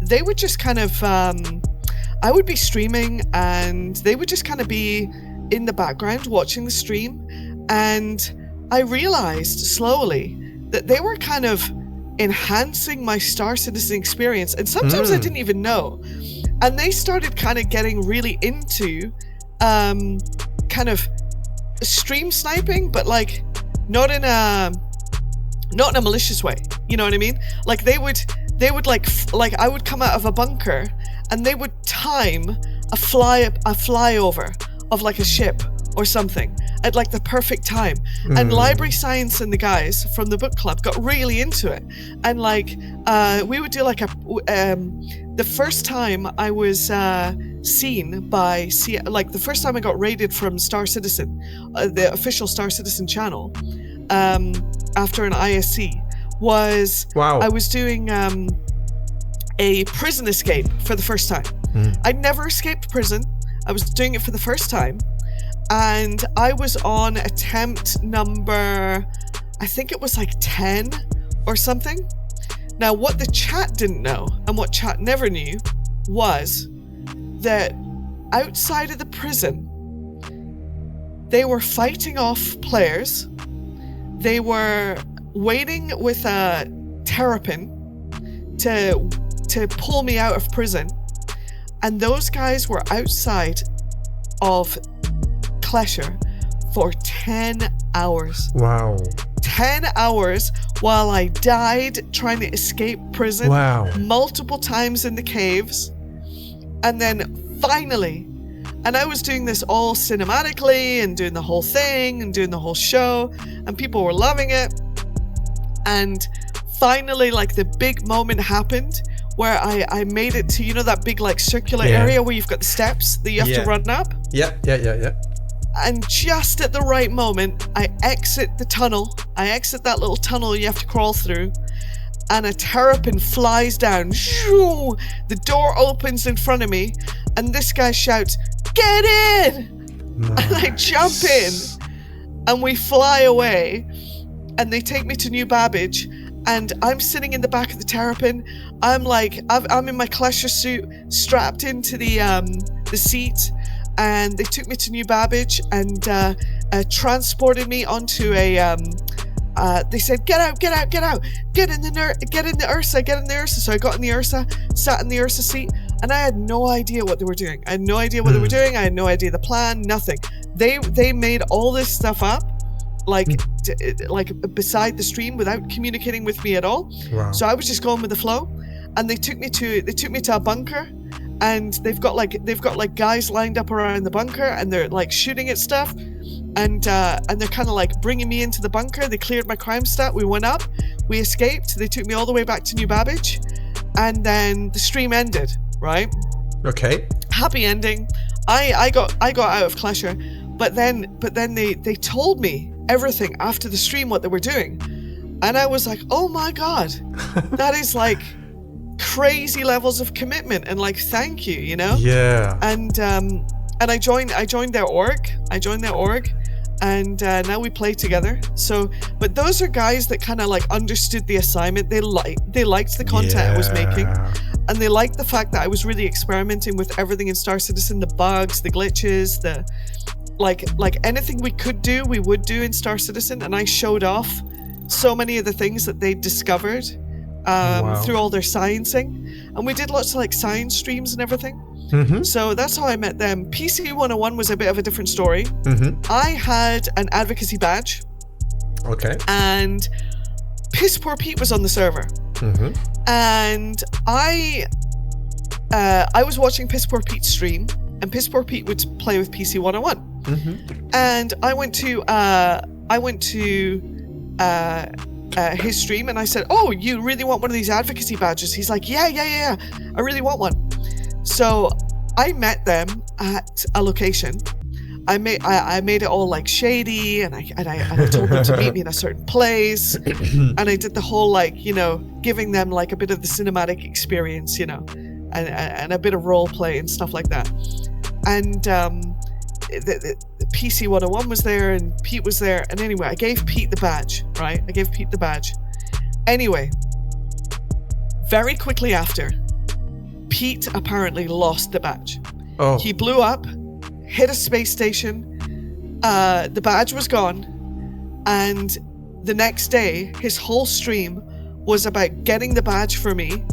they would just kind of, I would be streaming and they would just kind of be in the background watching the stream. And I realized slowly that they were kind of enhancing my Star Citizen experience. And sometimes I didn't even know. And they started kind of getting really into kind of stream sniping, but like not in a malicious way. You know what I mean? Like they would like I would come out of a bunker and they would time a flyover of like a ship or something at like the perfect time. And Library Science and the guys from the book club got really into it. And like we would do like the first time I was seen by the first time I got rated from Star Citizen, the official Star Citizen channel, after an ISC was I was doing a prison escape for the first time. I'd never escaped prison. I was doing it for the first time. And I was on attempt number, I think it was like 10 or something. Now, what the chat didn't know and what chat never knew was that outside of the prison, they were fighting off players. They were waiting with a terrapin to pull me out of prison. And those guys were outside of Klesher for 10 hours. Wow. 10 hours while I died trying to escape prison. Wow. Multiple times in the caves. And then finally, and I was doing this all cinematically and doing the whole thing and doing the whole show, and people were loving it. And finally, like the big moment happened where I made it to, you know, that big like circular area where you've got the steps that you have to run up. Yeah. And just at the right moment, I exit the tunnel. I exit that little tunnel you have to crawl through. And a terrapin flies down. Shoo! The door opens in front of me. And this guy shouts, "Get in!" And I jump in. And we fly away. And they take me to New Babbage. And I'm sitting in the back of the terrapin. I'm like, I'm in my Klesher suit, strapped into the seat. And they took me to New Babbage and transported me onto a. They said, "Get out! Get in the Ursa." So I got in the Ursa, sat in the Ursa seat, and I had no idea what they were doing. I had no idea what they were doing. I had no idea the plan. Nothing. They made all this stuff up, like beside the stream without communicating with me at all. Wow. So I was just going with the flow, and they took me to a bunker. And they've got like guys lined up around the bunker, and they're like shooting at stuff, and they're kind of like bringing me into the bunker. They cleared my crime stat. We went up, we escaped. They took me all the way back to New Babbage, and then the stream ended. Right? Okay. Happy ending. I got out of Klesher, but then they told me everything after the stream what they were doing, and I was like, oh my god, that is like crazy levels of commitment and like thank you, you know. Yeah. And I joined their org. And now we play together. So, but those are guys that kind of like understood the assignment. They liked the content I was making, and they liked the fact that I was really experimenting with everything in Star Citizen, the bugs, the glitches, the like anything we could do, we would do in Star Citizen. And I showed off so many of the things that they discovered through all their sciencing, and we did lots of like science streams and everything. Mm-hmm. So that's how I met them. PC 101 was a bit of a different story. Mm-hmm. I had an advocacy badge. Okay. And Piss Poor Pete was on the server. Mm-hmm. And I was watching Piss Poor Pete stream, and Piss Poor Pete would play with PC 101. Mm-hmm. And I went to his stream, and I said, "Oh, you really want one of these advocacy badges?" He's like, yeah, I really want one. So I met them at a location. I made it all like shady, and I told them to meet me in a certain place, and I did the whole like, you know, giving them like a bit of the cinematic experience, you know, and a bit of role play and stuff like that. And the PC 101 was there, and Pete was there, and anyway, I gave Pete the badge, right? Anyway, Very quickly after, Pete apparently lost the badge. Oh. He blew up, hit a space station. The badge was gone, and the next day, his whole stream was about getting the badge for me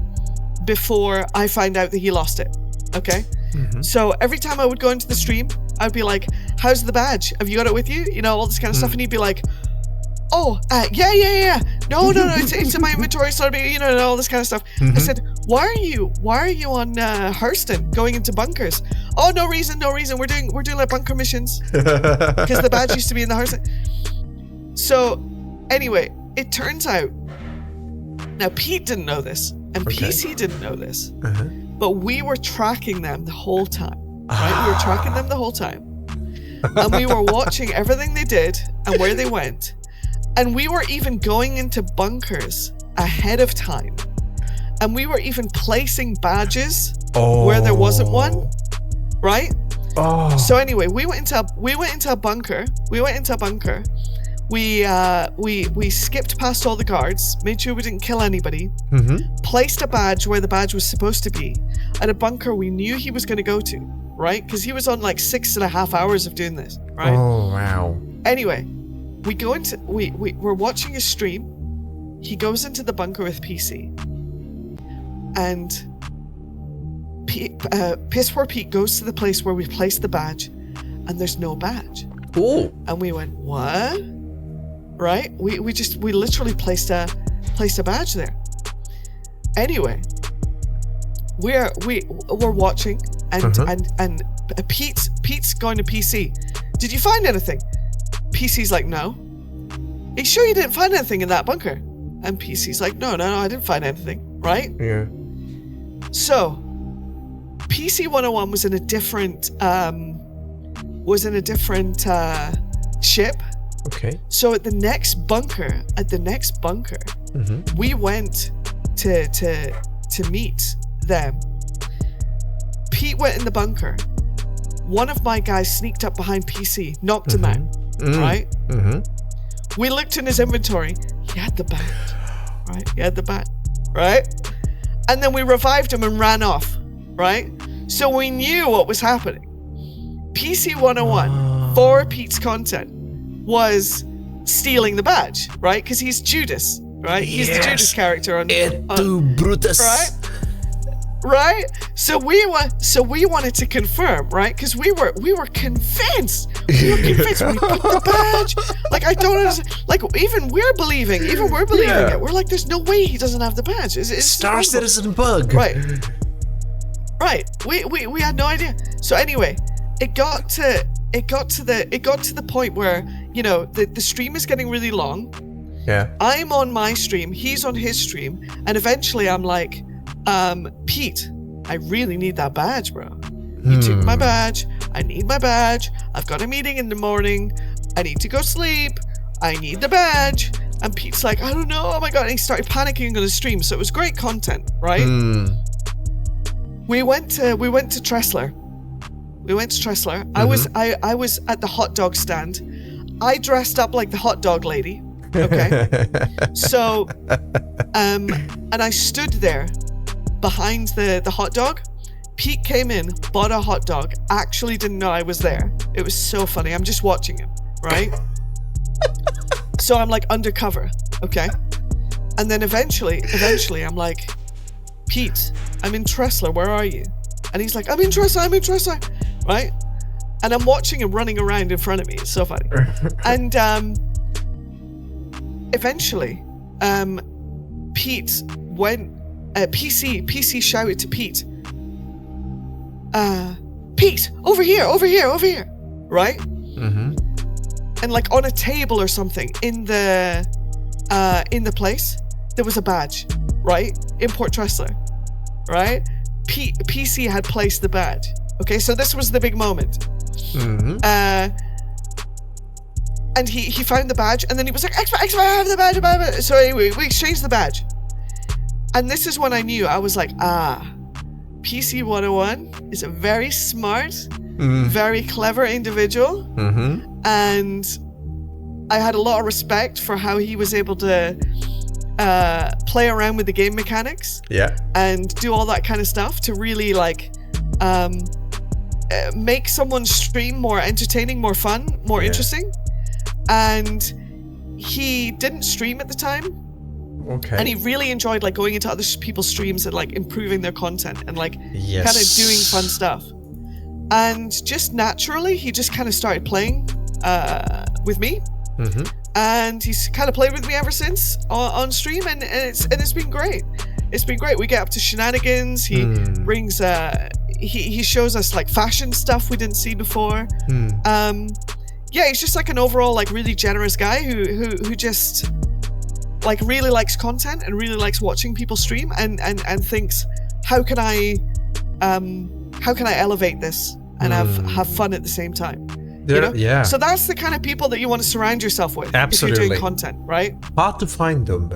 before I find out that he lost it. Okay? So every time I would go into the stream, I'd be like, how's the badge? Have you got it with you? You know, all this kind of stuff. And he'd be like, oh, yeah. No, it's in my inventory. So, you know, all this kind of stuff. I said, why are you on Hurston going into bunkers? Oh, no reason. We're doing like bunker missions because the badge used to be in the Hurston. So anyway, it turns out, now Pete didn't know this and PC didn't know this, but we were tracking them the whole time, right? We were tracking them the whole time, and we were watching everything they did and where they went, and we were even going into bunkers ahead of time, and we were even placing badges where there wasn't one, right? So anyway, we went into a bunker. We skipped past all the guards, made sure we didn't kill anybody, placed a badge where the badge was supposed to be at a bunker we knew he was going to go to, right? Because he was on like 6.5 hours of doing this, right? Oh, wow. Anyway, we're watching his stream. He goes into the bunker with PC, and Piss Poor Pete goes to the place where we placed the badge, and there's no badge. Oh. And we went, what? Right? We literally placed a badge there. Anyway, we're watching, and Pete's going to PC. Did you find anything? PC's like, no. Are you sure you didn't find anything in that bunker? And PC's like, no, I didn't find anything. Right? Yeah. So, PC 101 was in a different ship. Okay. So at the next bunker, we went to meet them. Pete went in the bunker. One of my guys sneaked up behind PC, knocked him out, right? We looked in his inventory. He had the badge, right? And then we revived him and ran off, right? So we knew what was happening. PC 101 for Pete's content was stealing the badge, right? Because he's Judas, right? He's the Judas character on Brutus, right? So we wanted to confirm, right? Because we were convinced. We put the badge. Like, I don't understand. Like, even we're believing it. We're like, there's no way he doesn't have the badge. It's Star Citizen bug. Right. We had no idea. So anyway, it got to the point where, you know, the stream is getting really long. Yeah. I'm on my stream, he's on his stream, and eventually I'm like, Pete, I really need that badge, bro. You took my badge. I need my badge. I've got a meeting in the morning. I need to go sleep. I need the badge. And Pete's like, I don't know. Oh my god! And he started panicking on the stream. So it was great content, right? We went to Tressler. I was at the hot dog stand. I dressed up like the hot dog lady. Okay. So, and I stood there behind the hot dog. Pete came in, bought a hot dog, actually didn't know I was there. It was so funny. I'm just watching him, right? So I'm like undercover, okay? And then eventually I'm like, Pete, I'm in Tressler, where are you? And he's like, I'm in Tressler, right? And I'm watching him running around in front of me. It's so funny. And eventually, Pete went, PC shouted to Pete, Pete, over here, right? And like on a table or something in the place, there was a badge, right? Import Tressler, right? PC had placed the badge. Okay, so this was the big moment. And he found the badge, and then he was like, ExPat, I have the badge. So anyway, we exchanged the badge. And this is when I knew. I was like, PC 101 is a very smart, very clever individual. And I had a lot of respect for how he was able to play around with the game mechanics. Yeah. And do all that kind of stuff to really like make someone's stream more entertaining, more fun, more interesting. And he didn't stream at the time. Okay. And he really enjoyed like going into other people's streams and like improving their content and like kind of doing fun stuff. And just naturally, he just kind of started playing with me. Mm-hmm. And he's kind of played with me ever since on stream, and it's been great. It's been great. We get up to shenanigans. He brings he shows us like fashion stuff we didn't see before. Yeah, he's just like an overall like really generous guy who just like really likes content and really likes watching people stream and thinks, how can I elevate this and have fun at the same time? You know? Yeah. So that's the kind of people that you want to surround yourself with. Absolutely. If you're doing content, right? Hard to find them.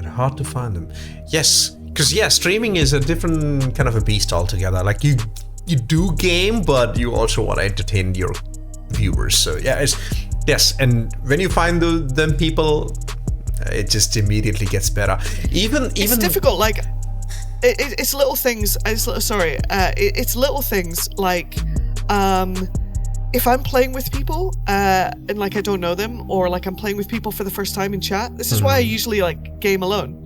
Yes, because streaming is a different kind of a beast altogether. Like you do game, but you also want to entertain your viewers. So yes, and when you find them people, it just immediately gets better. Even it's difficult. Like it's little things. It's little things like if I'm playing with people and like I don't know them, or like I'm playing with people for the first time in chat. This is why I usually like game alone.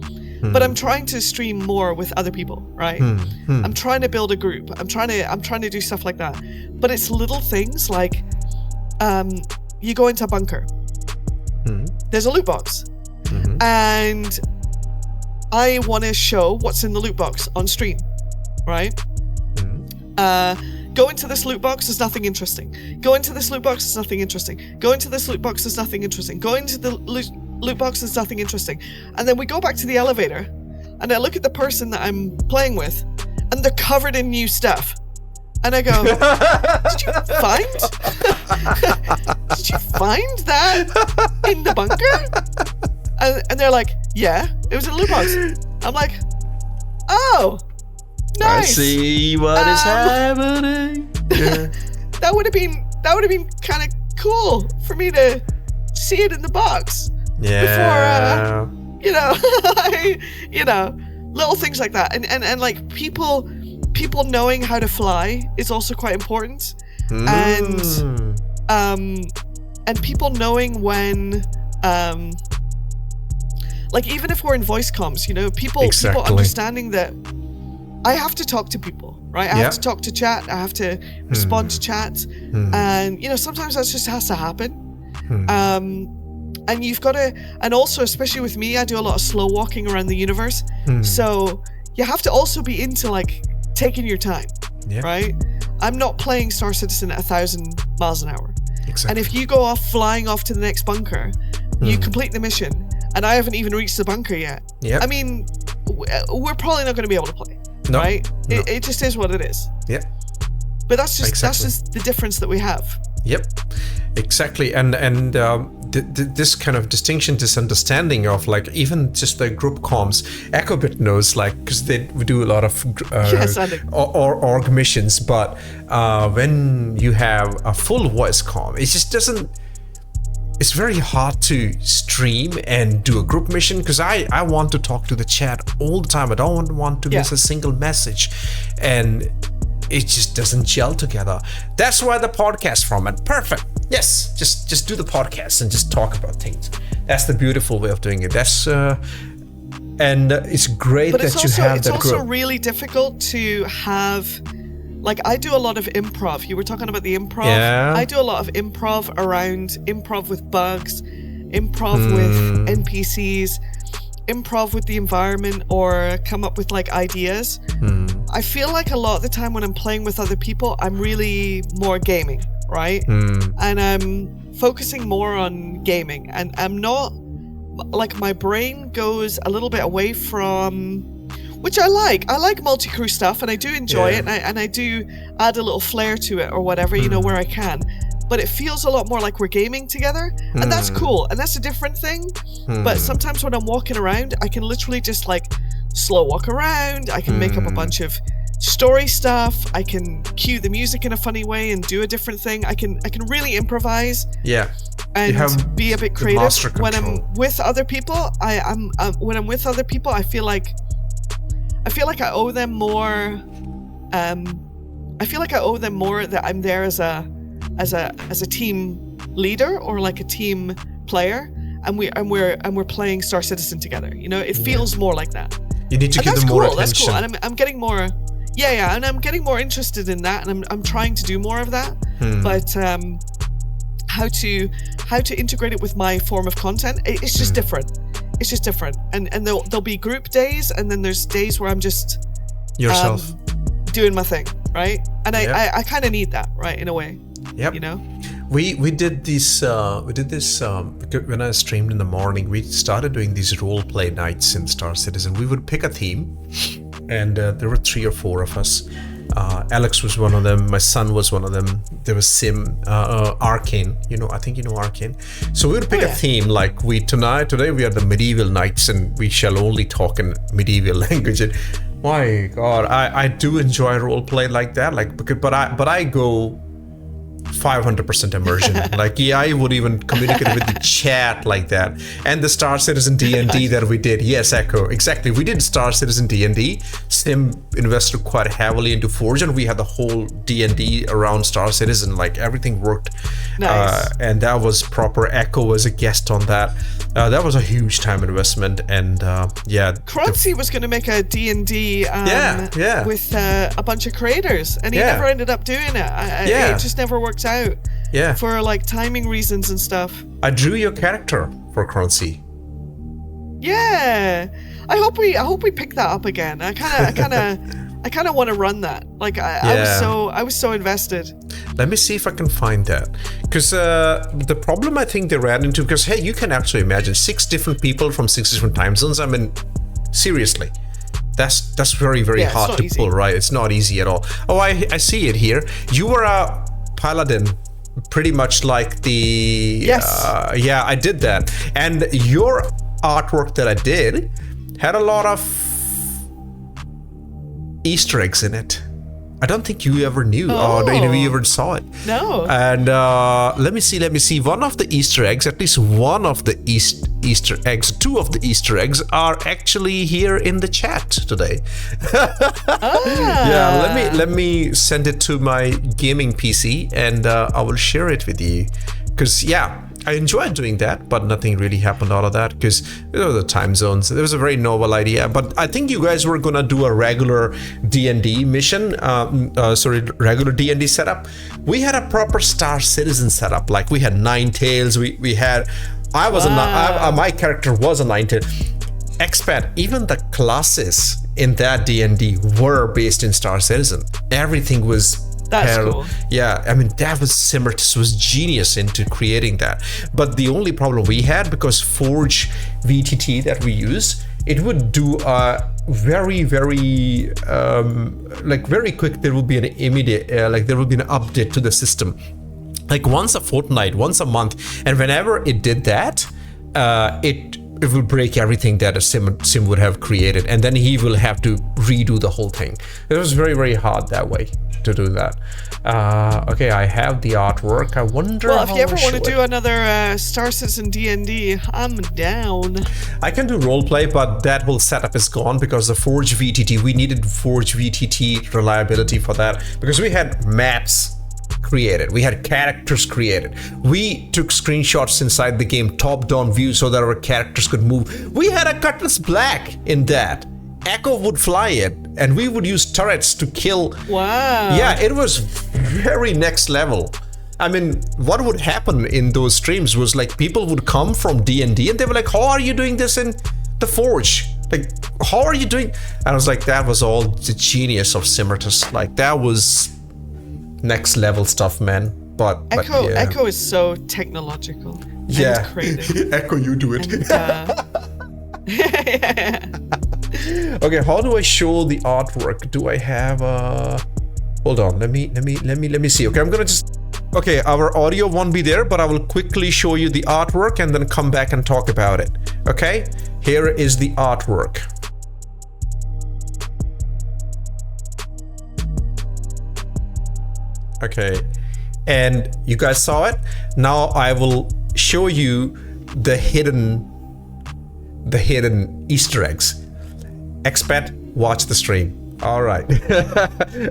But I'm trying to stream more with other people, right? I'm trying to build a group. I'm trying to do stuff like that. But it's little things like you go into a bunker. There's a loot box. And I want to show what's in the loot box on stream, right? Go into this loot box, there's nothing interesting. Go into this loot box, there's nothing interesting. Go into this loot box, there's nothing interesting. Go into the loot box, there's nothing interesting. And then we go back to the elevator, and I look at the person that I'm playing with, and they're covered in new stuff. And I go, did you find that in the bunker? And they're like, yeah, it was in the loot box. I'm like, oh, nice. I see what is happening. Yeah. That would have been kind of cool for me to see it in the box. Yeah. Before little things like that. And like people knowing how to fly is also quite important. And people knowing when like even if we're in voice comms, people understanding that I have to talk to people, right? I have to talk to chat. I have to respond to chat. And, sometimes that just has to happen. And you've got to, and also, especially with me, I do a lot of slow walking around the universe. So you have to also be into like taking your time, right? I'm not playing Star Citizen at 1,000 miles an hour. Exactly. And if you go off flying off to the next bunker, you complete the mission, and I haven't even reached the bunker yet. I mean, we're probably not going to be able to play. No, right? No. It just is what it is. Yeah. But that's just the difference that we have. Yep. Exactly. And this kind of distinction, this understanding of like even just the group comms, Echobit knows, like, because we do a lot of org missions, but when you have a full voice comm, it just doesn't. It's very hard to stream and do a group mission because I want to talk to the chat all the time. I don't want to miss a single message, and it just doesn't gel together. That's why the podcast format, perfect. Yes, just do the podcast and just talk about things. That's the beautiful way of doing it. That's and it's great that you have that group. It's also really difficult to have. Like, I do a lot of improv. You were talking about the improv. Yeah. I do a lot of improv with bugs, improv with NPCs, improv with the environment, or come up with like ideas. I feel like a lot of the time when I'm playing with other people, I'm really more gaming, right? And I'm focusing more on gaming, and I'm not, like, my brain goes a little bit away from, which I like. I like multi-crew stuff, and I do enjoy it, and I do add a little flair to it or whatever, where I can. But it feels a lot more like we're gaming together, and that's cool, and that's a different thing. But sometimes when I'm walking around, I can literally just like slow walk around. I can make up a bunch of story stuff. I can cue the music in a funny way and do a different thing. I can really improvise. Yeah. and have be a bit the creative. master When control. I'm with other people, when I'm with other people, I feel like I owe them more. I feel like I owe them more that I'm there as a team leader or like a team player, and we're playing Star Citizen together. You know, it feels more like that. You need to And give that's them more cool. attention. That's cool, and I'm getting more. Yeah, and I'm getting more interested in that, and I'm trying to do more of that. But how to integrate it with my form of content, it's just different. It's just different, and there'll be group days, and then there's days where I'm just Yourself. doing my thing, right? And Yeah. I kind of need that, right, in a way. Yep. You know. We did this because when I streamed in the morning, we started doing these role play nights in Star Citizen. We would pick a theme, and there were 3 or 4 of us. Alex was one of them. My son was one of them. There was Sim, Arcane. I think you know Arcane. So we would pick a theme like today we are the medieval knights, and we shall only talk in medieval language. And my God, I do enjoy role play like that. But I go 500% immersion. I would even communicate with the chat like that. And the Star Citizen D&D that we did. Yes, Echo. Exactly. We did Star Citizen D&D. Sim invested quite heavily into Forge, and we had the whole D&D around Star Citizen. Everything worked. Nice. And that was proper. Echo was a guest on that. That was a huge time investment. And Crunchy was going to make a D&D with a bunch of creators, and he never ended up doing it. It just never worked out. Yeah. For timing reasons and stuff. I drew your character for Crunchy. Yeah. I hope we pick that up again. I kind of want to run that. I was so invested. Let me see if I can find that, because the problem I think they ran into, because hey, you can actually imagine 6 different people from 6 different time zones. I mean, seriously, that's very, very hard to pull, right? It's not easy at all. Oh, I see it here. You were a paladin, pretty much like the I did that, and your artwork that I did had a lot of Easter eggs in it. I don't think you ever knew or you ever saw it. No. And let me see. One of the Easter eggs, at least one of the Easter eggs, 2 of the Easter eggs are actually here in the chat today. Yeah, let me send it to my gaming PC, and I will share it with you. Because I enjoyed doing that, but nothing really happened out of that because the time zones. It was a very novel idea, but I think you guys were gonna do a regular D&D mission. Regular D&D setup. We had a proper Star Citizen setup. We had 9 tails. We had. My character was a 9 tail. ExPat. Even the classes in that D&D were based in Star Citizen. Everything was. That's cool. Yeah, I mean, that was Simmertus was genius into creating that. But the only problem we had, because Forge VTT that we use, it would do very, very very quick. There will be an immediate there will be an update to the system, once a fortnight, once a month, and whenever it did that, it will break everything that a sim would have created, and then he will have to redo the whole thing. It was very, very hard that way to do that. Okay, I have the artwork. I wonder. Well, if you ever want to do another Star Citizen D&D, I'm down. I can do roleplay, but that whole setup is gone because the Forge VTT. We needed Forge VTT reliability for that because we had maps created, we had characters created, we took screenshots inside the game, top-down view, so that our characters could move. We had a Cutlass Black in that. Echo would fly it, and we would use turrets to kill. Wow. Yeah, it was very next level. I mean, what would happen in those streams was people would come from D&D and they were like, how are you doing this in the Forge? How are you doing? And I was like, that was all the genius of Simmertus. That was next level stuff, man. But Echo is so technological. And creative. Echo, you do it. And, Okay, how do I show the artwork? Do I have a? Hold on, let me see. Okay, I'm gonna just. Okay, our audio won't be there, but I will quickly show you the artwork and then come back and talk about it. Okay, here is the artwork. Okay, and you guys saw it. Now I will show you the hidden Easter eggs. ExPat, watch the stream. All right.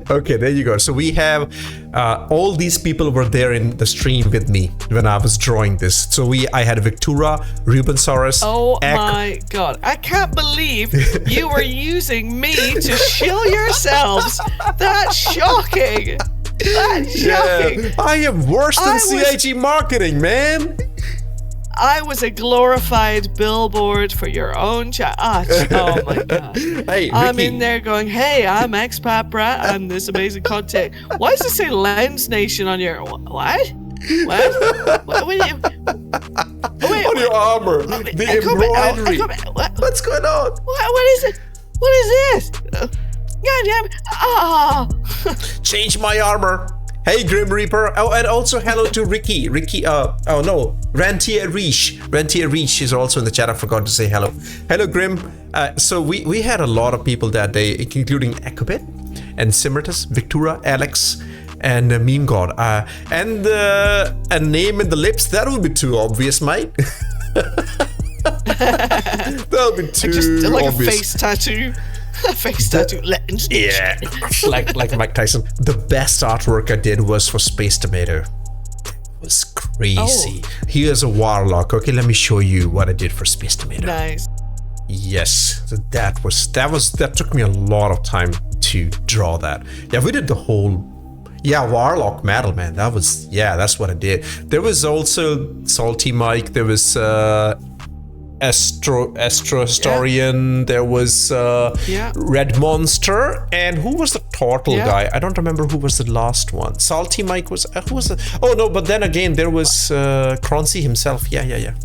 Okay, there you go. So we have all these people were there in the stream with me when I was drawing this. So I had Victura, Rubensaurus. Oh my God. I can't believe you were using me to shill yourselves. That's shocking. That's shocking. Yeah, I am worse than CIG marketing, man. I was a glorified billboard for your own chat. Oh my God. Hey, I'm Ricky. in there going, hey, I'm ExPat Brat. I'm this amazing content. Why does it say Lens Nation on your... What? What? What are you... Wait, On your armor. The embroidery. What's going on? What is it? What is this? God damn it. Ah. Change my armor. Hey, Grim Reaper. Oh, and also hello to Ricky. Rantier Reach. Rantier Reach is also in the chat. I forgot to say hello. Hello, Grim. So we had a lot of people that day, including Ecobit and Simmertus, Victura, Alex, and Meme God. And a name in the lips, that would be too obvious, mate. That'll be too Just like obvious. a face tattoo. A face tattoo. Lens Nation. Yeah, like Mike Tyson. The best artwork I did was for Space Tomato. It was crazy. Here's a warlock. Okay, let me show you what I did for Space Tomato. Nice. Yes, that took me a lot of time to draw that. Yeah, we did the whole. Yeah, Warlock Metal, man. That's what I did. There was also Salty Mike. There was Astro Historian, there was Red Monster, and who was the turtle guy? I don't remember who was the last one. Salty Mike was who was the... Oh no, but then again there was Croncy himself. Yeah. Yeah,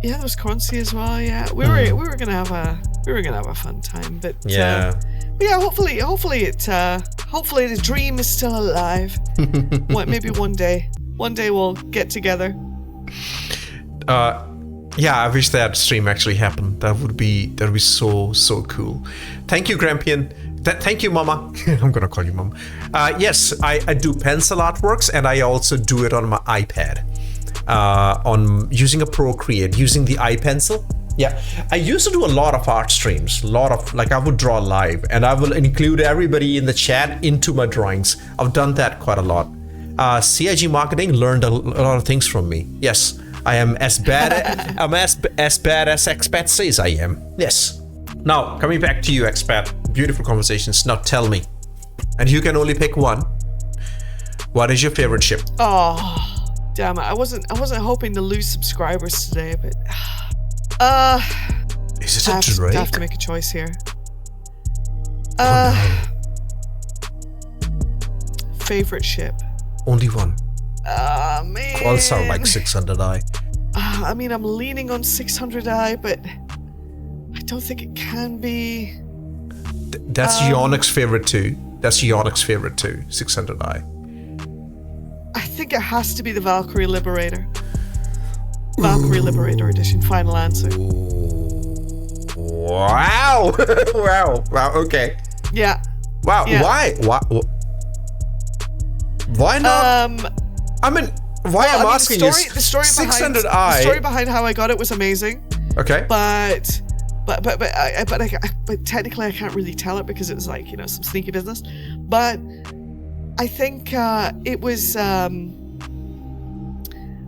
there was Croncy as well. Yeah, we were gonna have a fun time, but hopefully the dream is still alive. Maybe one day we'll get together. Yeah, I wish that stream actually happened. That would be so cool. Thank you, Grampian. Thank you, Mama. I'm gonna call you Mama. Yes, I do pencil artworks, and I also do it on my iPad. On using a Procreate, using the iPencil. Yeah, I used to do a lot of art streams. I would draw live, and I will include everybody in the chat into my drawings. I've done that quite a lot. CIG Marketing learned a lot of things from me. Yes. I am as bad as ExPat says I am. Yes. Now, coming back to you, ExPat. Beautiful conversations. Now tell me, and you can only pick one. What is your favorite ship? Oh, damn it! I wasn't hoping to lose subscribers today, but is it a Drake? I have to make a choice here. Favorite ship. Only one. Man. All sound like 600i. I mean, I'm leaning on 600i, but I don't think it can be. That's Yonik's favorite too. 600i. I think it has to be the Valkyrie Liberator. Valkyrie Liberator Edition. Final answer. Wow. Wow. Okay. Yeah. Wow. Yeah. Why not? I mean, I'm asking you. The story behind how I got it was amazing. Okay. But technically I can't really tell it because it was like, some sneaky business. But I think it was so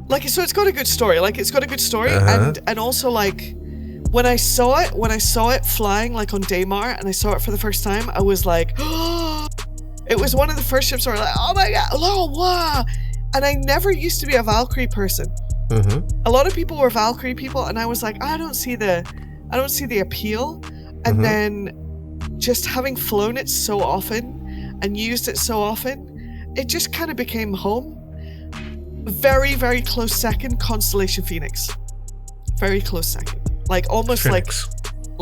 it's got a good story. And also like when I saw it flying like on Daymar and I saw it for the first time, I was like, oh, it was one of the first ships where like, oh my god, oh wow. And I never used to be a Valkyrie person. Mm-hmm. A lot of people were Valkyrie people, and I was like, I don't see the appeal. And then just having flown it so often and used it so often, it just kind of became home. Very, very close second, Constellation Phoenix. Very close second. Like almost Phoenix.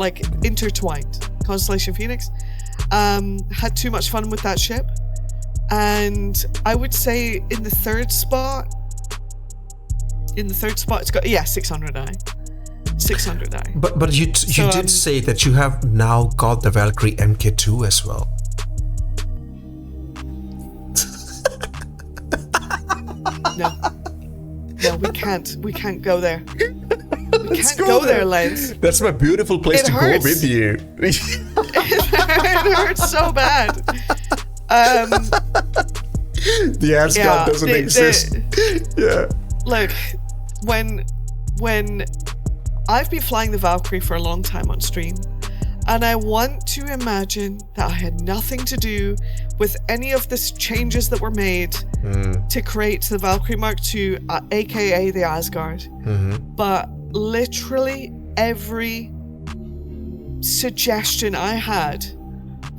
like intertwined. Constellation Phoenix. Had too much fun with that ship. And I would say in the third spot, it's got 600i. 600i. But you did say that you have now got the Valkyrie MK2 as well. No. we can't go there. We can't go there, Lens. That's my beautiful place to hurts. go with you. It hurts so bad. The Asgard doesn't exist. Yeah. Look, when I've been flying the Valkyrie for a long time on stream, and I want to imagine that I had nothing to do with any of the changes that were made to create the Valkyrie Mark II, aka the Asgard. But literally every suggestion I had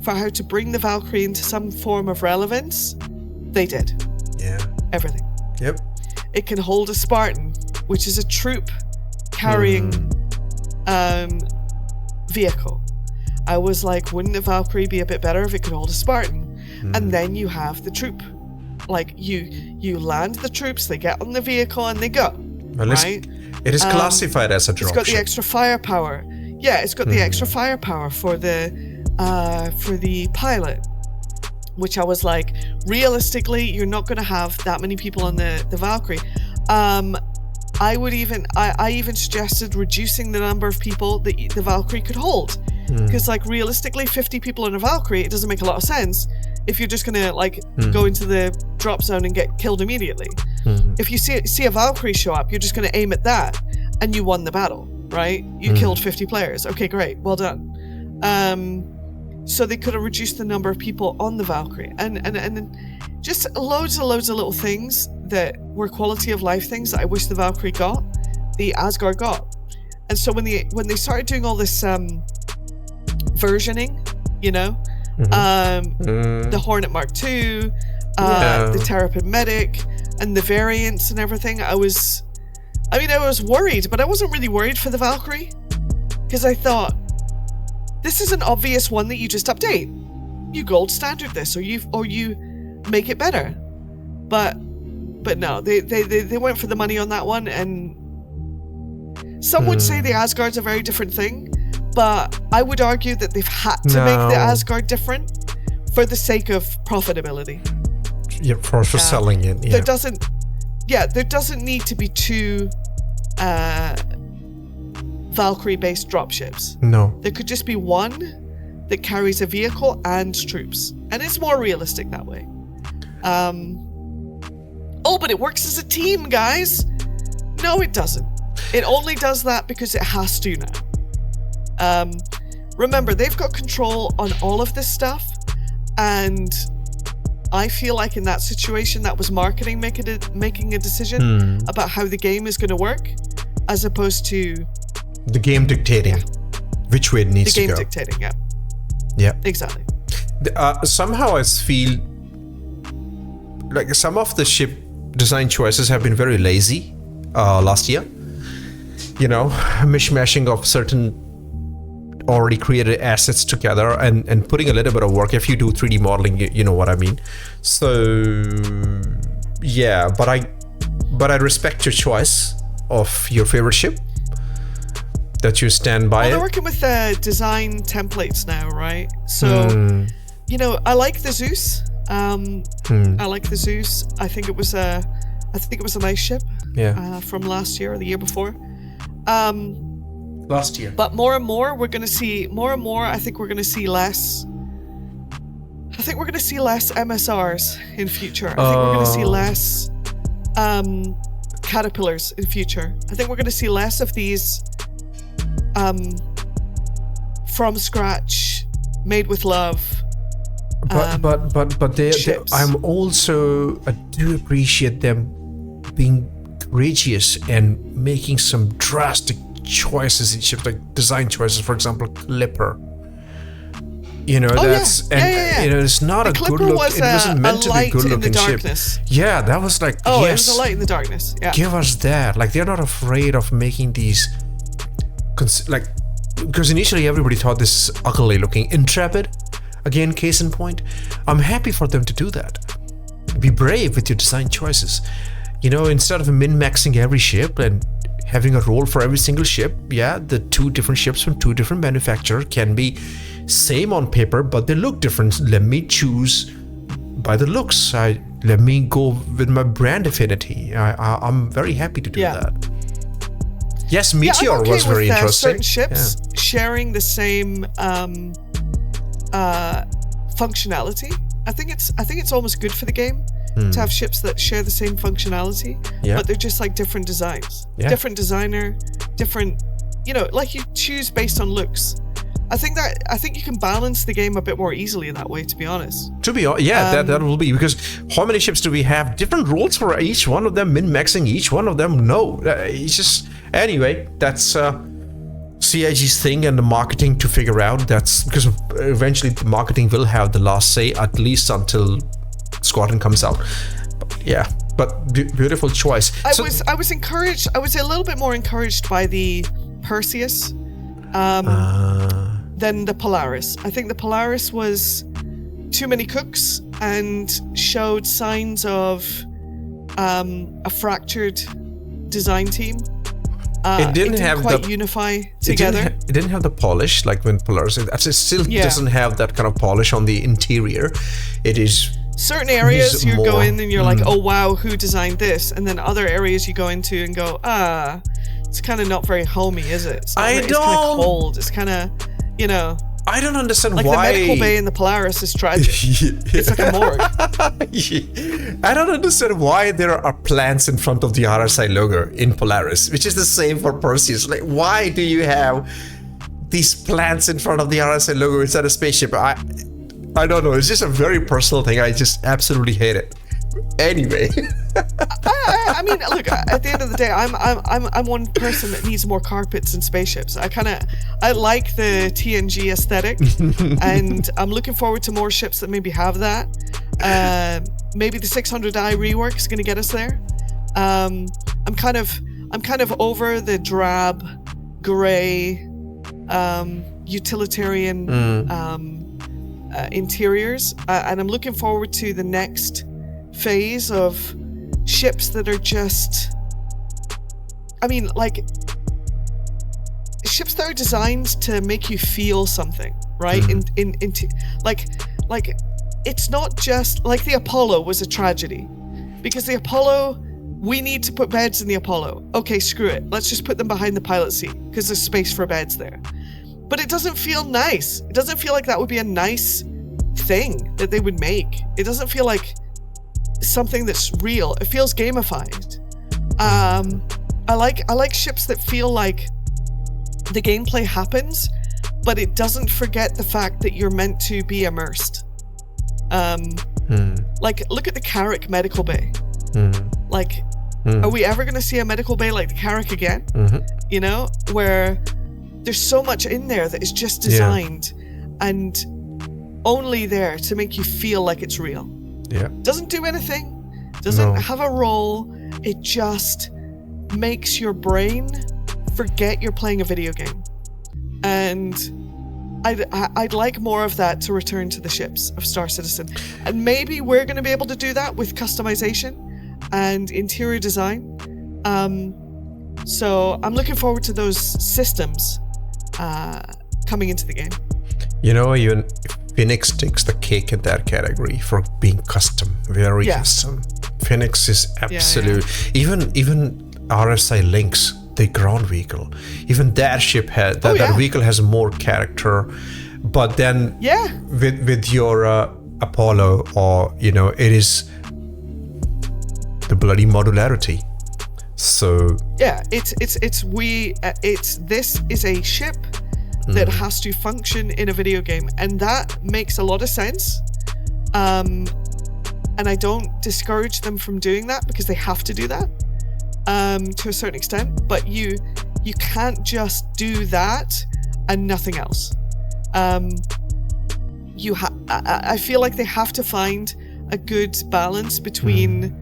for how to bring the Valkyrie into some form of relevance, they did. Yeah. Everything. Yep. It can hold a Spartan, which is a troop carrying vehicle. I was like, wouldn't the Valkyrie be a bit better if it could hold a Spartan? And then you have the troop. Like, you land the troops, they get on the vehicle, and they go. Well, right? It is classified as a dropship. It's got the extra firepower. Yeah, it's got the extra firepower for the pilot. Which I was like, realistically, you're not going to have that many people on the Valkyrie. I even suggested reducing the number of people that the Valkyrie could hold. Because like realistically, 50 people on a Valkyrie, it doesn't make a lot of sense if you're just gonna like go into the drop zone and get killed immediately. If you see a Valkyrie show up, you're just gonna aim at that and you won the battle, right? You killed 50 players. Okay, great, well done. So they could have reduced the number of people on the Valkyrie, and just loads of little things that were quality of life things that I wish the Valkyrie got, the Asgard got. And so when they started doing all this versioning, you know, the Hornet Mark II, the Terrapin Medic, and the variants and everything, I was worried, but I wasn't really worried for the Valkyrie, because I thought, this is an obvious one that you just update. You gold standard this, or you make it better. But no, they went for the money on that one, and some would say the Asgard's a very different thing, but I would argue that they've had to make the Asgard different for the sake of profitability. Yeah, for selling it. Yeah. There doesn't need to be two Valkyrie-based dropships. No. There could just be one that carries a vehicle and troops, and it's more realistic that way. But it works as a team, guys. No, it doesn't. It only does that because it has to now. Remember, they've got control on all of this stuff, and I feel like in that situation, that was marketing making a decision about how the game is going to work, as opposed to the game dictating which way it needs to go. The game dictating, yeah. Yeah. Exactly. Somehow I feel like some of the ship design choices have been very lazy last year. You know, mishmashing of certain already created assets together and putting a little bit of work. If you do 3D modeling, you know what I mean. So yeah, but I respect your choice of your favorite ship, that you stand by. They're working with design templates now, right? So you know, I like the Zeus. I like the Zeus. I think it was a nice ship. Yeah. From last year or the year before. Last year. But more and more, we're going to see more and more. I think we're going to see less. I think we're going to see less MSRs in future. I think we're going to see less caterpillars in future. I think we're going to see less of these from scratch, made with love. But they I do appreciate them being courageous and making some drastic choices in ships, like design choices. For example, Clipper. You know, you know, it's not a good look. It wasn't meant to be a good looking ship. Yeah, that was like, yes, it was a light in the darkness. Yeah. Give us that. Like, they're not afraid of making these, like, because initially everybody thought this ugly looking Intrepid. Again, case in point. I'm happy for them to do that. Be brave with your design choices. You know, instead of min-maxing every ship and having a role for every single ship, yeah, the two different ships from two different manufacturers can be same on paper, but they look different. Let me choose by the looks. let me go with my brand affinity. I'm very happy to do that. Yes, Meteor I'm okay was very with, interesting. Certain ships sharing the same functionality. I think it's almost good for the game to have ships that share the same functionality, but they're just like different designs, different designer, different. Like you choose based on looks. I think you can balance the game a bit more easily in that way, to be honest. That will be, because how many ships do we have? Different rules for each one of them, min-maxing each one of them. No, it's just anyway. That's CIG's thing and the marketing to figure out. That's because eventually the marketing will have the last say, at least until Squadron comes out. But beautiful choice. I was encouraged. I was a little bit more encouraged by the Perseus than the Polaris. I think the Polaris was too many cooks and showed signs of a fractured design team. It didn't quite unify together. It didn't have the polish like when Polaris. It still doesn't have that kind of polish on the interior. It is certain areas you go in and you're like, oh wow, who designed this? And then other areas you go into and go, it's kind of not very homey, is it? It's kind of cold. It's kind of, I don't understand like why. The medical bay in the Polaris is tragic. It's like a morgue. I don't understand why there are plants in front of the RSI logo in Polaris, which is the same for Perseus. Like, why do you have these plants in front of the RSI logo inside a spaceship? I don't know. It's just a very personal thing. I just absolutely hate it. Anyway. I mean, look, at the end of the day, I'm one person that needs more carpets and spaceships. I like the TNG aesthetic, and I'm looking forward to more ships that maybe have that. Maybe the 600i rework is going to get us there. I'm kind of over the drab, gray, utilitarian interiors, and I'm looking forward to the next phase of ships that are just, ships that are designed to make you feel something, right? Into like it's not just like the Apollo was a tragedy, because the Apollo, we need to put beds in the Apollo. Okay, screw it. Let's just put them behind the pilot seat because there's space for beds there. But it doesn't feel nice. It doesn't feel like that would be a nice thing that they would make. It doesn't feel like something that's real. It feels gamified. I like ships that feel like the gameplay happens, but it doesn't forget the fact that you're meant to be immersed. Like, look at the Carrack medical bay. Are we ever going to see a medical bay like the Carrack again? Where there's so much in there that is just designed and only there to make you feel like it's real. Doesn't do anything, doesn't have a role. It just makes your brain forget you're playing a video game. And I'd like more of that to return to the ships of Star Citizen. And maybe we're going to be able to do that with customization and interior design. So I'm looking forward to those systems coming into the game. Even Phoenix takes the cake in that category for being custom, very custom. Phoenix is absolute. Even RSI Lynx, the ground vehicle, even that ship has that vehicle has more character. But then with your Apollo, or it is the bloody modularity. So this is a ship that has to function in a video game, and that makes a lot of sense. And I don't discourage them from doing that, because they have to do that to a certain extent. But you can't just do that and nothing else. I feel like they have to find a good balance between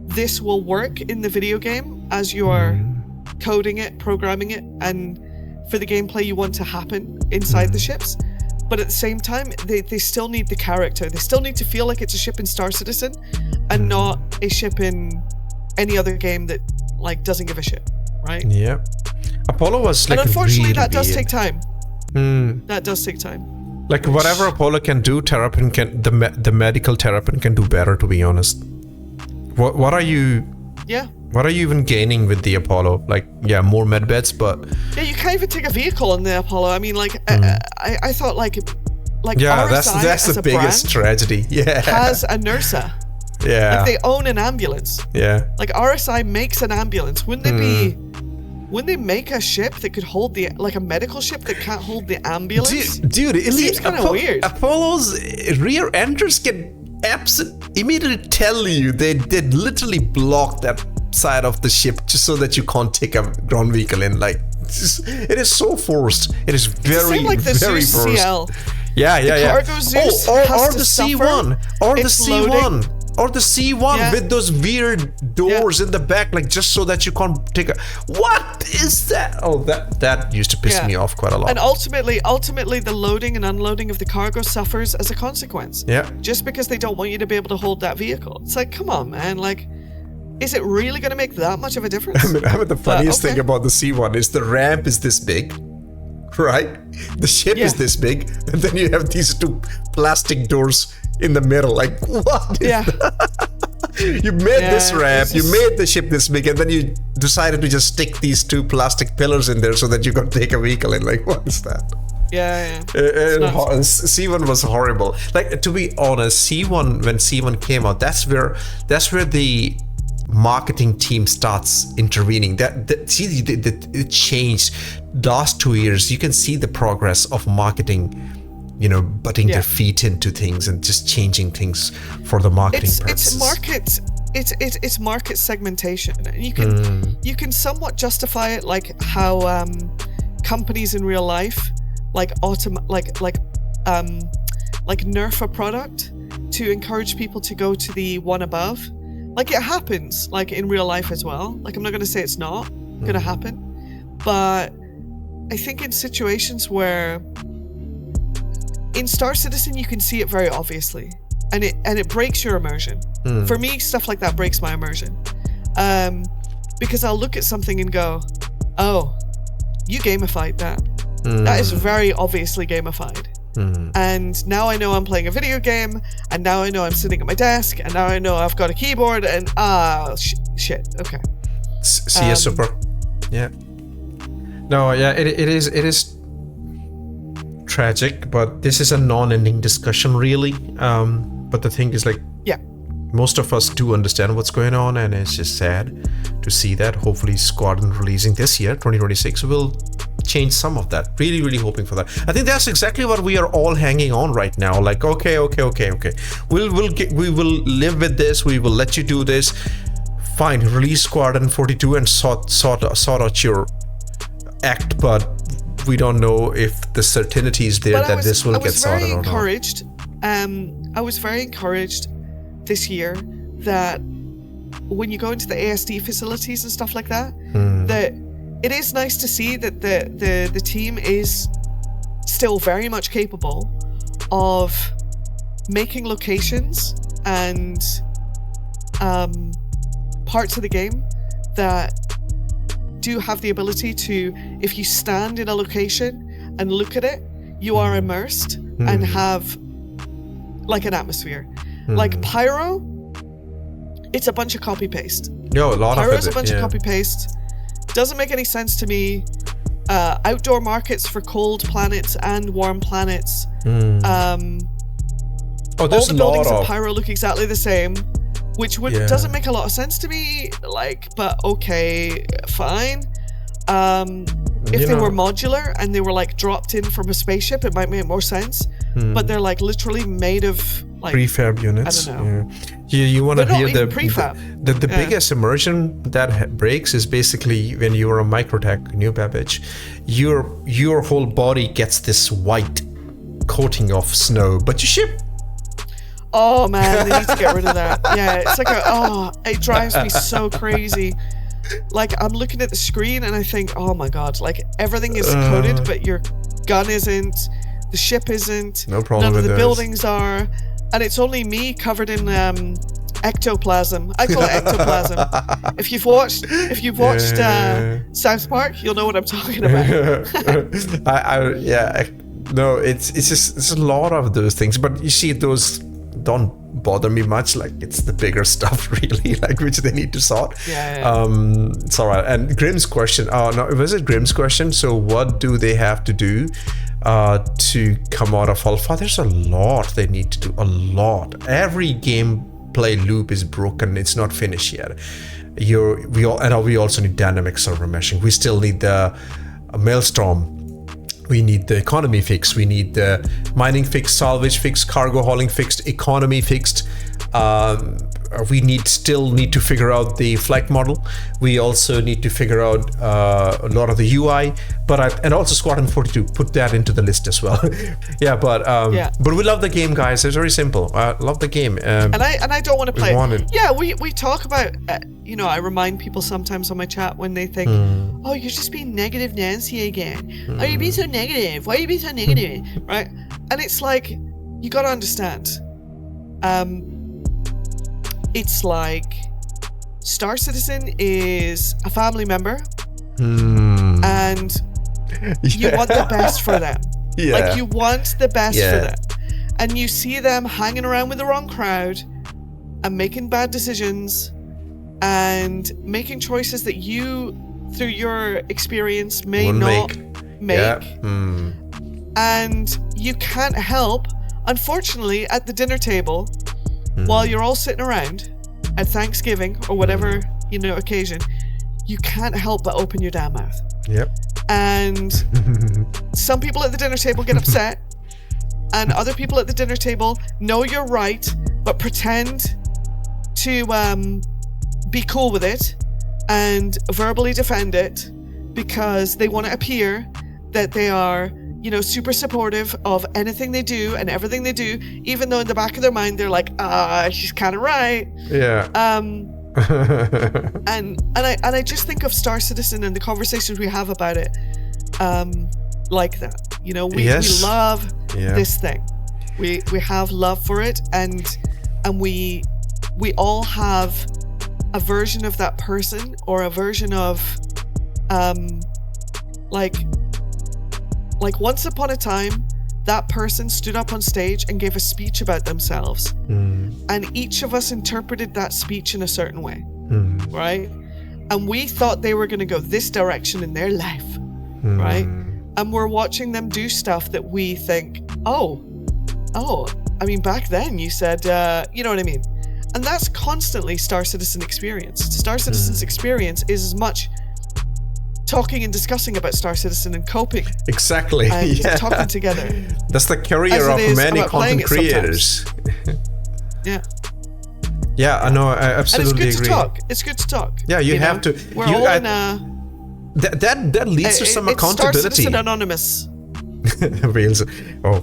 this will work in the video game as you're coding it, programming it, and for the gameplay you want to happen inside the ships. But at the same time, they still need the character. They still need to feel like it's a ship in Star Citizen and not a ship in any other game that doesn't give a shit, right? Yeah. Apollo was and unfortunately that does take time. That does take time. Whatever Apollo can do, Terrapin can, the medical Terrapin can do better, to be honest. What are you? Yeah. What are you even gaining with the Apollo? Like, yeah, more medbeds, but Yeah, you can't even take a vehicle on the Apollo. I mean, like, I thought like yeah, RSI that's as the a biggest brand tragedy. Yeah, has a Nursa. yeah, Like they own an ambulance. yeah. Like RSI makes an ambulance. Wouldn't they be? Wouldn't they make a ship that could hold like a medical ship that can't hold the ambulance? Dude, it seems kind of weird. Apollo's rear enders can immediately tell you they literally block that side of the ship just so that you can't take a ground vehicle in. Like, it is so forced. It is very, Same like the very Zeus forced. CL. Yeah. Cargo Zeus or has the to C1, suffer or the its C1. loading. Or the C1 Yeah. with those weird doors in the back, like just so that you can't take a. What is that? Oh, that used to piss me off quite a lot. And ultimately, the loading and unloading of the cargo suffers as a consequence. Yeah. Just because they don't want you to be able to hold that vehicle. It's like, come on, man. Like, is it really going to make that much of a difference? I mean, the funniest okay. thing about the C1 is the ramp is this big, right? The ship is this big, and then you have these two plastic doors in the middle. Like, what is that? You made this ramp, you made the ship this big, and then you decided to just stick these two plastic pillars in there so that you could take a vehicle in. Like, what is that? Yeah. C1 was horrible. Like, to be honest, when C1 came out, that's where the marketing team starts intervening. It changed. Last 2 years, you can see the progress of marketing, butting their feet into things and just changing things for the marketing purposes. It's market segmentation. And you can somewhat justify it, like how companies in real life like nerf a product to encourage people to go to the one above. Like, it happens like in real life as well. Like, I'm not going to say it's not going to happen, but I think in situations where in Star Citizen you can see it very obviously, and it breaks your immersion. For me, stuff like that breaks my immersion, because I'll look at something and go, oh, you gamified that. That is very obviously gamified. And now I know I'm playing a video game, and now I know I'm sitting at my desk, and now I know I've got a keyboard, and shit. Okay. CS Super. Yeah. No, yeah, it is tragic, but this is a non-ending discussion, really. But the thing is, like, most of us do understand what's going on, and it's just sad to see that. Hopefully, Squadron releasing this year, 2026, will change some of that. Really, really hoping for that. I think that's exactly what we are all hanging on right now. Like, okay. We will live with this. We will let you do this. Fine, release Squadron 42 and sort out your act, but we don't know if the certainty is there that this will get sorted or not. I was very encouraged this year that when you go into the ASD facilities and stuff like that, that it is nice to see that the team is still very much capable of making locations and parts of the game that do have the ability to, if you stand in a location and look at it, you are immersed and have like an atmosphere. Like Pyro, it's a bunch of copy paste. No, a lot of it. Pyro's a bunch of copy paste. Doesn't make any sense to me. Outdoor markets for cold planets and warm planets. There's all the buildings in Pyro look exactly the same, which doesn't make a lot of sense to me. Like, but okay, fine. If they were modular and they were like dropped in from a spaceship, it might make more sense. But they're like literally made of like prefab units. I don't know. You want to hear the prefab. The biggest immersion that breaks is basically when you are a microtech new Babbage, your whole body gets this white coating of snow, but your ship. Oh man, they need to get rid of that. Yeah, it's like it drives me so crazy. Like, I'm looking at the screen and I think, oh my god, like everything is coated, but your gun isn't, the ship isn't, no problem. None of the buildings are, and it's only me covered in ectoplasm. I call it ectoplasm. If you've watched South Park, you'll know what I'm talking about. No, it's a lot of those things, but you see those don't bother me much. Like, it's the bigger stuff, really, like, which they need to sort. Yeah. It's all right. And Grimm's question. Oh no, was it Grimm's question? So what do they have to do to come out of alpha? There's a lot they need to do. A lot. Every gameplay loop is broken. It's not finished yet. We also need dynamic server meshing. We still need the Maelstrom. We need the economy fix. We need the mining fixed, salvage fixed, cargo hauling fixed, economy fixed. We still need to figure out the flight model. We also need to figure out a lot of the UI, and also Squadron 42. Put that into the list as well. But we love the game, guys. It's very simple. I love the game. And I don't want to play it. Yeah, we talk about. I remind people sometimes on my chat when they think, "Oh, you're just being negative, Nancy again. Oh, you're being so negative. Why are you being so negative?" Right? And it's like, you got to understand. It's like Star Citizen is a family member, and you want the best for them. Yeah. Like, you want the best for them, and you see them hanging around with the wrong crowd and making bad decisions and making choices that you, through your experience, may not make. Yeah. And you can't help, unfortunately, at the dinner table, while you're all sitting around at Thanksgiving or whatever, occasion, you can't help but open your damn mouth. Yep. And some people at the dinner table get upset, and other people at the dinner table know you're right, but pretend to be cool with it and verbally defend it because they want to appear that they are super supportive of anything they do and everything they do, even though in the back of their mind they're like, she's kind of right. Yeah. And I just think of Star Citizen and the conversations we have about it, like that. We love this thing. We have love for it, and we all have a version of that person, or a version of like once upon a time, that person stood up on stage and gave a speech about themselves. And each of us interpreted that speech in a certain way, right? And we thought they were going to go this direction in their life, right? And we're watching them do stuff that we think, I mean, back then you said, you know what I mean? And that's constantly Star Citizen experience. Star Citizen's experience is as much talking and discussing about Star Citizen and coping. Exactly. And talking together. That's the career of many content creators. Yeah. Yeah, I know. I absolutely agree. It's good to talk. Yeah, you have to. We're all in a. That leads to some accountability. Star Citizen Anonymous. Wheels. Oh,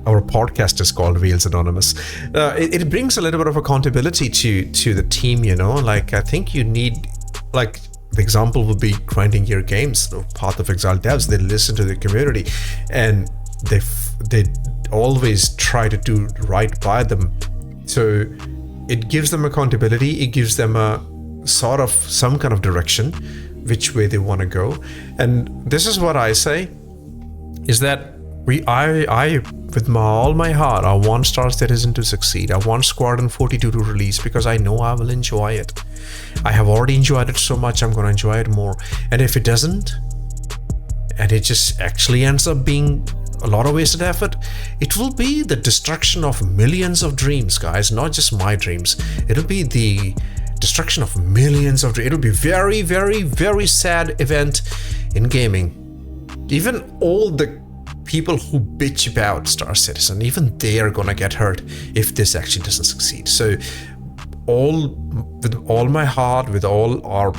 our podcast is called Wheels Anonymous. It brings a little bit of accountability to the team. Like, I think you need, like, the example would be grinding gear games. The path of exile devs, they listen to the community, and they always try to do right by them. So it gives them accountability. It gives them a sort of some kind of direction, which way they want to go. And this is what I say, is that I with all my heart, I want Star Citizen to succeed. I want Squadron 42 to release, because I know I will enjoy it. I have already enjoyed it so much, I'm going to enjoy it more. And if it doesn't, and it just actually ends up being a lot of wasted effort, it will be the destruction of millions of dreams, guys, not just my dreams. It'll be the destruction of millions of dreams. It'll be very, very, very sad event in gaming. Even all the people who bitch about Star Citizen, even they are gonna get hurt if this actually doesn't succeed. So with all my heart, with all our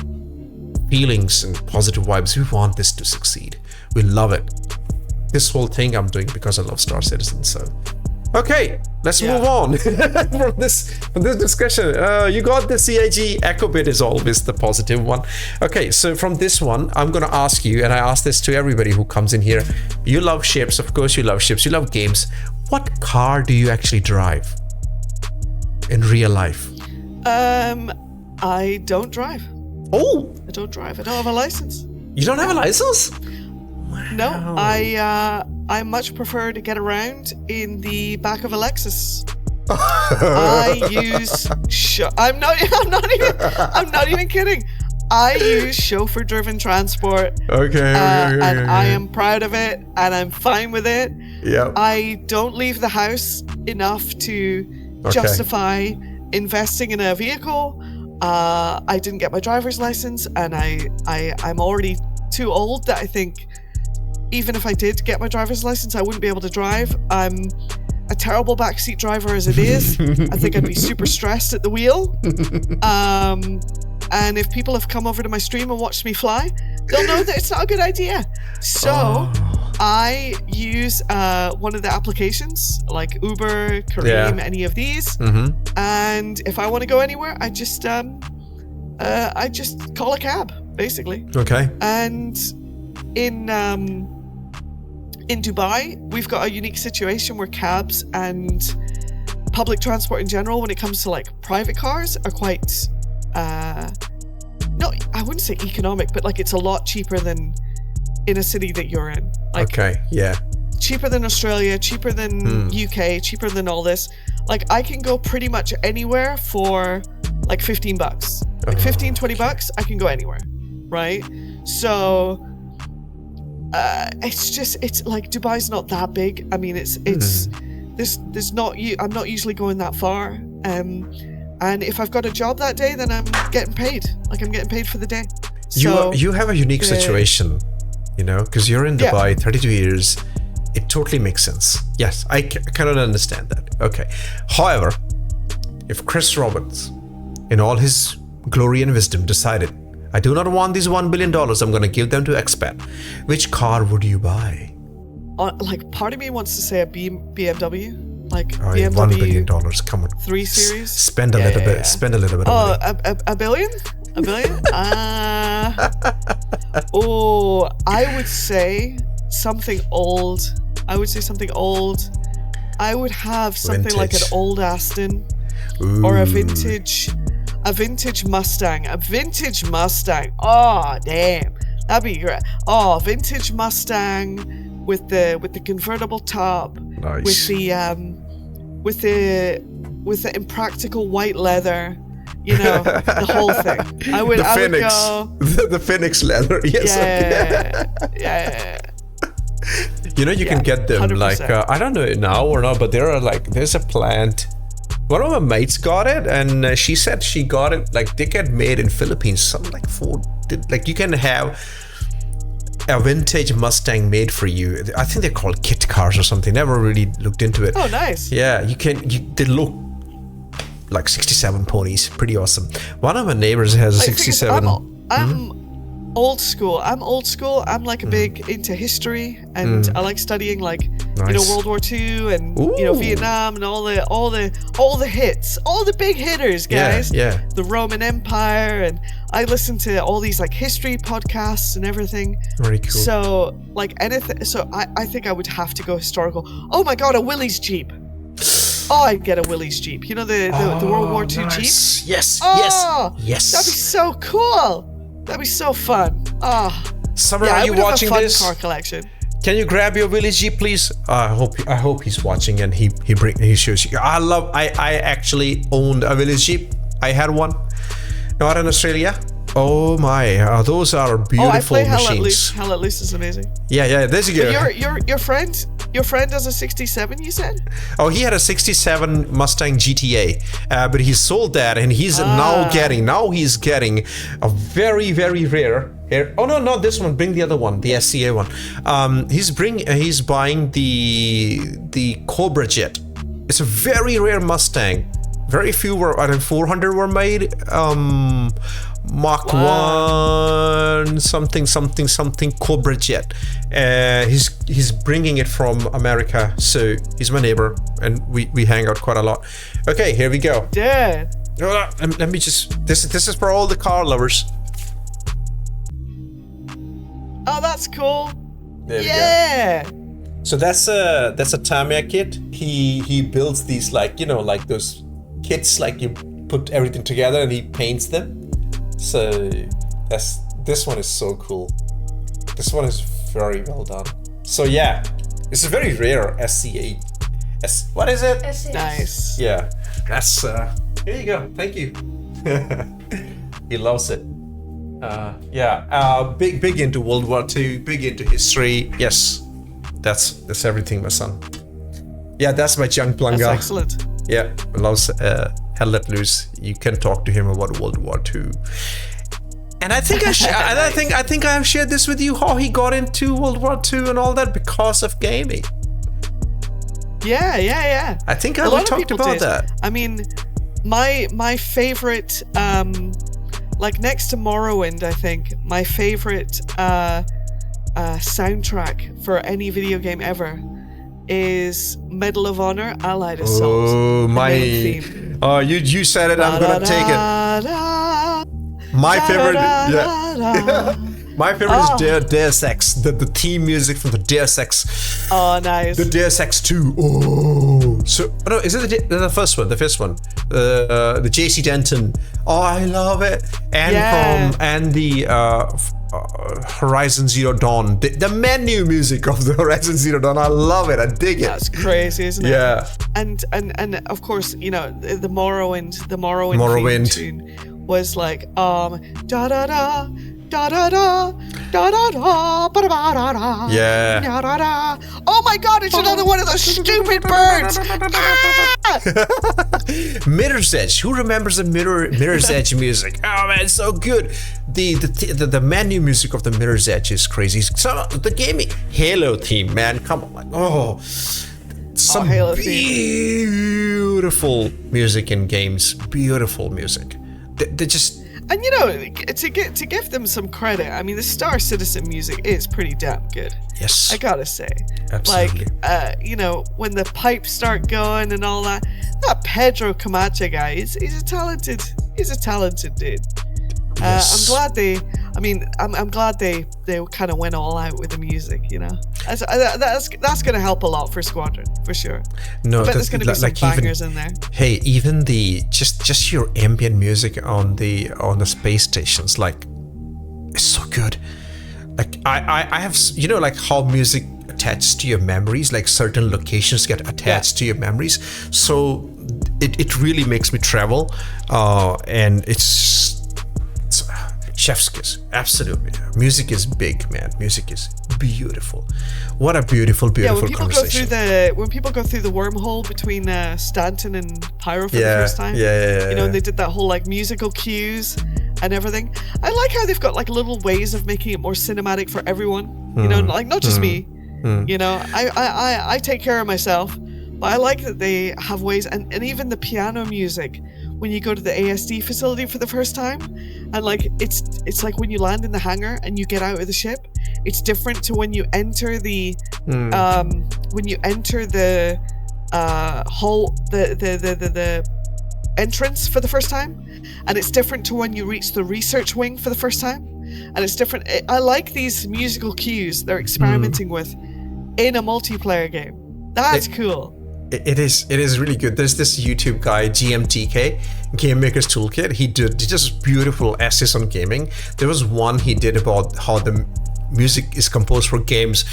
feelings and positive vibes, we want this to succeed. We love it. This whole thing I'm doing because I love Star Citizen. So okay, let's move on from this discussion. You got the CIG echo bit is always the positive one. Okay, so from this one, I'm gonna ask you, and I ask this to everybody who comes in here. You love ships, of course. You love ships. You love games. What car do you actually drive in real life? I don't drive. Oh, I don't drive. I don't have a license. You don't have a license? Wow. No, I much prefer to get around in the back of a Lexus. I use. I'm not even kidding. I use chauffeur-driven transport. Okay. And I am proud of it, and I'm fine with it. Yeah. I don't leave the house enough to justify investing in a vehicle. I didn't get my driver's license, and I'm already too old that I think even if I did get my driver's license, I wouldn't be able to drive. I'm a terrible backseat driver as it is. I think I'd be super stressed at the wheel. And if people have come over to my stream and watched me fly, they'll know that it's not a good idea. So I use one of the applications like Uber, Careem, any of these. And if I want to go anywhere, I just call a cab, basically. Okay. And in Dubai, we've got a unique situation where cabs and public transport in general, when it comes to like private cars, are quite no, I wouldn't say economic, but like it's a lot cheaper than in a city that you're in. Like, okay, yeah. Cheaper than Australia, cheaper than UK, cheaper than all this. Like I can go pretty much anywhere for like $15. Like $15-$20, I can go anywhere, right? So it's like Dubai's not that big. I mean, there's not. I'm not usually going that far. And if I've got a job that day, then I'm getting paid. Like I'm getting paid for the day. So you have a unique situation, you know, because you're in Dubai 32 years. It totally makes sense. Yes, I cannot understand that. Okay. However, if Chris Roberts, in all his glory and wisdom, decided, I do not want these $1 billion, I'm going to give them to ExPat, which car would you buy? Like part of me wants to say a BMW. Like BMW, $1 billion, come on. 3 Series. Spend a little bit. Spend a little bit. Oh, a billion? A billion? I would say something old. I would have something like an old Aston. Ooh. Or a vintage Mustang. A vintage Mustang. Oh, damn. That'd be great. Oh, vintage Mustang with the convertible top. Nice. With the impractical white leather, you know, the whole thing. I would go the Phoenix leather. Yes. Yeah. You know, you can get them 100%. like I don't know now or not, but there's a plant. One of my mates got it, and she said she got it like they get made in Philippines. Something like you can have a vintage Mustang made for you. I think they're called kit cars or something. Never really looked into it. Oh, nice. Yeah, they look like 67 ponies. Pretty awesome. One of my neighbors has a 67. I'm old school. I'm like a big into history, and I like studying like you know World War II and you know Vietnam and all the hits, all the big hitters, guys. Yeah. The Roman Empire, and I listen to all these like history podcasts and everything. Very cool. So like anything. So I think I would have to go historical. Oh my God, a Willys Jeep. Oh, I'd get a Willys Jeep. You know the World War II Jeep. Yes. Yes. That'd be so cool. That'd be so fun. Summer, are you watching this? Car collection. Can you grab your Willys Jeep, please? I hope he's watching and he shows you. I actually owned a Willys Jeep. I had one. Not in Australia. Oh my, those are beautiful machines. Hell at Least is amazing. Yeah. There's you go. Your friend has a 67, you said? Oh, he had a 67 Mustang GTA, but he sold that, and he's now getting a very, very rare. Oh no, not this one. Bring the other one, the SCA one. He's buying the Cobra Jet. It's a very rare Mustang. Very few were. I think 400 were made. Mach 1 something Cobra Jet. He's bringing it from America, so he's my neighbor and we hang out quite a lot. Okay, here we go. Dad. Let me just this is for all the car lovers. Oh, that's cool. There we go. So that's a Tamiya kit. He builds these like those kits, like you put everything together and he paints them. So this one is so cool. This one is very well done. So yeah, it's a very rare SCA Yes. What is it? SS. Nice. Yeah. That's here you go. Thank you. He loves it. Big into World War II, big into history. Yes. That's everything, my son. Yeah, that's my young planga. That's excellent. Yeah, loves Hell Let Loose. You can talk to him about World War II. And I think I think I have shared this with you, how he got into World War II and all that because of gaming. Yeah. I think A we lot of talked people about did. that. I mean, my favorite, like next to Morrowind, I think my favorite soundtrack for any video game ever is Medal of Honor Allied Assault. Oh, the my. main theme. Oh, you said it. I'm going to take it. My favorite. Yeah. My favorite is Deus Ex. The theme music from the Deus Ex. Oh, nice. The Deus Ex 2. Oh. So, no, is it the first one? The first one. The JC Denton. Oh, I love it. And the Horizon Zero Dawn. The menu music of the Horizon Zero Dawn. I love it. I dig it. That's crazy, isn't it? Yeah. And of course, the Morrowind theme tune was like da da da da da da da da da ba da da. Yeah. Da da da. Oh my God! It's another one of those stupid birds. Mirror's Edge. Who remembers the Mirror's Edge music? Oh man, it's so good. The menu music of the Mirror's Edge is crazy. So the gaming Halo theme, man, come on, like some Halo beautiful music in games. Beautiful music. They just. And to give them some credit, I mean, the Star Citizen music is pretty damn good. Yes. I gotta say. Absolutely. Like, when the pipes start going and all that Pedro Camacho guy, he's a talented dude. Yes. I'm glad they kind of went all out with the music, That's gonna help a lot for Squadron, for sure. No, I bet there's gonna be some bangers in there. Hey, even the just your ambient music on the space stations, like, it's so good. Like I have, like how music attaches to your memories, like certain locations get attached to your memories. So it really makes me travel, and it's chef's kiss. Absolutely. Music is big, man. Music is beautiful. What a beautiful conversation. When people go through the wormhole between Stanton and Pyro for the first time, and they did that whole like musical cues and everything. I like how they've got like little ways of making it more cinematic for everyone. Like not just me. I take care of myself, but I like that they have ways, and even the piano music when you go to the ASD facility for the first time, and like it's like when you land in the hangar and you get out of the ship, it's different to when you enter the the entrance for the first time, and it's different to when you reach the research wing for the first time, and it's different. I like these musical cues they're experimenting with in a multiplayer game. That's cool. It is really good. There's this YouTube guy, GMTK, Game Maker's Toolkit. He did just beautiful essays on gaming. There was one he did about how the music is composed for games.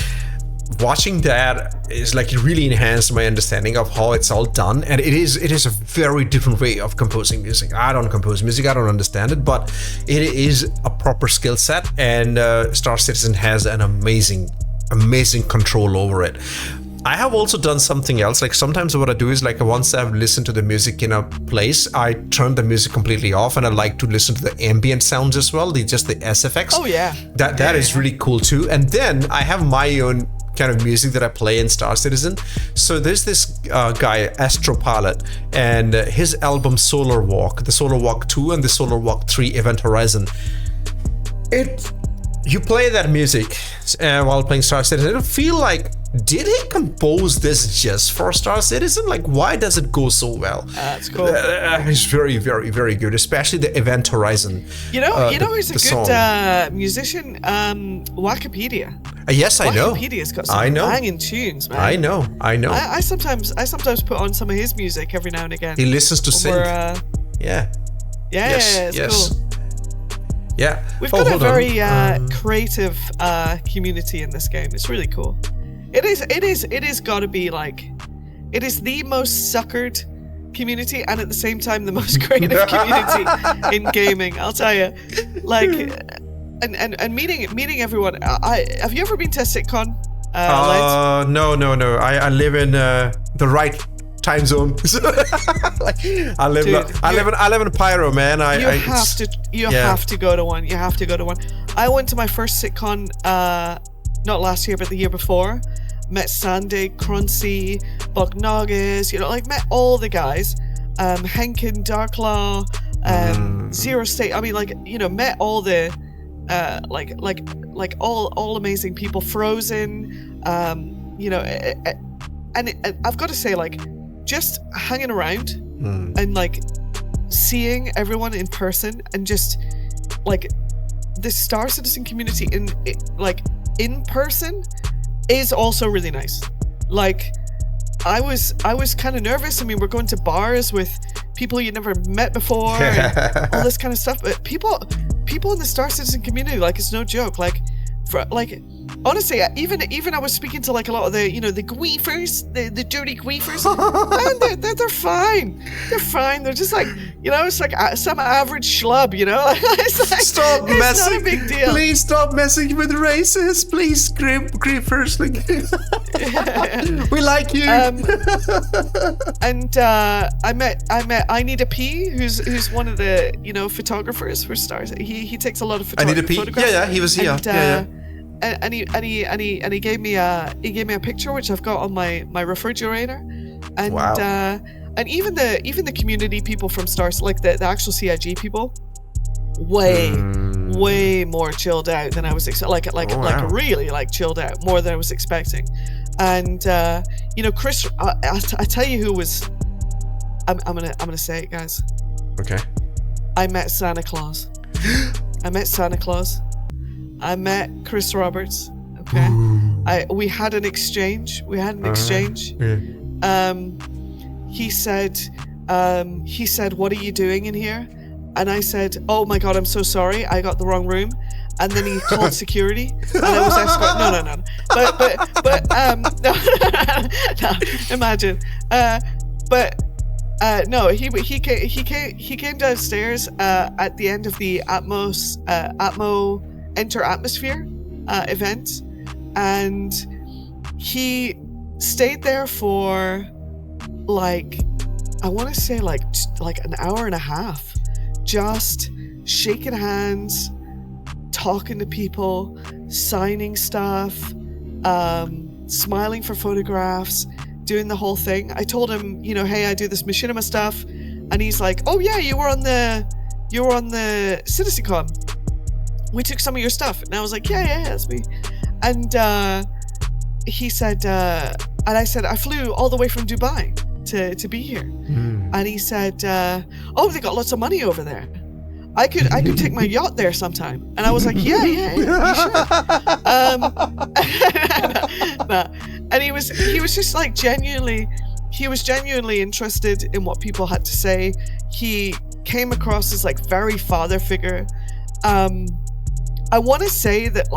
Watching that is like, it really enhanced my understanding of how it's all done, and it is a very different way of composing music. I don't compose music, I don't understand it, but it is a proper skill set, and Star Citizen has an amazing control over it. I have also done something else. Like sometimes what I do is, like, once I've listened to the music in a place, I turn the music completely off, and I like to listen to the ambient sounds as well, just the SFX. Oh yeah. That is really cool too. And then I have my own kind of music that I play in Star Citizen. So there's this guy, Astropilot, and his album Solar Walk, the Solar Walk 2 and the Solar Walk 3 Event Horizon. You play that music while playing Star Citizen, it'll feel like, did he compose this just for Star Citizen? Like, why does it go so well? That's cool. It's very, very, very good, especially the Event Horizon. You know who's a good musician? Wikipedia. Yes, I know. Wikipedia's got some banging tunes, man. I know. I sometimes put on some of his music every now and again. He listens to synth. Yeah, it's cool. Yeah. We've got a very creative community in this game. It's really cool. It is got to be like It is the most suckered community, and at the same time the most creative community in gaming. I'll tell you, like, and meeting everyone. Have you ever been to a SitCon? No. I live in the right time zone. I live in Pyro, man. You have to go to one. You have to go to one. I went to my first SitCon not last year but the year before. Met Sandy, Crunchy, Bognoggis, met all the guys. Henkin, Darklaw, Zero State. I mean, met all the all amazing people. Frozen, and I've got to say, just hanging around and seeing everyone in person, and just the Star Citizen community in person is also really nice. I was kind of nervous. I mean, we're going to bars with people you never met before and all this kind of stuff, but people in the Star Citizen community, it's no joke. Honestly, even I was speaking to a lot of the the gweefers, the dirty gweefers, and they're fine. They're fine. They're just it's like some average schlub, Stop messing. Not a big deal. Please stop messing with racists. Please, griefers. We like you. And I met I Need a P, who's one of the photographers for Stars. He takes a lot of I Need a P. photographs. Yeah, he was here. And he gave me a picture which I've got on my refrigerator, and wow. And even the community people from Stars, the actual CIG people, way more chilled out than I was really chilled out, more than I was expecting. And Chris, I tell you who was. I'm gonna say it, guys. Okay. I met Santa Claus. I met Chris Roberts. Okay. We had an exchange. Yeah. He said, "What are you doing in here?" And I said, "Oh my God, I'm so sorry. I got the wrong room." And then he called security, and I was escorted. No. Imagine. No, he came downstairs at the end of the Atmo Enter Atmosphere event, and he stayed there for I want to say an hour and a half, just shaking hands, talking to people, signing stuff, smiling for photographs, doing the whole thing. I told him, hey, I do this machinima stuff, and he's like, oh yeah, you were on the CitizenCon. We took some of your stuff. And I was like, yeah, that's me. And he said, and I said, I flew all the way from Dubai to be here. And he said, oh, they got lots of money over there. I could take my yacht there sometime. And I was like, yeah, you should. And he was just genuinely interested in what people had to say. He came across as very father figure. I want to say that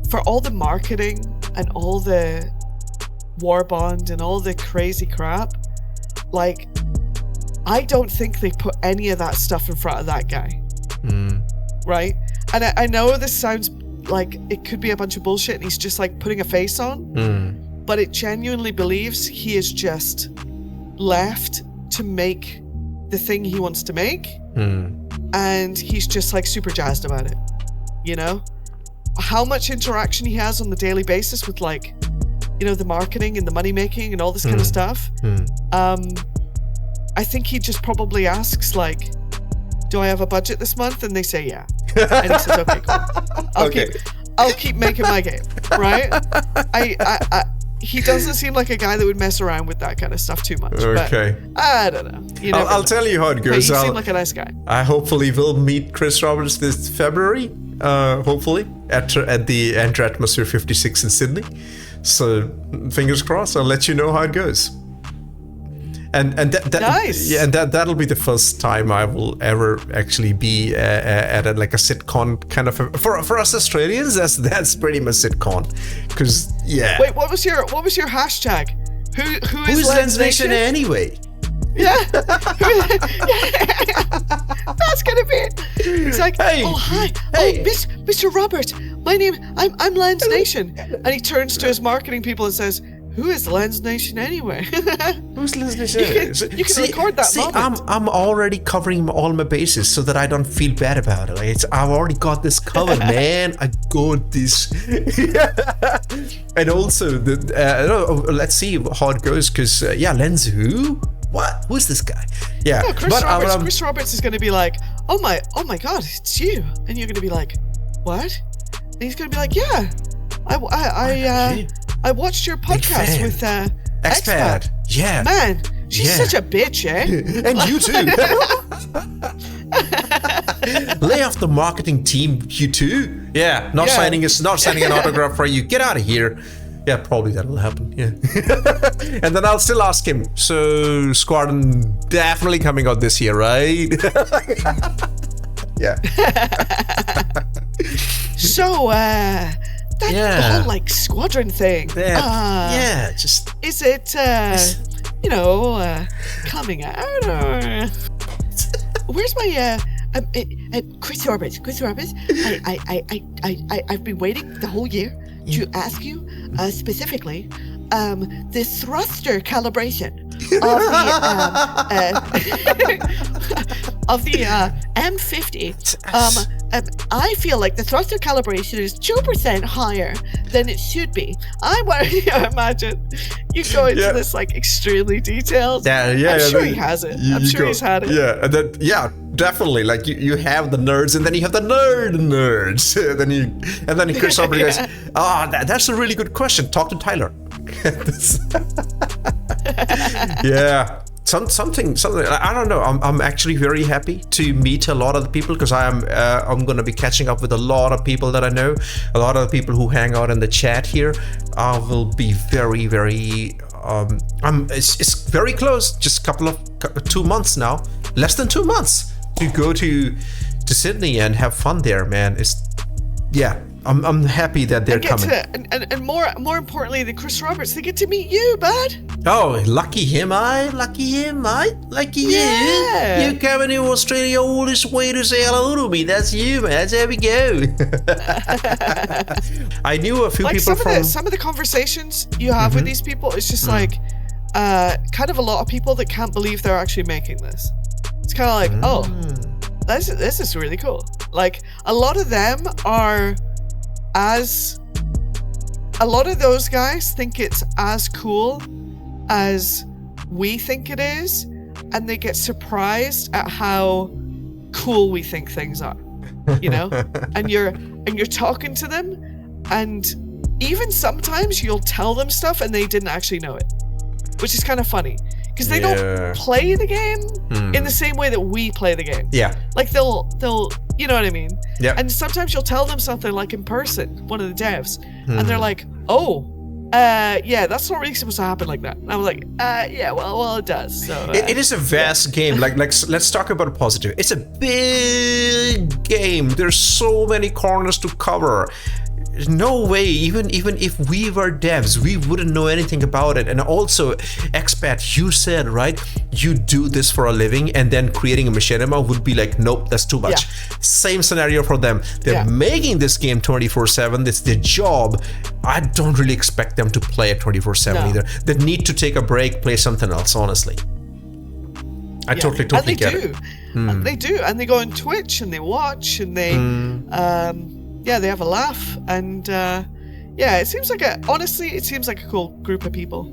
for all the marketing and all the war bond and all the crazy crap, I don't think they put any of that stuff in front of that guy. Right? And I know this sounds like it could be a bunch of bullshit and he's just putting a face on, but it genuinely believes he is just left to make the thing he wants to make, and he's just super jazzed about it. How much interaction he has on the daily basis with the marketing and the money making and all this kind of stuff. I think he just probably asks do I have a budget this month? And they say yeah. And he says, okay, cool. I'll keep making my game, right? He doesn't seem like a guy that would mess around with that kind of stuff too much. Okay. But I don't know. I'll tell you how it goes. But he seemed like a nice guy. I hopefully will meet Chris Roberts this February. Hopefully at the Enter Atmosphere 56 in Sydney. So fingers crossed. I'll let you know how it goes. And that nice. Yeah, and that'll be the first time I will ever actually be at a SitCon kind of for us Australians. That's pretty much SitCon, because yeah. Wait, what was your hashtag? is Lens Nation? Anyway? Yeah. That's gonna be it. He's like, Hey. oh hi, Hey. Mr. Robert. I'm Lens Nation, and he turns to his marketing people and says, "Who is Lens Nation anyway?" Who's Lens Nation? You can record that moment. I'm already covering all my bases so that I don't feel bad about it. Like I've already got this covered, man. I got this. And also, let's see how it goes. Because Lens who? What? Who's this guy? Yeah, no, Chris Roberts is going to be like, oh my God, it's you, and you're going to be like, what? And he's going to be like, yeah, I watched your podcast with ExPat. Yeah, man, she's such a bitch, eh? And you too. Lay off the marketing team, you too. Yeah, not signing an autograph for you. Get out of here. Yeah, probably that'll happen. Yeah. And then I'll still ask him. So, Squadron definitely coming out this year, right? Yeah. So, the whole like Squadron thing. Just is it coming out or where's my Chris Roberts? I've been waiting the whole year to ask you specifically the thruster calibration of the M50. I feel like the thruster calibration is 2% higher than it should be. I want to imagine you go into this like extremely detailed. I'm sure he has it. I'm sure he's had it. Yeah, and then definitely. Like you have the nerds, and then you have the nerds. and then Chris Robert goes, that's a really good question. Talk to Tyler. Yeah. Something. I don't know. I'm actually very happy to meet a lot of the people because I'm going to be catching up with a lot of people that I know. A lot of the people who hang out in the chat here. I will be very, very. It's very close. Just 2 months now. Less than 2 months to go to Sydney and have fun there, man. I'm happy that they're coming. And more importantly than Chris Roberts, they get to meet you, bud. Oh, lucky him, lucky you. You coming to Australia all this way to say hello to me. That's you, man. There we go. I knew a few people some of the conversations you have with these people, it's just like kind of a lot of people that can't believe they're actually making this. It's kind of like, oh, this is really cool. Like a lot of them are a lot of those guys think it's as cool as we think it is, and they get surprised at how cool we think things are, and you're talking to them, and even sometimes you'll tell them stuff and they didn't actually know it, which is kind of funny because they don't play the game in the same way that we play the game. Yeah, like they'll you know what I mean? Yeah. And sometimes you'll tell them something like in person, one of the devs, and they're like, that's not really supposed to happen like that. And I was like, well, it does. So it is a vast game. Like let's talk about a positive. It's a big game. There's so many corners to cover. No way, even if we were devs, we wouldn't know anything about it. And also, ExPat, you said, right, you do this for a living, and then creating a machinima would be like, nope, that's too much. Same scenario for them. They're making this game 24/7. That's their job. I don't really expect them to play it 24/7 either. They need to take a break, play something else, honestly. I totally get it. And they do. And they go on Twitch, and they watch, and they... they have a laugh, and it seems like a cool group of people.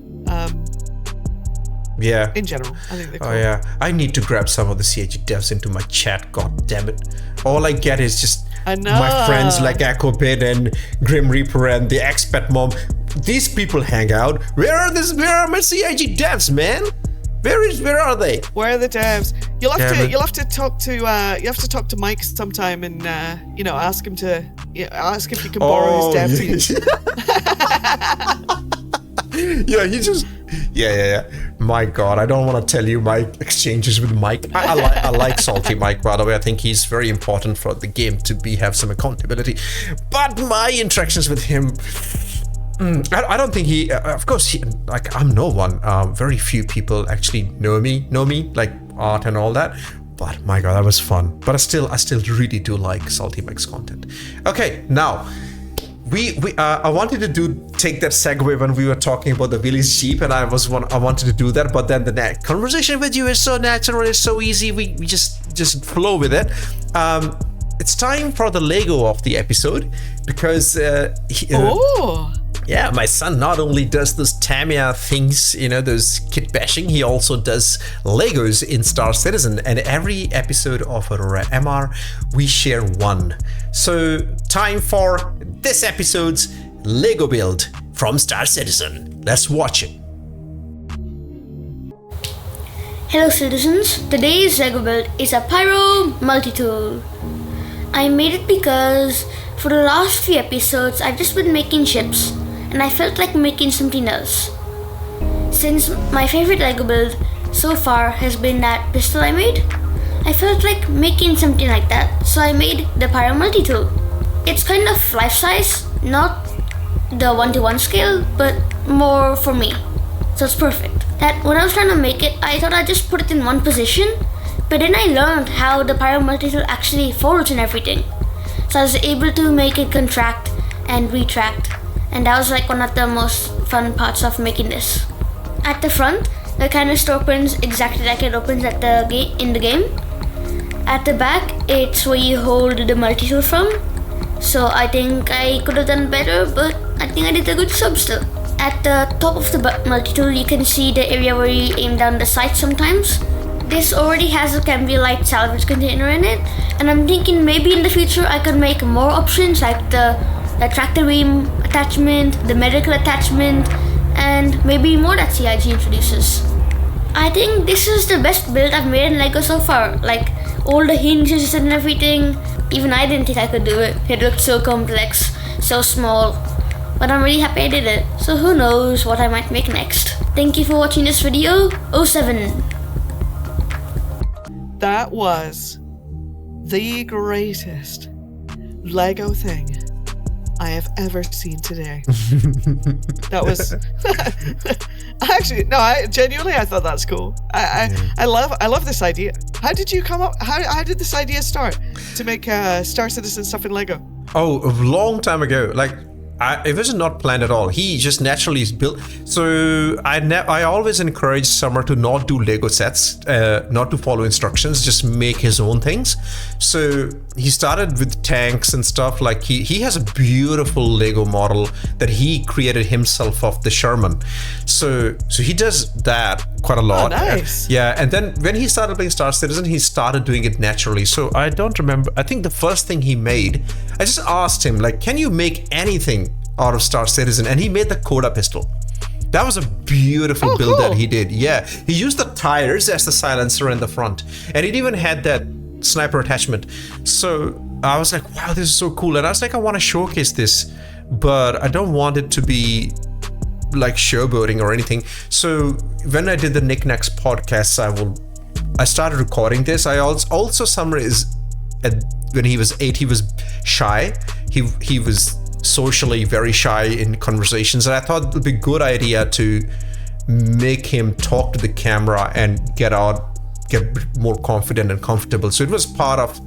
In general, I think they're cool. Oh yeah, I need to grab some of the CIG devs into my chat. God damn it! All I get is just my friends like Ecobit and Grim Reaper and the ExPat Mom. These people hang out. Where are my CIG devs, man? Where are they? Where are the devs? You'll have to talk to Mike sometime and ask him if you can borrow his dev team. My God, I don't want to tell you my exchanges with Mike. I like Salty Mike, by the way. I think he's very important for the game to have some accountability. But my interactions with him, I don't think he. Of course, like I'm no one. Very few people actually know me, like art and all that. But my God, that was fun. But I still really do like Salty Mike's content. Okay, now I wanted to take that segue when we were talking about the Willys Jeep, and I wanted to do that, but then the conversation with you is so natural, it's so easy. We just flow with it. It's time for the Lego of the episode because yeah, my son not only does those Tamiya things, those kit bashing, he also does Legos in Star Citizen. And every episode of Aurora MR, we share one. So, time for this episode's Lego build from Star Citizen. Let's watch it. Hello citizens, today's Lego build is a Pyro multi-tool. I made it because for the last few episodes I've just been making ships and I felt like making something else. Since my favorite Lego build so far has been that pistol I made, I felt like making something like that, so I made the Pyro multi-tool. It's kind of life-size, not the 1:1 scale, but more for me, so it's perfect. That when I was trying to make it, I thought I'd just put it in one position, but then I learned how the Pyro multi-tool actually folds and everything. So I was able to make it contract and retract, and that was like one of the most fun parts of making this. At the front, the canister opens exactly like it opens at in the game. At the back, it's where you hold the multi-tool from. So I think I could have done better, but I think I did a good job still. At the top of the multi-tool, you can see the area where you aim down the sight sometimes. This already has a Cambiolite salvage container in it, and I'm thinking maybe in the future I could make more options like the tractor beam attachment, the medical attachment, and maybe more that CIG introduces. I think this is the best build I've made in Lego so far, like all the hinges and everything. Even I didn't think I could do it. It looked so complex, so small, but I'm really happy I did it, so who knows what I might make next. Thank you for watching this video, 07. That was the greatest Lego thing I have ever seen today. That was actually no. I genuinely thought that's cool. I love this idea. How did you come up? How did this idea start to make Star Citizen stuff in Lego? Oh, a long time ago. Like it was not planned at all. He just naturally built. So I always encourage Summer to not do Lego sets, not to follow instructions, just make his own things. So he started with tanks and stuff. Like he has a beautiful Lego model that he created himself of the Sherman. So he does that quite a lot. Oh, nice. Yeah, and then when he started playing Star Citizen, he started doing it naturally. So I don't remember. I think the first thing he made, I just asked him, like, can you make anything out of Star Citizen? And he made the Coda pistol. That was a beautiful build cool. that he did. Yeah, he used the tires as the silencer in the front, and it even had that sniper attachment. So I was like, wow, this is so cool. And I was like, I want to showcase this, but I don't want it to be like showboating or anything. So when I did the Knickknacks podcasts, I started recording this. I also Summer is when he was 8, he was shy. He was socially very shy in conversations, and I thought it would be a good idea to make him talk to the camera and get more confident and comfortable. So it was part of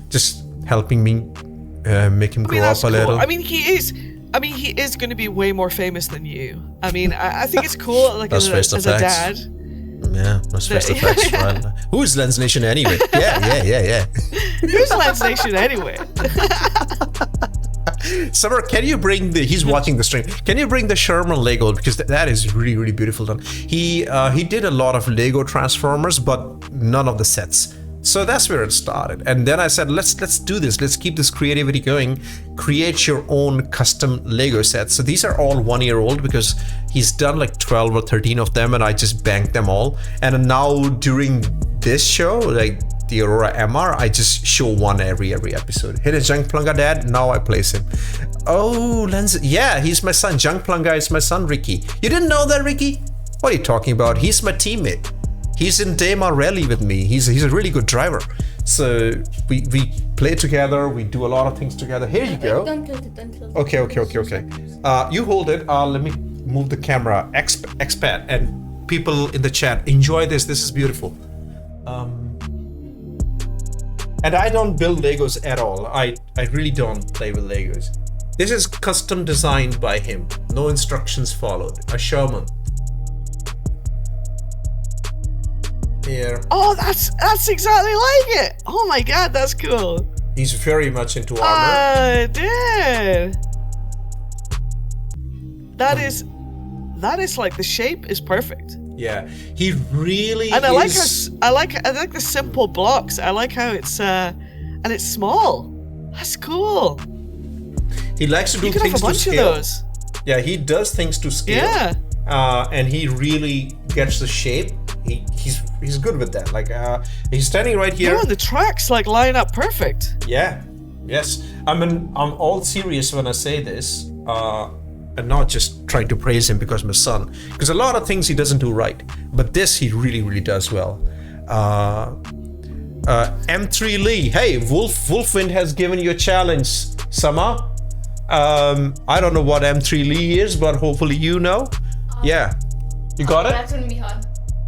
just helping me make him grow up a little. I mean, he is going to be way more famous than you. I mean, I think it's cool, like as a dad. Yeah, that's first effects, right? Who is Lens Nation anyway? Yeah. Who's Lens Nation anyway? Summer, can you bring he's watching the stream. Can you bring the Sherman Lego? Because that is really, really beautiful done. He did a lot of Lego Transformers, but none of the sets. So that's where it started. And then I said, let's do this. Let's keep this creativity going. Create your own custom Lego sets. So these are all 1 year old because he's done like 12 or 13 of them, and I just banked them all. And now during this show, like the Aurora MR, I just show one every episode. Hit a Junk Plunga dad, now I place him. Oh, Lens, yeah, he's my son. Junk Plunga is my son, Ricky. You didn't know that, Ricky? What are you talking about? He's my teammate. He's in Daymar Rally with me. He's a really good driver. So we play together. We do a lot of things together. Here you go. Don't tilt it, don't tilt it. Okay. You hold it. Let me move the camera. ExPat and people in the chat, enjoy this. This is beautiful. And I don't build Legos at all. I really don't play with Legos. This is custom designed by him. No instructions followed. A Sherman. Here. Oh, that's exactly like it. Oh my god, that's cool. He's very much into armor. Dude. That is like the shape is perfect. Yeah, he really And is. I like the simple blocks. I like how it's and it's small. That's cool. He likes to do You can have things a bunch to of scale. those. Yeah, he does things to scale. Yeah. And he really gets the shape. He's good with that. Like he's standing right here. Yeah, and the tracks like line up perfect. Yeah. Yes. I'm all serious when I say this. And not just trying to praise him because I'm his son. Because a lot of things he doesn't do right. But this he really does well. M3 Lee. Hey, Wolfwind has given you a challenge, Sama. I don't know what M3 Lee is, but hopefully you know. Yeah. You got it? That's gonna be hard.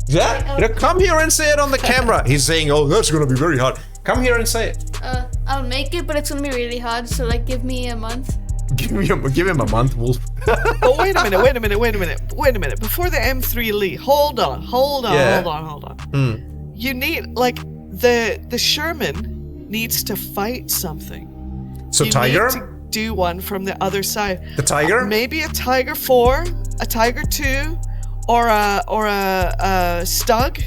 Yeah? Come here and say it on the camera. He's saying, oh, that's gonna be very hard. Come here and say it. I'll make it, but it's gonna be really hard, so like give me a month. Give him a month, Wolf. But wait a minute. Before the M3 Lee, hold on. Yeah. You need like the Sherman needs to fight something. So You Tiger? need to do one from the other side. The Tiger? Maybe a Tiger 4, a Tiger 2, or a Stug.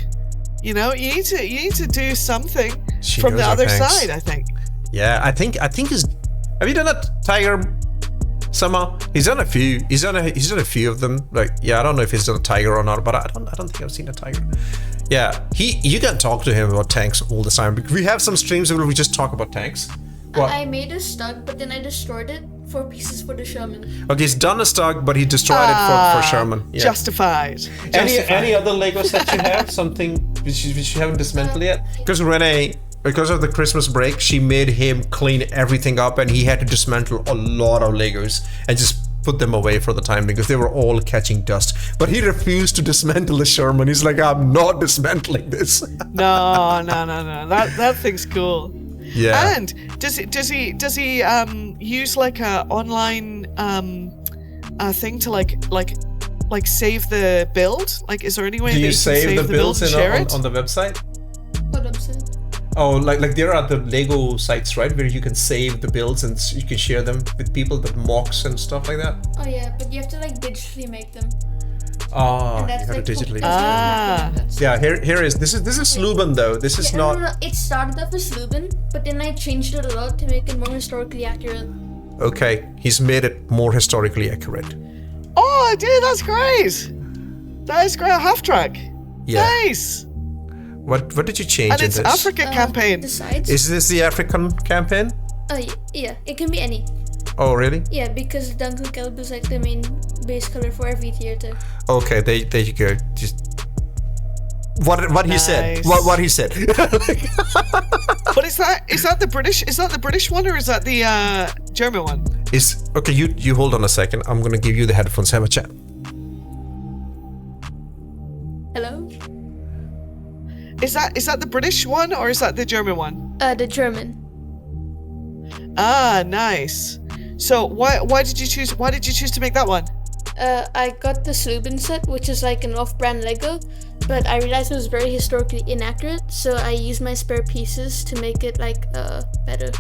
You know, you need to do something She from knows the our other tanks. side, I think. Yeah, I think he's. Have you done a Tiger? Somehow he's done a few. He's done a few of them. Like, yeah, I don't know if he's done a Tiger or not, but I don't think I've seen a Tiger. Yeah, you can talk to him about tanks all the time. We have some streams where we just talk about tanks. What? I made a Stug, but then I destroyed it for pieces for the Sherman. Okay, he's done a Stug, but he destroyed it for Sherman. Yeah. Justified. Any other Legos that you have? Something which you haven't dismantled yet? Because Renee, because of the Christmas break, she made him clean everything up, and he had to dismantle a lot of Legos and just put them away for the time because they were all catching dust. But he refused to dismantle the Sherman. He's like, I'm not dismantling this. No. That thing's cool. Yeah. And does he use like a online thing to like save the build? Like, is there any way Do that you can save the builds and share it? on the website? What website? Oh, like there are the Lego sites, right, where you can save the builds and you can share them with people, the mocks and stuff like that. Oh yeah, but you have to like digitally make them. Oh, And you that's have like to digitally. Ah. Yeah, here is this is Sluban though. This is not. No. It started off as Lubin, but then I changed it a lot to make it more historically accurate. Okay, he's made it more historically accurate. Oh, dude, that's great. That is great. Half track. Yeah. Nice. What did you change And in it's this? Africa campaign. The sides. Is this the African campaign? Yeah, it can be any. Oh, really? Yeah, because Duncan Kelp is like the main base color for every theater. Okay, there you go. Just what he said. Nice. What he said. But is that the British? Is that the British one or is that the German one? Is okay. You hold on a second. I'm gonna give you the headphones. Have a chat. Hello? Is that the British one or is that the German one? The German. Ah, nice. So why did you choose to make that one? I got the Slubin set, which is like an off-brand Lego, but I realized it was very historically inaccurate, so I used my spare pieces to make it like better.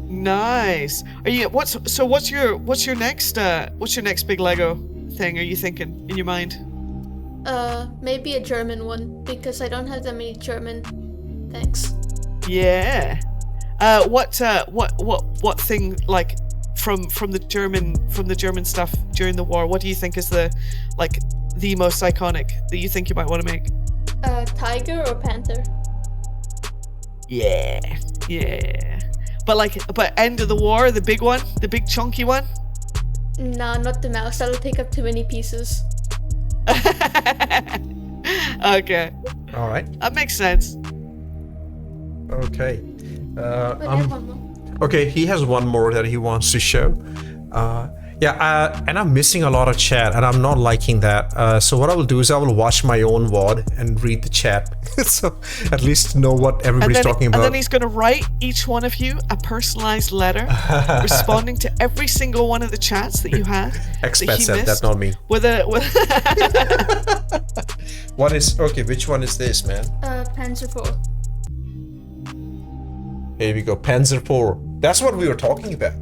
Nice. What's your next big Lego thing are you thinking in your mind? Maybe a German one, because I don't have that many German tanks. Yeah. What thing like from the German stuff during the war? What do you think is the most iconic that you think you might want to make? Tiger or panther? Yeah. But end of the war, the big one, the big chunky one. Nah, not the mouse. That'll take up too many pieces. Okay. All right. That makes sense. Okay. But I have one more. Okay, he has one more that he wants to show. And I'm missing a lot of chat, and I'm not liking that. So what I will do is I will watch my own VOD and read the chat, so at least know what everybody's talking about. And then he's going to write each one of you a personalized letter, responding to every single one of the chats that you had. ExPat said that, not me. With What is okay? Which one is this, man? Panzer 4. Here we go, Panzer 4. That's what we were talking about.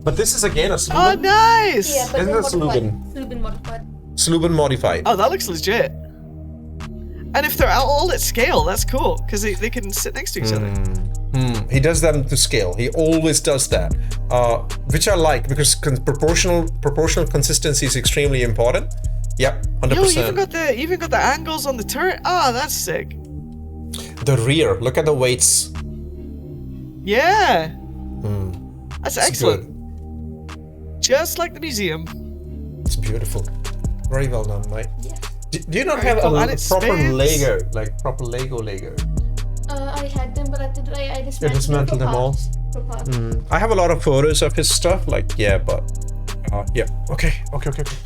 But this is again a Sluben. Oh, nice! Yeah, but Isn't they're that Sluben modified. Sluben modified. Oh, that looks legit. And if they're all at scale, that's cool, because they can sit next to each other. He does them to scale. He always does that, which I like, because proportional consistency is extremely important. Yep, 100%. Yo, you even got the angles on the turret. Ah, that's sick. The rear, look at the weights. Yeah. That's It's excellent. good. Just like the museum. It's beautiful. Very well done, mate. Yeah. Do you not Very have cool. a And it proper spins. Lego, like proper Lego? I had them, but I dismantled, You dismantled them all? For parts. I have a lot of photos of his stuff, like, yeah, but yeah. Okay.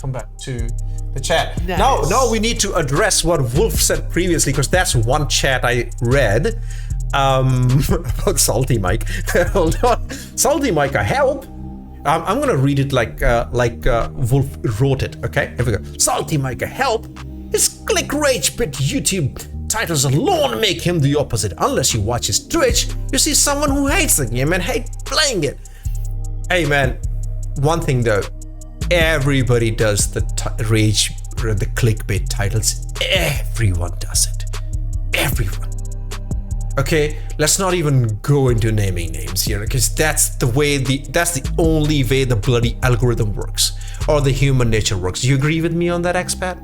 Come back to the chat. Nice. Now we need to address what Wolf said previously, because that's one chat I read. About Salty Mike. Hold on, Salty Mike, help! I'm gonna read it like Wolf wrote it. Okay, here we go. Salty Mike, help! His click rage bit YouTube titles alone make him the opposite. Unless you watch his Twitch, you see someone who hates the game and hates playing it. Hey man, one thing though, everybody does the rage, the clickbait titles. Everyone does it. Everyone. Okay, let's not even go into naming names here, because that's the only way the bloody algorithm works, or the human nature works. Do you agree with me on that, ExPat?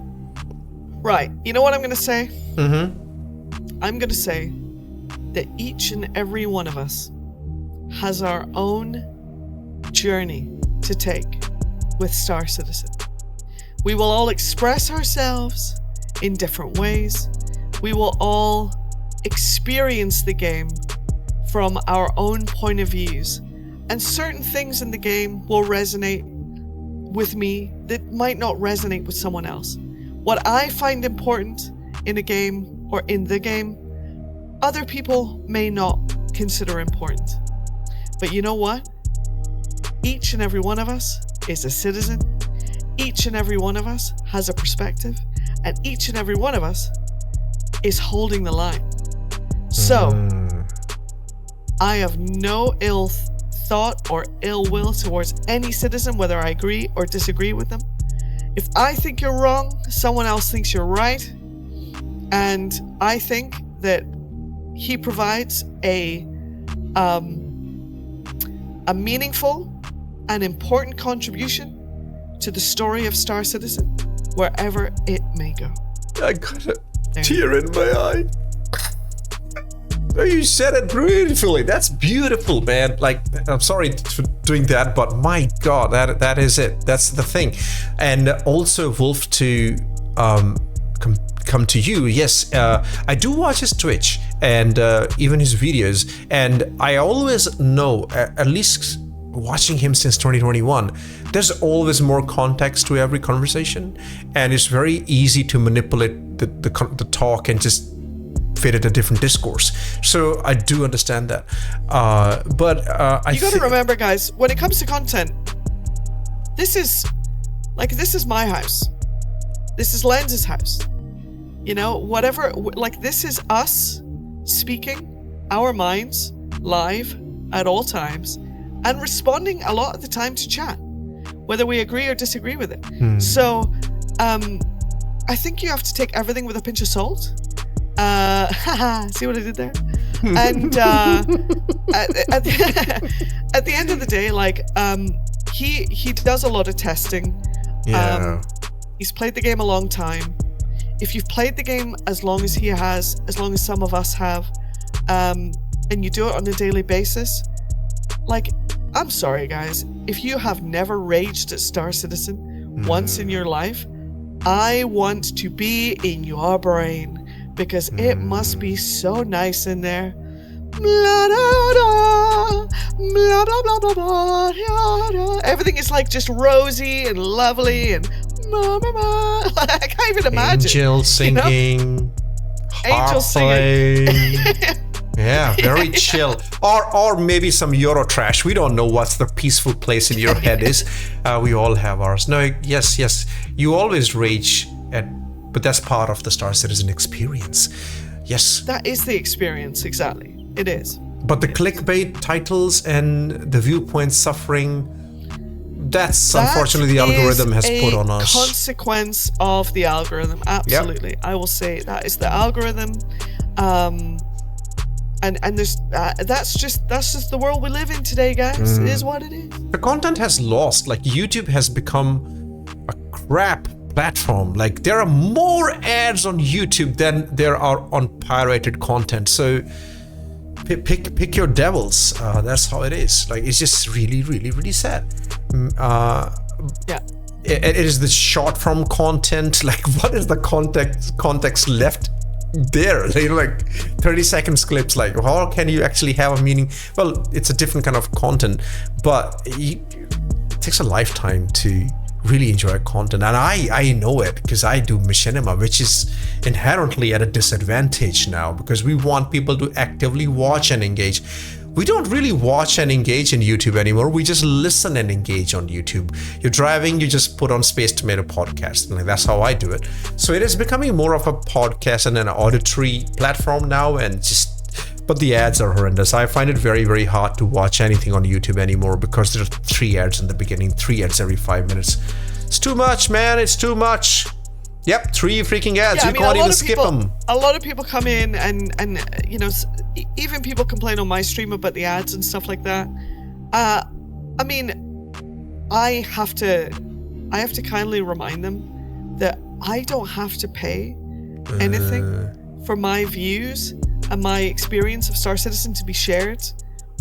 Right. You know what I'm going to say? I'm going to say that each and every one of us has our own journey to take with Star Citizen. We will all express ourselves in different ways. We will all experience the game from our own point of views, and certain things in the game will resonate with me that might not resonate with someone else. What I find important in a game or in the game, other people may not consider important. But you know what? Each and every one of us is a citizen. Each and every one of us has a perspective, and each and every one of us is holding the line. So, I have no ill thought or ill will towards any citizen, whether I agree or disagree with them. If I think you're wrong, someone else thinks you're right. And I think that he provides a meaningful and important contribution to the story of Star Citizen, wherever it may go. I got a tear in my eye. You said it beautifully. That's beautiful, man. Like, I'm sorry for doing that, but my God, that is it. That's the thing. And also, Wolf, to come to you. Yes, I do watch his Twitch and even his videos, and I always know, at least watching him since 2021, there's always more context to every conversation, and it's very easy to manipulate the talk and just fit it a different discourse. So I do understand that, but you got to remember, guys, when it comes to content, this is my house, this is Lens's house, you know, whatever, like, this is us speaking our minds live at all times and responding a lot of the time to chat, whether we agree or disagree with it. So I think you have to take everything with a pinch of salt. See what I did there? And at the end of the day, like, he does a lot of testing. Yeah. He's played the game a long time. If you've played the game as long as he has, as long as some of us have, and you do it on a daily basis, like, I'm sorry, guys, if you have never raged at Star Citizen once in your life, I want to be in your brain, because it must be so nice in there. blah, da, da, blah, blah, blah, blah, blah, da, da. Everything is like just rosy and lovely and ma, ma, ma. Like, I can't even imagine. Angel singing, Angel singing. Yeah, very chill. Or maybe some Eurotrash. We don't know what's the peaceful place in your head is. We all have ours. No, yes. You always rage but that's part of the Star Citizen experience. Yes. That is the experience, exactly. It is. But the clickbait titles and the viewpoint suffering, that's unfortunately the algorithm has put on us. Consequence of the algorithm, absolutely. Yep. I will say that is the algorithm. And there's that's just the world we live in today, guys. It is what it is. The content has lost. Like, YouTube has become a crap platform. Like, there are more ads on YouTube than there are on pirated content. So pick your devils. That's how it is. Like, it's just really, really, really sad. Yeah. It is the short form content. Like, what is the context left there? Like 30 seconds clips. Like, how can you actually have a meaning? Well, it's a different kind of content, but it takes a lifetime to really enjoy content. And I know it because I do machinima, which is inherently at a disadvantage now because we want people to actively watch and engage. We don't really watch and engage in YouTube anymore. We just listen and engage on YouTube. You're driving, you just put on Space Tomato podcast. And that's how I do it. So it is becoming more of a podcast and an auditory platform now. But the ads are horrendous. I find it very, very hard to watch anything on YouTube anymore because there are 3 ads in the beginning, 3 ads every 5 minutes. It's too much, man. It's too much. Yep, 3 freaking ads. Yeah, you can't even skip them. A lot of people come in and you know, even people complain on my stream about the ads and stuff like that. I mean, I have to kindly remind them that I don't have to pay anything for my views and my experience of Star Citizen to be shared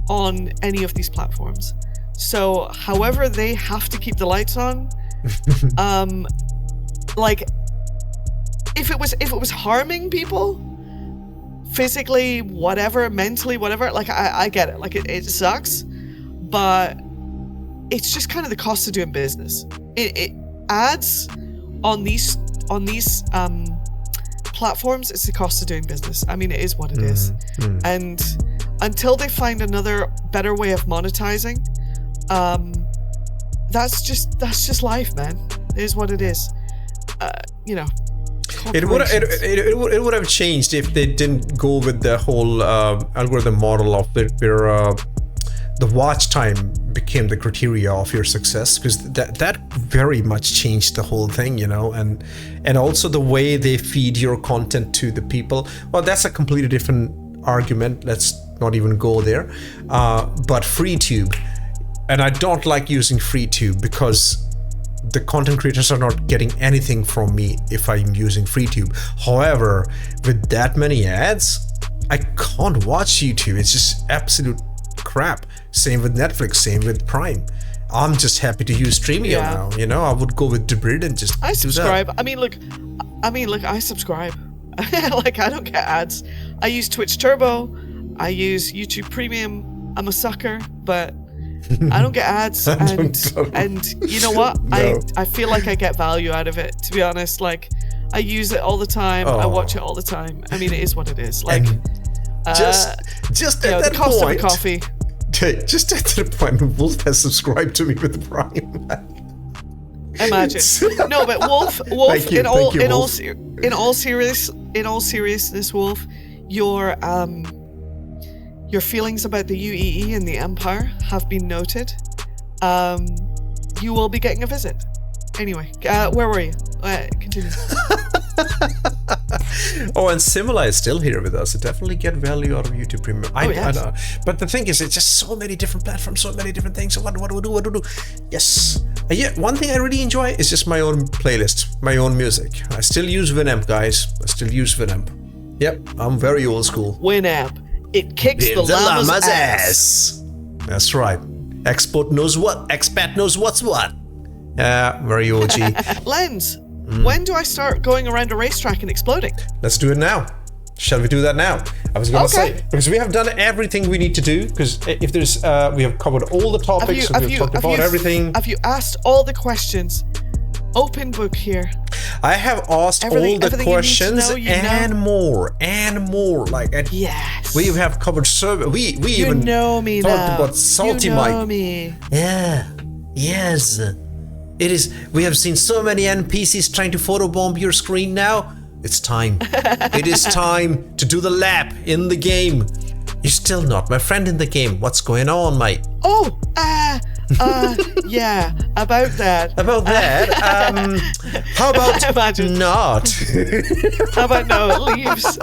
on any of these platforms. So, however they have to keep the lights on, like, if it was harming people physically, whatever, mentally, whatever, like, I get it. Like, it sucks, but it's just kind of the cost of doing business. It ads on these platforms, it's the cost of doing business. I mean, it is what it is. And until they find another better way of monetizing, that's just life, man. It is what it is. You know, it would have changed if they didn't go with the whole algorithm model of where the watch time became the criteria of your success, because that very much changed the whole thing, you know, and also the way they feed your content to the people. Well, that's a completely different argument. Let's not even go there. But FreeTube, and I don't like using FreeTube because the content creators are not getting anything from me if I'm using FreeTube. However, with that many ads, I can't watch YouTube. It's just absolute crap. Same with Netflix, same with Prime. I'm just happy to use Streamio now. You know, I would go with Debrid and just I subscribe. Do that. I mean, look, I subscribe. Like, I don't get ads. I use Twitch Turbo. I use YouTube Premium. I'm a sucker, but I don't get ads. And you know what? No. I feel like I get value out of it, to be honest. Like, I use it all the time. I watch it all the time. I mean, it is what it is. Like, just at that the cost point, of a coffee. Just at the point, Wolf has subscribed to me with Prime. Imagine. No, but Wolf. In all seriousness, Wolf, your feelings about the UEE and the Empire have been noted. You will be getting a visit. Anyway, where were you? Continue. Oh, and Simula is still here with us. I definitely get value out of YouTube Premium. I know. But the thing is, it's just so many different platforms, so many different things. So what do we do? Yes. One thing I really enjoy is just my own playlist, my own music. I still use Winamp, guys. I still use Winamp. Yep, I'm very old school. Winamp. It kicks the llama's ass. That's right. ExPat knows what's what. Very OG. Lens, when do I start going around a racetrack and exploding? Let's do it now. Shall we do that now? I was going to say, because we have done everything we need to do, because if there's, we have covered all the topics, we've talked about everything. Have you asked all the questions? Open book here. I have asked all the questions and more. Like, and yes. we have covered so, we even know me talked about Salty Mike. You know me. Yeah, yes. It is, we have seen so many NPCs trying to photobomb your screen now. It's time. It is time to do the lap in the game. You're still not my friend in the game. What's going on, mate? Oh, yeah, about that. About that? How about Imagine. not? How about no, it leaves.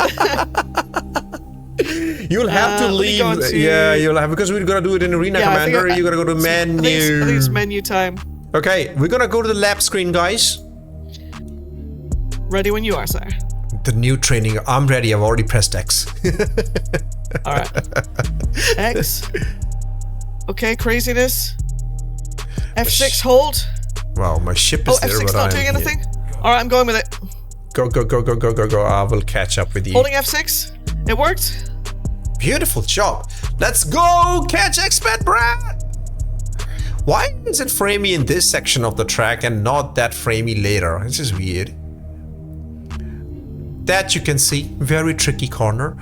You'll have to leave. Yeah, you'll have, because we're gonna do it in Arena Commander. You gotta go to menu. I think it's menu time. Okay, we're gonna go to the lap screen, guys. Ready when you are, sir. The new training. I'm ready. I've already pressed X. All right. X. Okay, craziness. F6 hold. Wow, my ship is there, F6 but not doing anything? All right, I'm going with it. Go. I will catch up with you. Holding F6. It worked. Beautiful job. Let's go catch ExPat Brad. Why is it framey in this section of the track and not that framey later? This is weird. That you can see, very tricky corner.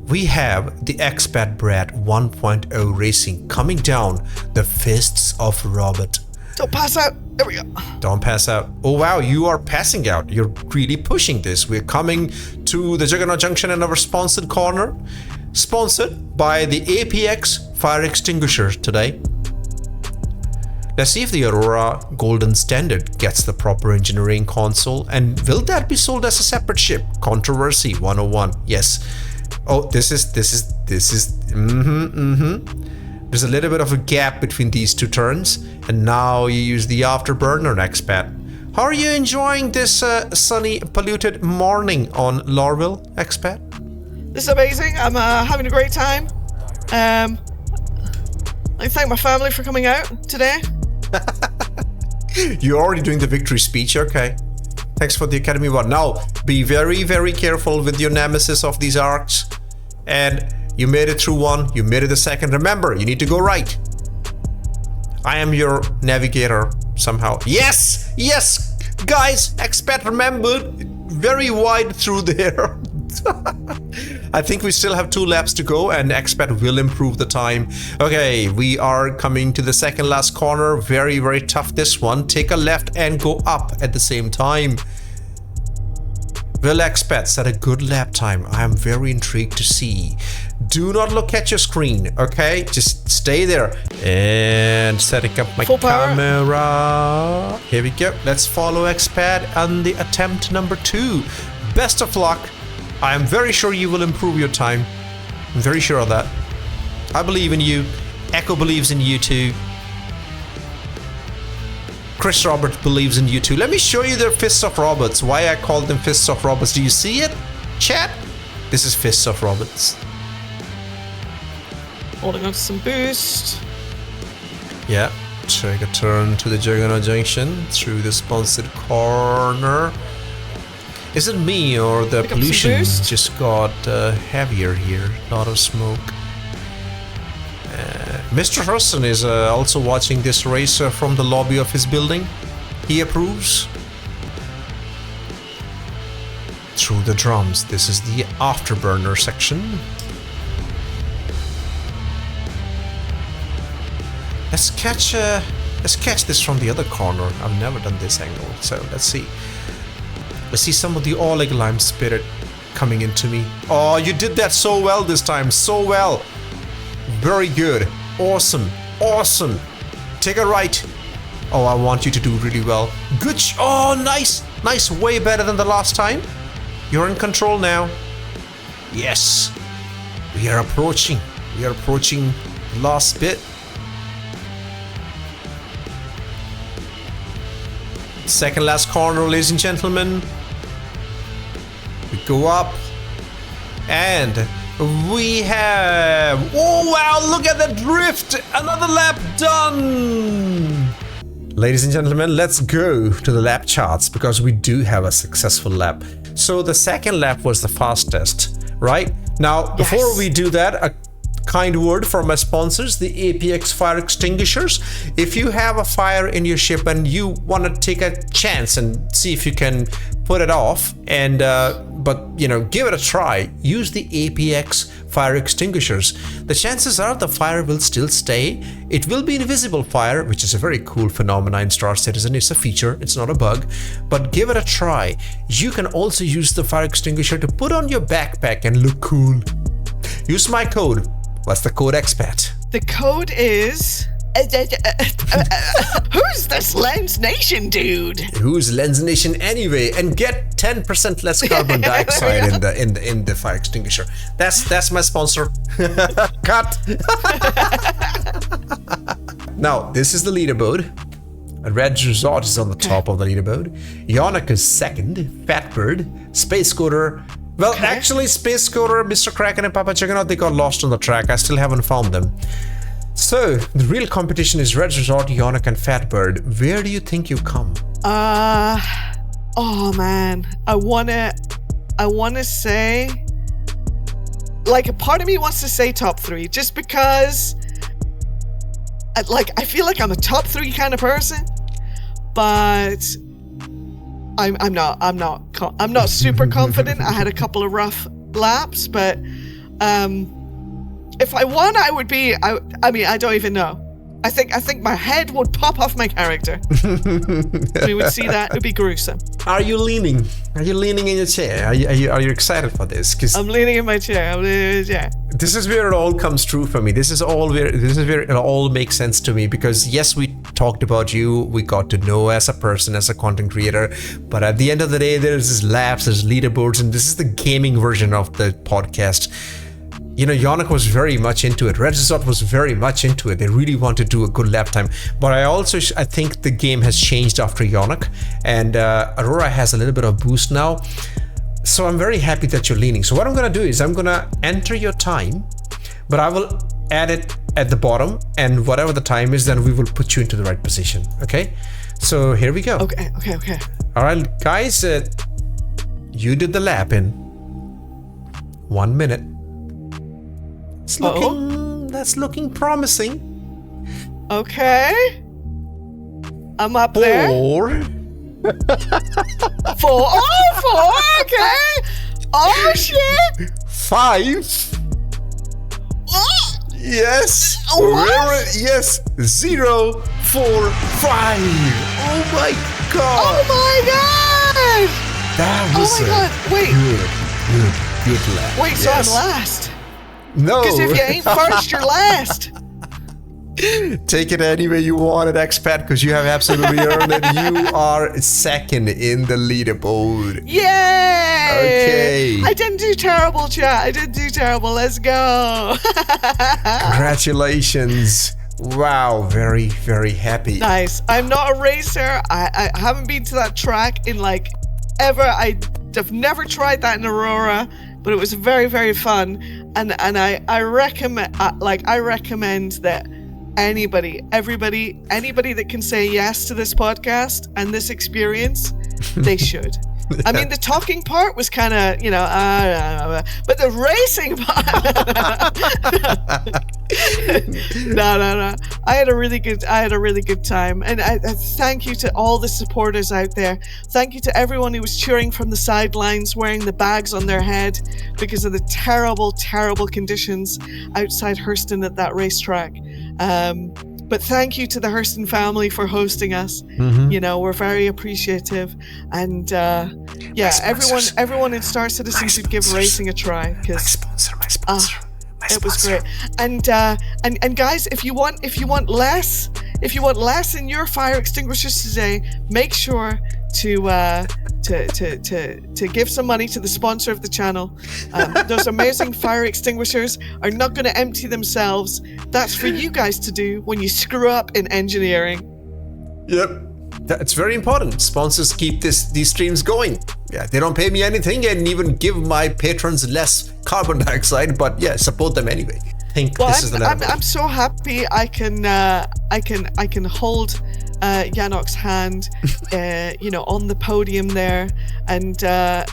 We have the ExPat Brad 1.0 racing coming down the fists of Robert. Don't pass out. There we go. Don't pass out. Oh wow, you are passing out. You're really pushing this. We're coming to the Juggernaut Junction in our sponsored corner. Sponsored by the APX fire extinguisher today. Let's see if the Aurora Golden Standard gets the proper engineering console, and will that be sold as a separate ship? Controversy 101. Yes. Oh, this is There's a little bit of a gap between these two turns, and now you use the afterburner ExPat. How are you enjoying this sunny, polluted morning on Lorville, ExPat? This is amazing. I'm having a great time. I thank my family for coming out today. You're already doing the victory speech, okay. Thanks for the Academy one. Now, be very, very careful with your nemesis of these arcs. And you made it through one, you made it the second. Remember, you need to go right. I am your navigator somehow. Yes, guys, ExPat remembered. Very wide through there. I think we still have 2 laps to go, and ExPat will improve the time. Okay, we are coming to the second last corner. Very, very tough this one. Take a left and go up at the same time. Will ExPat set a good lap time? I am very intrigued to see. Do not look at your screen, okay? Just stay there. And setting up my camera. Here we go. Let's follow ExPat on the attempt number 2. Best of luck. I am very sure you will improve your time. I'm very sure of that. I believe in you. Echo believes in you too. Chris Roberts believes in you too. Let me show you their Fists of Roberts. Why I call them Fists of Roberts. Do you see it, chat? This is Fists of Roberts. Holding on to some boost. Yeah. Take a turn to the Juggernaut Junction through the sponsored corner. Is it me or the pollution just got heavier here? A lot of smoke. Mr. Hurson is also watching this race from the lobby of his building. He approves. Through the drums. This is the afterburner section. Let's catch this from the other corner. I've never done this angle, so let's see. I see some of the Oleg Lime spirit coming into me. Oh, you did that so well this time. So well. Very good. Awesome. Awesome. Take a right. Oh, I want you to do really well. Good. Oh, nice. Nice. Way better than the last time. You're in control now. Yes. We are approaching. We are approaching the last bit. Second last corner, ladies and gentlemen. We go up. And we have... Oh, wow, look at the drift. Another lap done. Ladies and gentlemen, let's go to the lap charts because we do have a successful lap. So the second lap was the fastest. right? Now, before we do that, a kind word from my sponsors, the APX fire extinguishers. If you have a fire in your ship and you want to take a chance and see if you can put it off, and but give it a try, use the APX fire extinguishers. The chances are the fire will still stay. It will be invisible fire, which is a very cool phenomenon in Star Citizen. It's a feature, it's not a bug, but give it a try. You can also use the fire extinguisher to put on your backpack and look cool. Use my code. What's the code, ExPat? The code is... who's this Lens Nation dude? Who's Lens Nation anyway? And get 10% less carbon dioxide in the fire extinguisher. That's my sponsor. Cut. Now, this is the leaderboard. Red Resort is on the top of the leaderboard. Yannick is second. Fatbird, Space Scooter. Well, actually, Space Scooter, Mr. Kraken, and Papa Juggernaut, they got lost on the track. I still haven't found them. So, the real competition is Red Resort, Yannick, and Fatbird. Where do you think you come? Oh man, I wanna say, like, a part of me wants to say top 3, just because, I feel like I'm a top 3 kind of person, but I'm not super confident. I had a couple of rough laps, but if I won, I would be. I mean, I don't even know. I think my head would pop off my character. We would see that. It would be gruesome. Are you leaning? Are you leaning in your chair? Are you excited for this? I'm leaning in my chair. This is where it all comes true for me. This is where it all makes sense to me, because yes, we talked about you. We got to know as a person, as a content creator. But at the end of the day, there's this laps, there's leaderboards, and this is the gaming version of the podcast. Yannick was very much into it. Red Resort was very much into it. They really want to do a good lap time. But I think the game has changed after Yannick, and Aurora has a little bit of boost now. So I'm very happy that you're leaning. So what I'm going to do is I'm going to enter your time, but I will add it at the bottom, and whatever the time is, then we will put you into the right position. Okay? So here we go. Okay. All right, guys, you did the lap in 1 minute. That's looking promising. Okay. I'm up there. 4. 4. Oh, 4. Okay. Oh, shit. 5. Oh. Yes. What? Yes. 0, 4, 5. Oh my god. Oh my god. That was Wait. good lap. Wait, so I'm last? No. Because if you ain't first, you're last. Take it any way you want at ExPat, because you have absolutely earned it. You are second in the leaderboard. Yay! Okay. I didn't do terrible, chat. I didn't do terrible. Let's go. Congratulations. Wow, very, very happy. Nice. I'm not a racer. I haven't been to that track in ever. I've never tried that in Aurora, but it was very, very fun. And I recommend that anybody that can say yes to this podcast and this experience, they should. I mean, the talking part was kind of, but the racing part. No. I had a really good time, and I thank you to all the supporters out there. Thank you to everyone who was cheering from the sidelines, wearing the bags on their head because of the terrible, terrible conditions outside Hurston at that racetrack. But thank you to the Hurston family for hosting us. Mm-hmm. We're very appreciative, and everyone in Star Citizen should give racing a try, because my sponsor. It was great. And guys, if you want less in your fire extinguishers today, make sure to give some money to the sponsor of the channel. Those amazing fire extinguishers are not going to empty themselves. That's for you guys to do when you screw up in engineering. Yep. That's very important. Sponsors keep these streams going. Yeah, they don't pay me anything and even give my patrons less carbon dioxide, but yeah, support them anyway. I'm so happy I can hold Yanok's hand, on the podium there, and I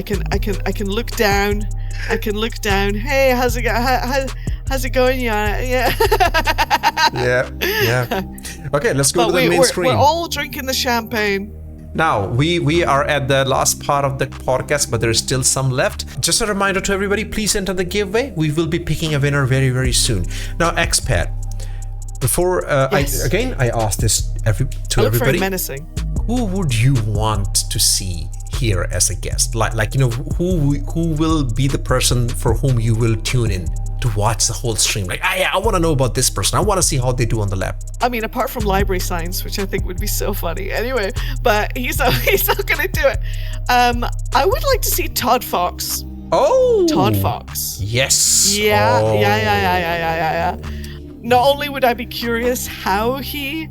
can look down I can look down. Hey, how's it going? Yeah. Yeah. Okay, let's go to the main screen. We're all drinking the champagne. Now, we are at the last part of the podcast, but there's still some left. Just a reminder to everybody, please enter the giveaway. We will be picking a winner very, very soon. Now, ExPat, before Yes. I asked this to everybody. Very menacing. Who would you want to see here as a guest? Like who will be the person for whom you will tune in to watch the whole stream? Like, I want to know about this person. I want to see how they do on the lab. I mean, apart from library science, which I think would be so funny. Anyway, but he's not going to do it. I would like to see Todd Fox. Oh, Todd Fox. Yes. Yeah, Oh. yeah. Not only would I be curious how he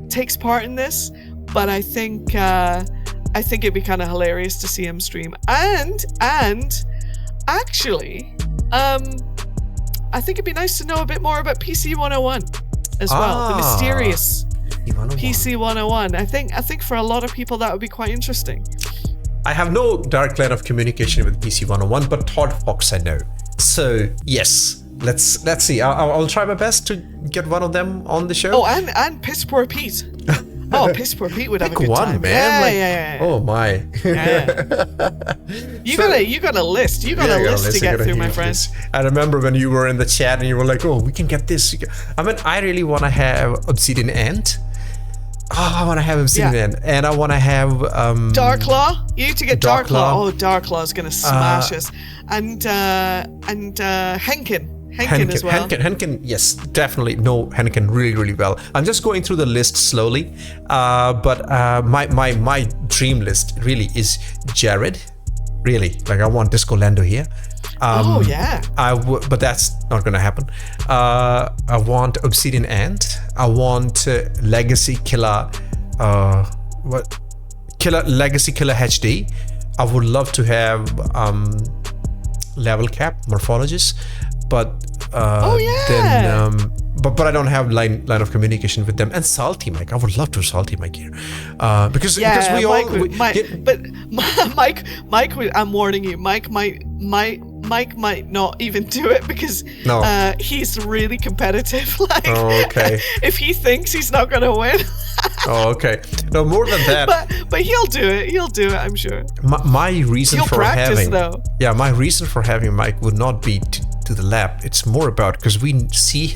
takes part in this, but I think it'd be kind of hilarious to see him stream. And actually, I think it'd be nice to know a bit more about PC 101 as well. The mysterious PC 101. I think for a lot of people that would be quite interesting. I have no direct line of communication with PC 101, but Todd Fox I know. So yes, let's see. I'll try my best to get one of them on the show. Oh, and Piss Poor Pete. Oh, Piss Poor Pete would have Pick a good one, time. man. Yeah. Oh my. You got a list. You got a list to get through, my friend. I remember when you were in the chat and you were like, "Oh, we can get this." I mean, I really want to have Obsidian Ant. Oh, I want to have Obsidian Ant, and I want to have Darklaw. You need to get Darklaw. Darklaw. Oh, Darklaw's gonna smash us. And Henkin. Henkin as well. Henkin, yes, definitely. No, Henkin really, really well. I'm just going through the list slowly, but my dream list really is Jared. Really, like I want Disco Lando here. Oh yeah. But that's not gonna happen. I want Obsidian Ant. I want Legacy Killer. Legacy Killer HD. I would love to have Level Cap Morphologist, but then but I don't have line of communication with them. And Salty Mike, I would love to have Salty Mike here, because we Mike, I'm warning you, Mike might not even do it because he's really competitive. Like, okay. If he thinks he's not gonna win. Oh, okay. No, more than that. But he'll do it. I'm sure. My reason He'll for practice, having though. Yeah, my reason for having Mike would not be to the lab. It's more about because we see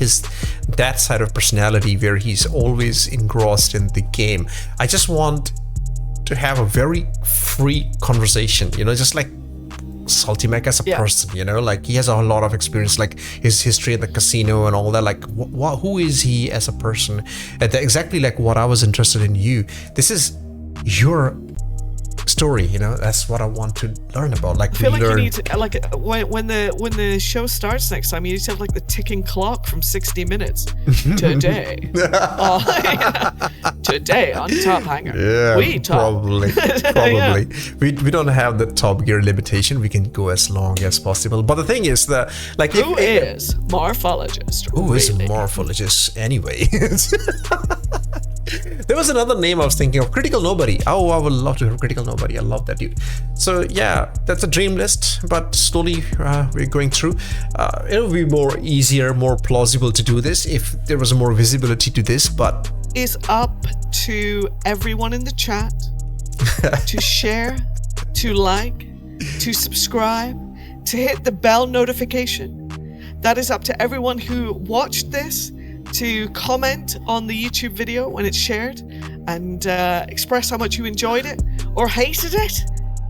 that side of personality where he's always engrossed in the game. I just want to have a very free conversation, just like Salty Mac as a person, like he has a lot of experience, like his history at the casino and all that, like who is he as a person, and exactly like what I was interested in you. This is your story, that's what I want to learn about. Like, I feel like you need to, like, when the show starts next time, you need to have like the ticking clock from 60 Minutes. Today, today on Top Hanger, we talk. Probably. Yeah. We don't have the Top Gear limitation. We can go as long as possible. But the thing is that, like, who is morphologist? Who is morphologist anyway? There was another name I was thinking of, Critical Nobody. Oh, I would love to have Critical Nobody. I love that dude. So yeah, that's a dream list, but slowly we're going through. It would be more easier, more plausible to do this if there was more visibility to this, but it's up to everyone in the chat to share, to like, to subscribe, to hit the bell notification. That is up to everyone who watched this, to comment on the YouTube video when it's shared and express how much you enjoyed it or hated it.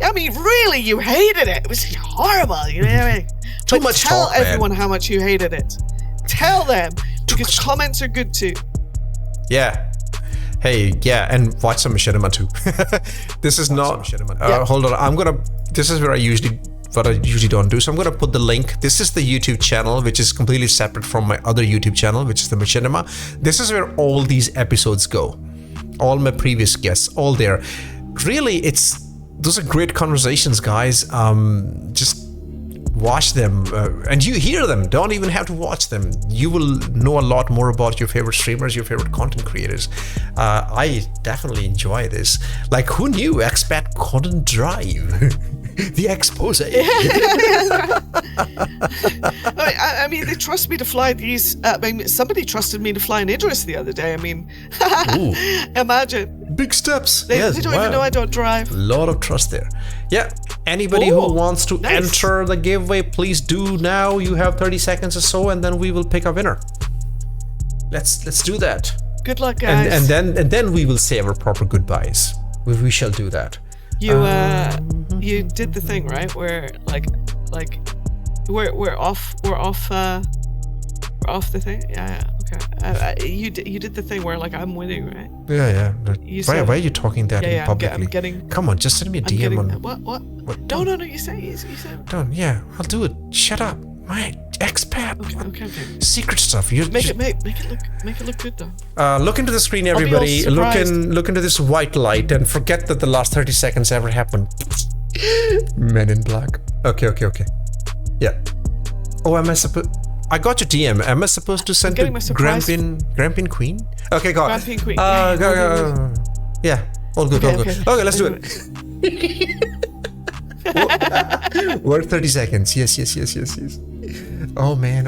I mean, really, you hated it. It was horrible. You know what I mean? Too much tell talk, man. everyone how much you hated it. Tell them, because comments are good too. Yeah. Hey, yeah, and watch some Machinima too. This is not. Hold on. This is what I usually don't do. So I'm gonna put the link. This is the YouTube channel, which is completely separate from my other YouTube channel, which is the Machinima. This is where all these episodes go. All my previous guests, all there. Really, those are great conversations, guys. Just watch them and you hear them. Don't even have to watch them. You will know a lot more about your favorite streamers, your favorite content creators. I definitely enjoy this. Like, who knew ExPat couldn't drive? The expose. I mean, they trust me to fly these. Somebody trusted me to fly an Idris the other day. I mean, imagine. Big steps. They don't even know I don't drive. A lot of trust there. Yeah. Anybody who wants to enter the giveaway, please do now. You have 30 seconds or so, and then we will pick a winner. Let's do that. Good luck, guys. And then we will say our proper goodbyes. We shall do that. You did the thing, right? Where like we're off the thing. Yeah. Okay. You did the thing where like I'm winning, right? Yeah. Why are you talking that in publicly? I'm getting. Come on, just send me a DM on. What? No. You say. Don't. Yeah, I'll do it. Shut up. My ExPat. Okay. Secret stuff. You make it look good though. Look into the screen, everybody. Look into this white light and forget that the last 30 seconds ever happened. Men in Black. Okay. Yeah. Oh, am I supposed? I got your DM. Am I supposed to send to Grampin Queen? Okay, go on. Grampin Queen. Go. Yeah. All good. Okay, let's do it. Work 30 seconds. Yes. Oh man.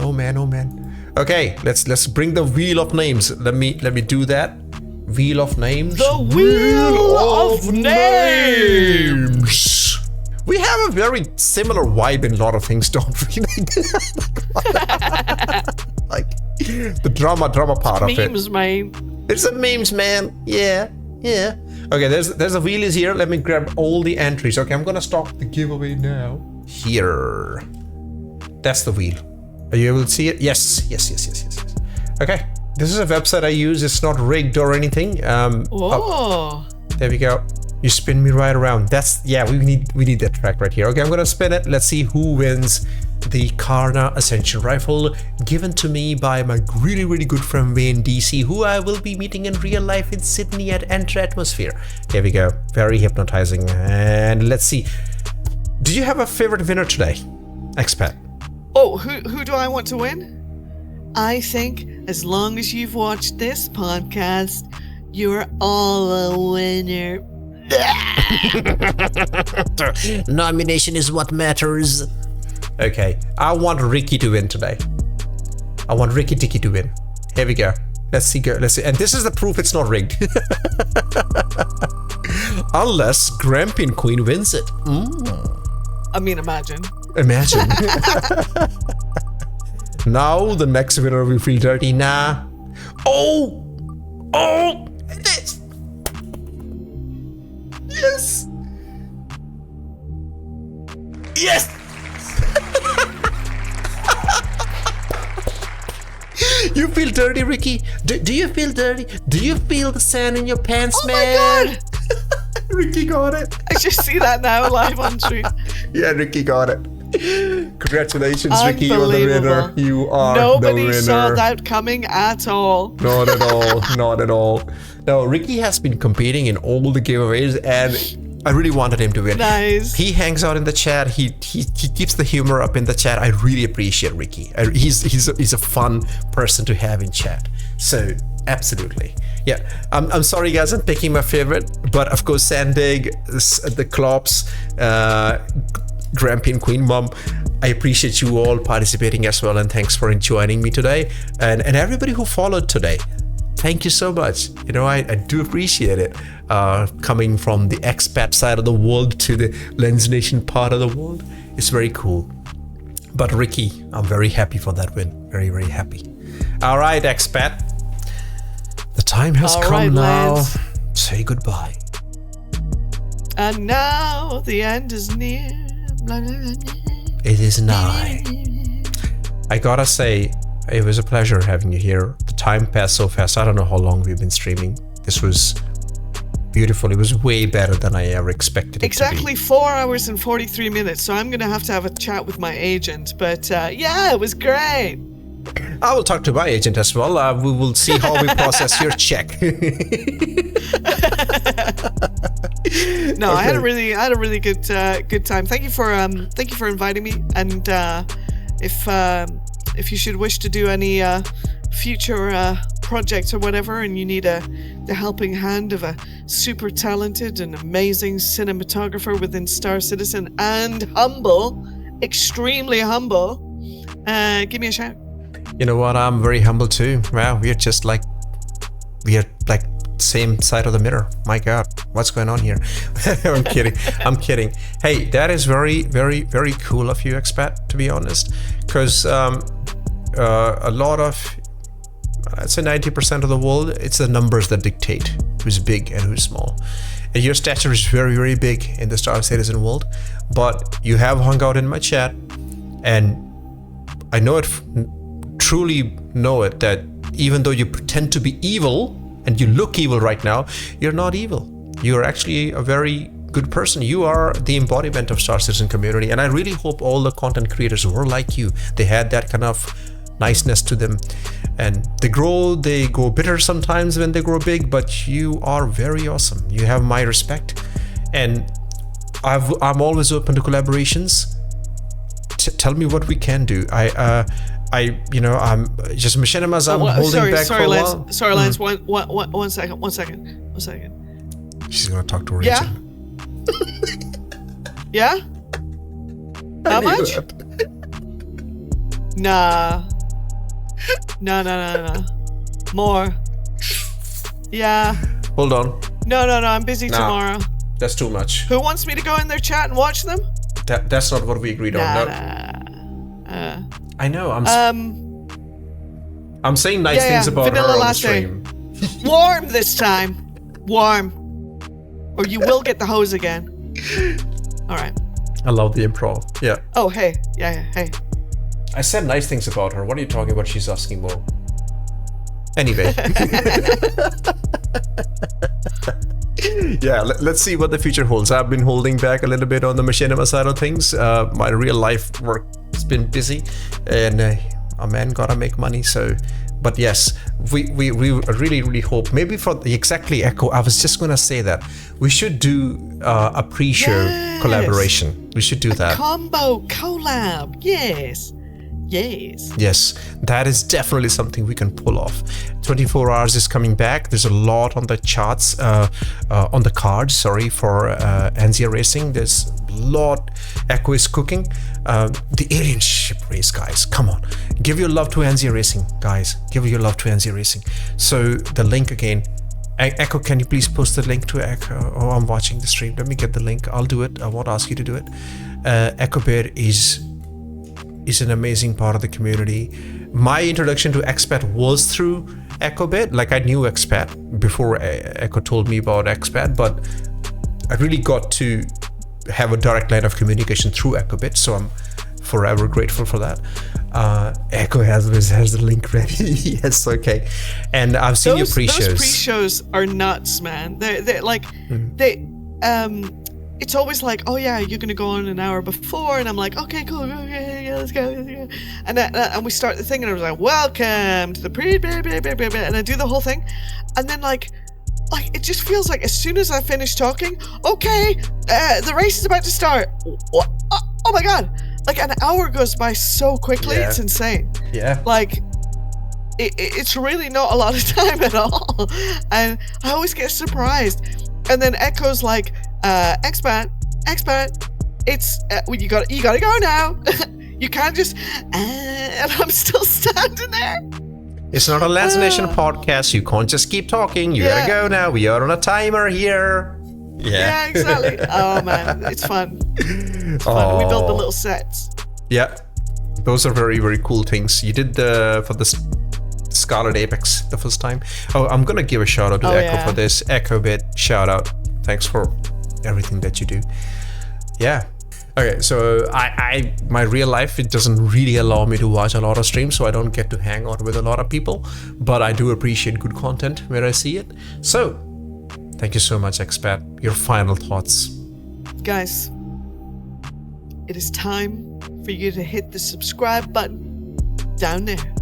Okay, let's bring the wheel of names. Let me do that. Wheel of names. The wheel of names. We have a very similar vibe in a lot of things, don't we? Like the drama part of it. Memes, man. It's a memes, man. Yeah. Okay, there's a wheel is here. Let me grab all the entries. Okay, I'm gonna stop the giveaway now. Here. That's the wheel. Are you able to see it? Yes. Okay. This is a website I use. It's not rigged or anything. There we go. You spin me right around. We need that track right here. Okay, I'm gonna spin it. Let's see who wins the Karna Ascension rifle, given to me by my really, really good friend Wayne DC, who I will be meeting in real life in Sydney at Enter Atmosphere. Here we go. Very hypnotizing. And let's see. Do you have a favorite winner today, ExPat? Oh, who do I want to win? I think as long as you've watched this podcast, you're all a winner. Nomination is what matters. Okay, I want Ricky to win today. I want Ricky Dicky to win. Here we go. Let's see. And this is the proof it's not rigged. Unless Grampin Queen wins it. I mean, imagine. Now the next winner will feel dirty. Nah. Oh! This. Yes! You feel dirty, Ricky? Do you feel dirty? Do you feel the sand in your pants, man? Oh my god! Ricky got it. I just see that now live on stream. Yeah, Ricky got it. Congratulations, Ricky, you're the winner. You are Nobody the winner. saw that coming at all. Not at all. No, Ricky has been competing in all the giveaways, and I really wanted him to win. Nice. He hangs out in the chat. He keeps the humor up in the chat. I really appreciate Ricky. He's a fun person to have in chat. So absolutely. Yeah, I'm sorry guys, I'm picking my favorite, but of course Sandig, the Klops, Grampin Queen Mom, I appreciate you all participating as well, and thanks for joining me today, and everybody who followed today. Thank you so much. You know, I do appreciate it. Coming from the ExPat side of the world to the Lens Nation part of the world, it's very cool. But Ricky, I'm very happy for that win. Very, very happy. All right, ExPat. The time has come now. Lance. Say goodbye. And now the end is near. It is nigh. I gotta say, it was a pleasure having you here. The time passed so fast. I don't know how long we've been streaming. This was beautiful. It was way better than I ever expected it to be. Exactly 4 hours and 43 minutes. So I'm going to have a chat with my agent. But yeah, it was great. I will talk to my agent as well. We will see how we process your check. No, I had a Okay. really good time. Thank you for inviting me. And if you should wish to do any future projects or whatever, and you need the helping hand of a super talented and amazing cinematographer within Star Citizen and humble, extremely humble, give me a shout. You know what? I'm very humble too. Wow, we are like same side of the mirror. My God, what's going on here? I'm kidding. I'm kidding. Hey, that is very, very, very cool of you, ExPat, to be honest, because a lot of, I'd say 90% of the world, it's the numbers that dictate who's big and who's small. And your stature is very, very big in the Star Citizen world, but you have hung out in my chat, and I know it, truly know it, that even though you pretend to be evil and you look evil right now, you're not evil. You're actually a very good person. You are the embodiment of Star Citizen community, and I really hope all the content creators were like you. They had that kind of niceness to them, and they go bitter sometimes when they grow big, but you are very awesome. You have my respect, and I'm always open to collaborations. Tell me what we can do. I'm just machinimas. I'm holding back for a while. Sorry, Lance. One second. She's gonna talk to her Yeah? agent. Yeah? How much? Nah. No. More. Yeah. Hold on. No. I'm busy Nah. tomorrow. That's too much. Who wants me to go in their chat and watch them? That's not what we agreed on. No. I know. I'm saying nice things about vanilla her on the latte. stream. Warm this time. Warm. Or you will get the hose again. All right. I love the improv. Yeah. Oh, hey. Yeah, hey. I said nice things about her. What are you talking about? She's asking more. Anyway. Yeah, let's see what the future holds. I've been holding back a little bit on the machinima side of things. My real life work has been busy, and a man gotta make money. So, but yes, we really hope maybe for exactly Echo. I was just gonna say that we should do a pre-show collaboration. We should do that. Combo collab. Yes. Yes, that is definitely something we can pull off. 24 Hours is coming back. There's a lot on the charts, on the cards, for Anzia Racing. There's a lot Echo is cooking. The alien ship race, guys. Come on. Give your love to Anzia Racing, guys. Give your love to Anzia Racing. So the link again. Echo, can you please post the link to Echo? Oh, I'm watching the stream. Let me get the link. I'll do it. I won't ask you to do it. Echo Bear is an amazing part of the community. My introduction to ExPat was through EchoBit. Like, I knew ExPat before Echo told me about ExPat, but I really got to have a direct line of communication through EchoBit, so I'm forever grateful for that. Echo has the link ready. Yes, okay. And I've seen your pre-shows. Those pre-shows are nuts, man. They're like, it's always like, oh yeah, you're gonna go on an hour before, and I'm like, okay, cool, okay, yeah, let's go. And we start the thing, and I was like, welcome to the and I do the whole thing, and then like it just feels like as soon as I finish talking, okay, the race is about to start. What? Oh my god! Like an hour goes by so quickly, it's insane. Yeah. Like it's really not a lot of time at all, and I always get surprised. And then Echo's like, ExPat, it's you gotta go now. You can't just and I'm still standing there. It's not a Lance Nation podcast. You can't just keep talking. You gotta go now. We are on a timer here. Yeah, exactly. Oh man, it's fun. It's fun. We built the little sets. Yeah, those are very, very cool things. You did for the Scarlet Apex the first time. Oh, I'm gonna give a shout out to Echo for this. Echo bit shout out. Thanks for everything that you do. Yeah. Okay, so I my real life, it doesn't really allow me to watch a lot of streams, so I don't get to hang out with a lot of people, but I do appreciate good content where I see it. So thank you so much, ExPat. Your final thoughts. Guys, it is time for you to hit the subscribe button down there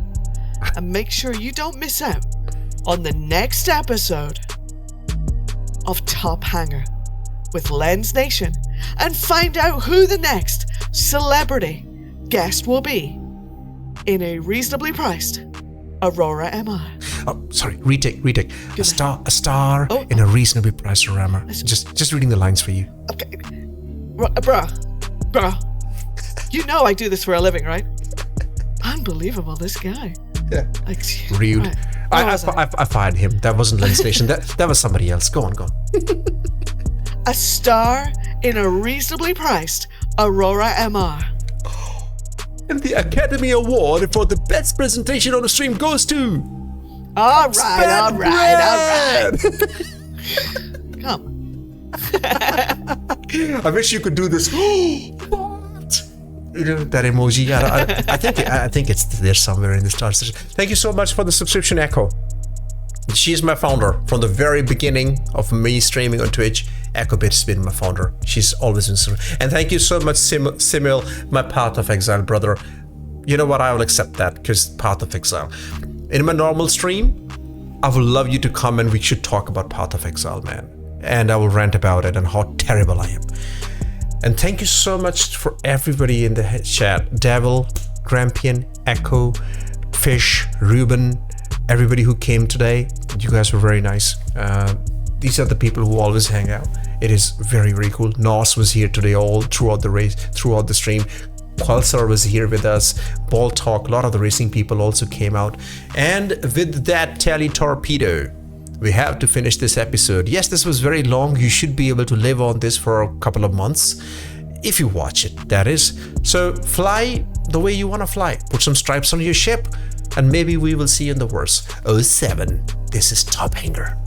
and make sure you don't miss out on the next episode of Top Hanger with Lens Nation and find out who the next celebrity guest will be in a reasonably priced Aurora MI. Oh, sorry, retake. A star in a reasonably priced Aurora. Just reading the lines for you. Okay. Bruh. You know I do this for a living, right? Unbelievable, this guy. Yeah. Like, Rude. right. I fired him. That wasn't Lens Nation. That was somebody else. Go on. A star in a reasonably priced Aurora MR. And the Academy Award for the best presentation on the stream goes to... All right. Come. I wish you could do this. What? You know, that emoji. I think it's there somewhere in the stars. Thank you so much for the subscription, Echo. She's my founder from the very beginning of me streaming on Twitch. EchoBit has been my founder. She's always been. And thank you so much, Simil, my Path of Exile brother. You know what? I will accept that because Path of Exile. In my normal stream, I would love you to come and we should talk about Path of Exile, man. And I will rant about it and how terrible I am. And thank you so much for everybody in the chat. Devil, Grampian, Echo, Fish, Ruben, everybody who came today. You guys were very nice. These are the people who always hang out. It is very, very cool. Nos was here today all throughout the stream. Qualsar was here with us. Ball Talk, a lot of the racing people also came out. And with that Tally Torpedo, we have to finish this episode. Yes, this was very long. You should be able to live on this for a couple of months. If you watch it, that is. So fly the way you want to fly. Put some stripes on your ship. And maybe we will see you in the verse 07. This is Top Hanger.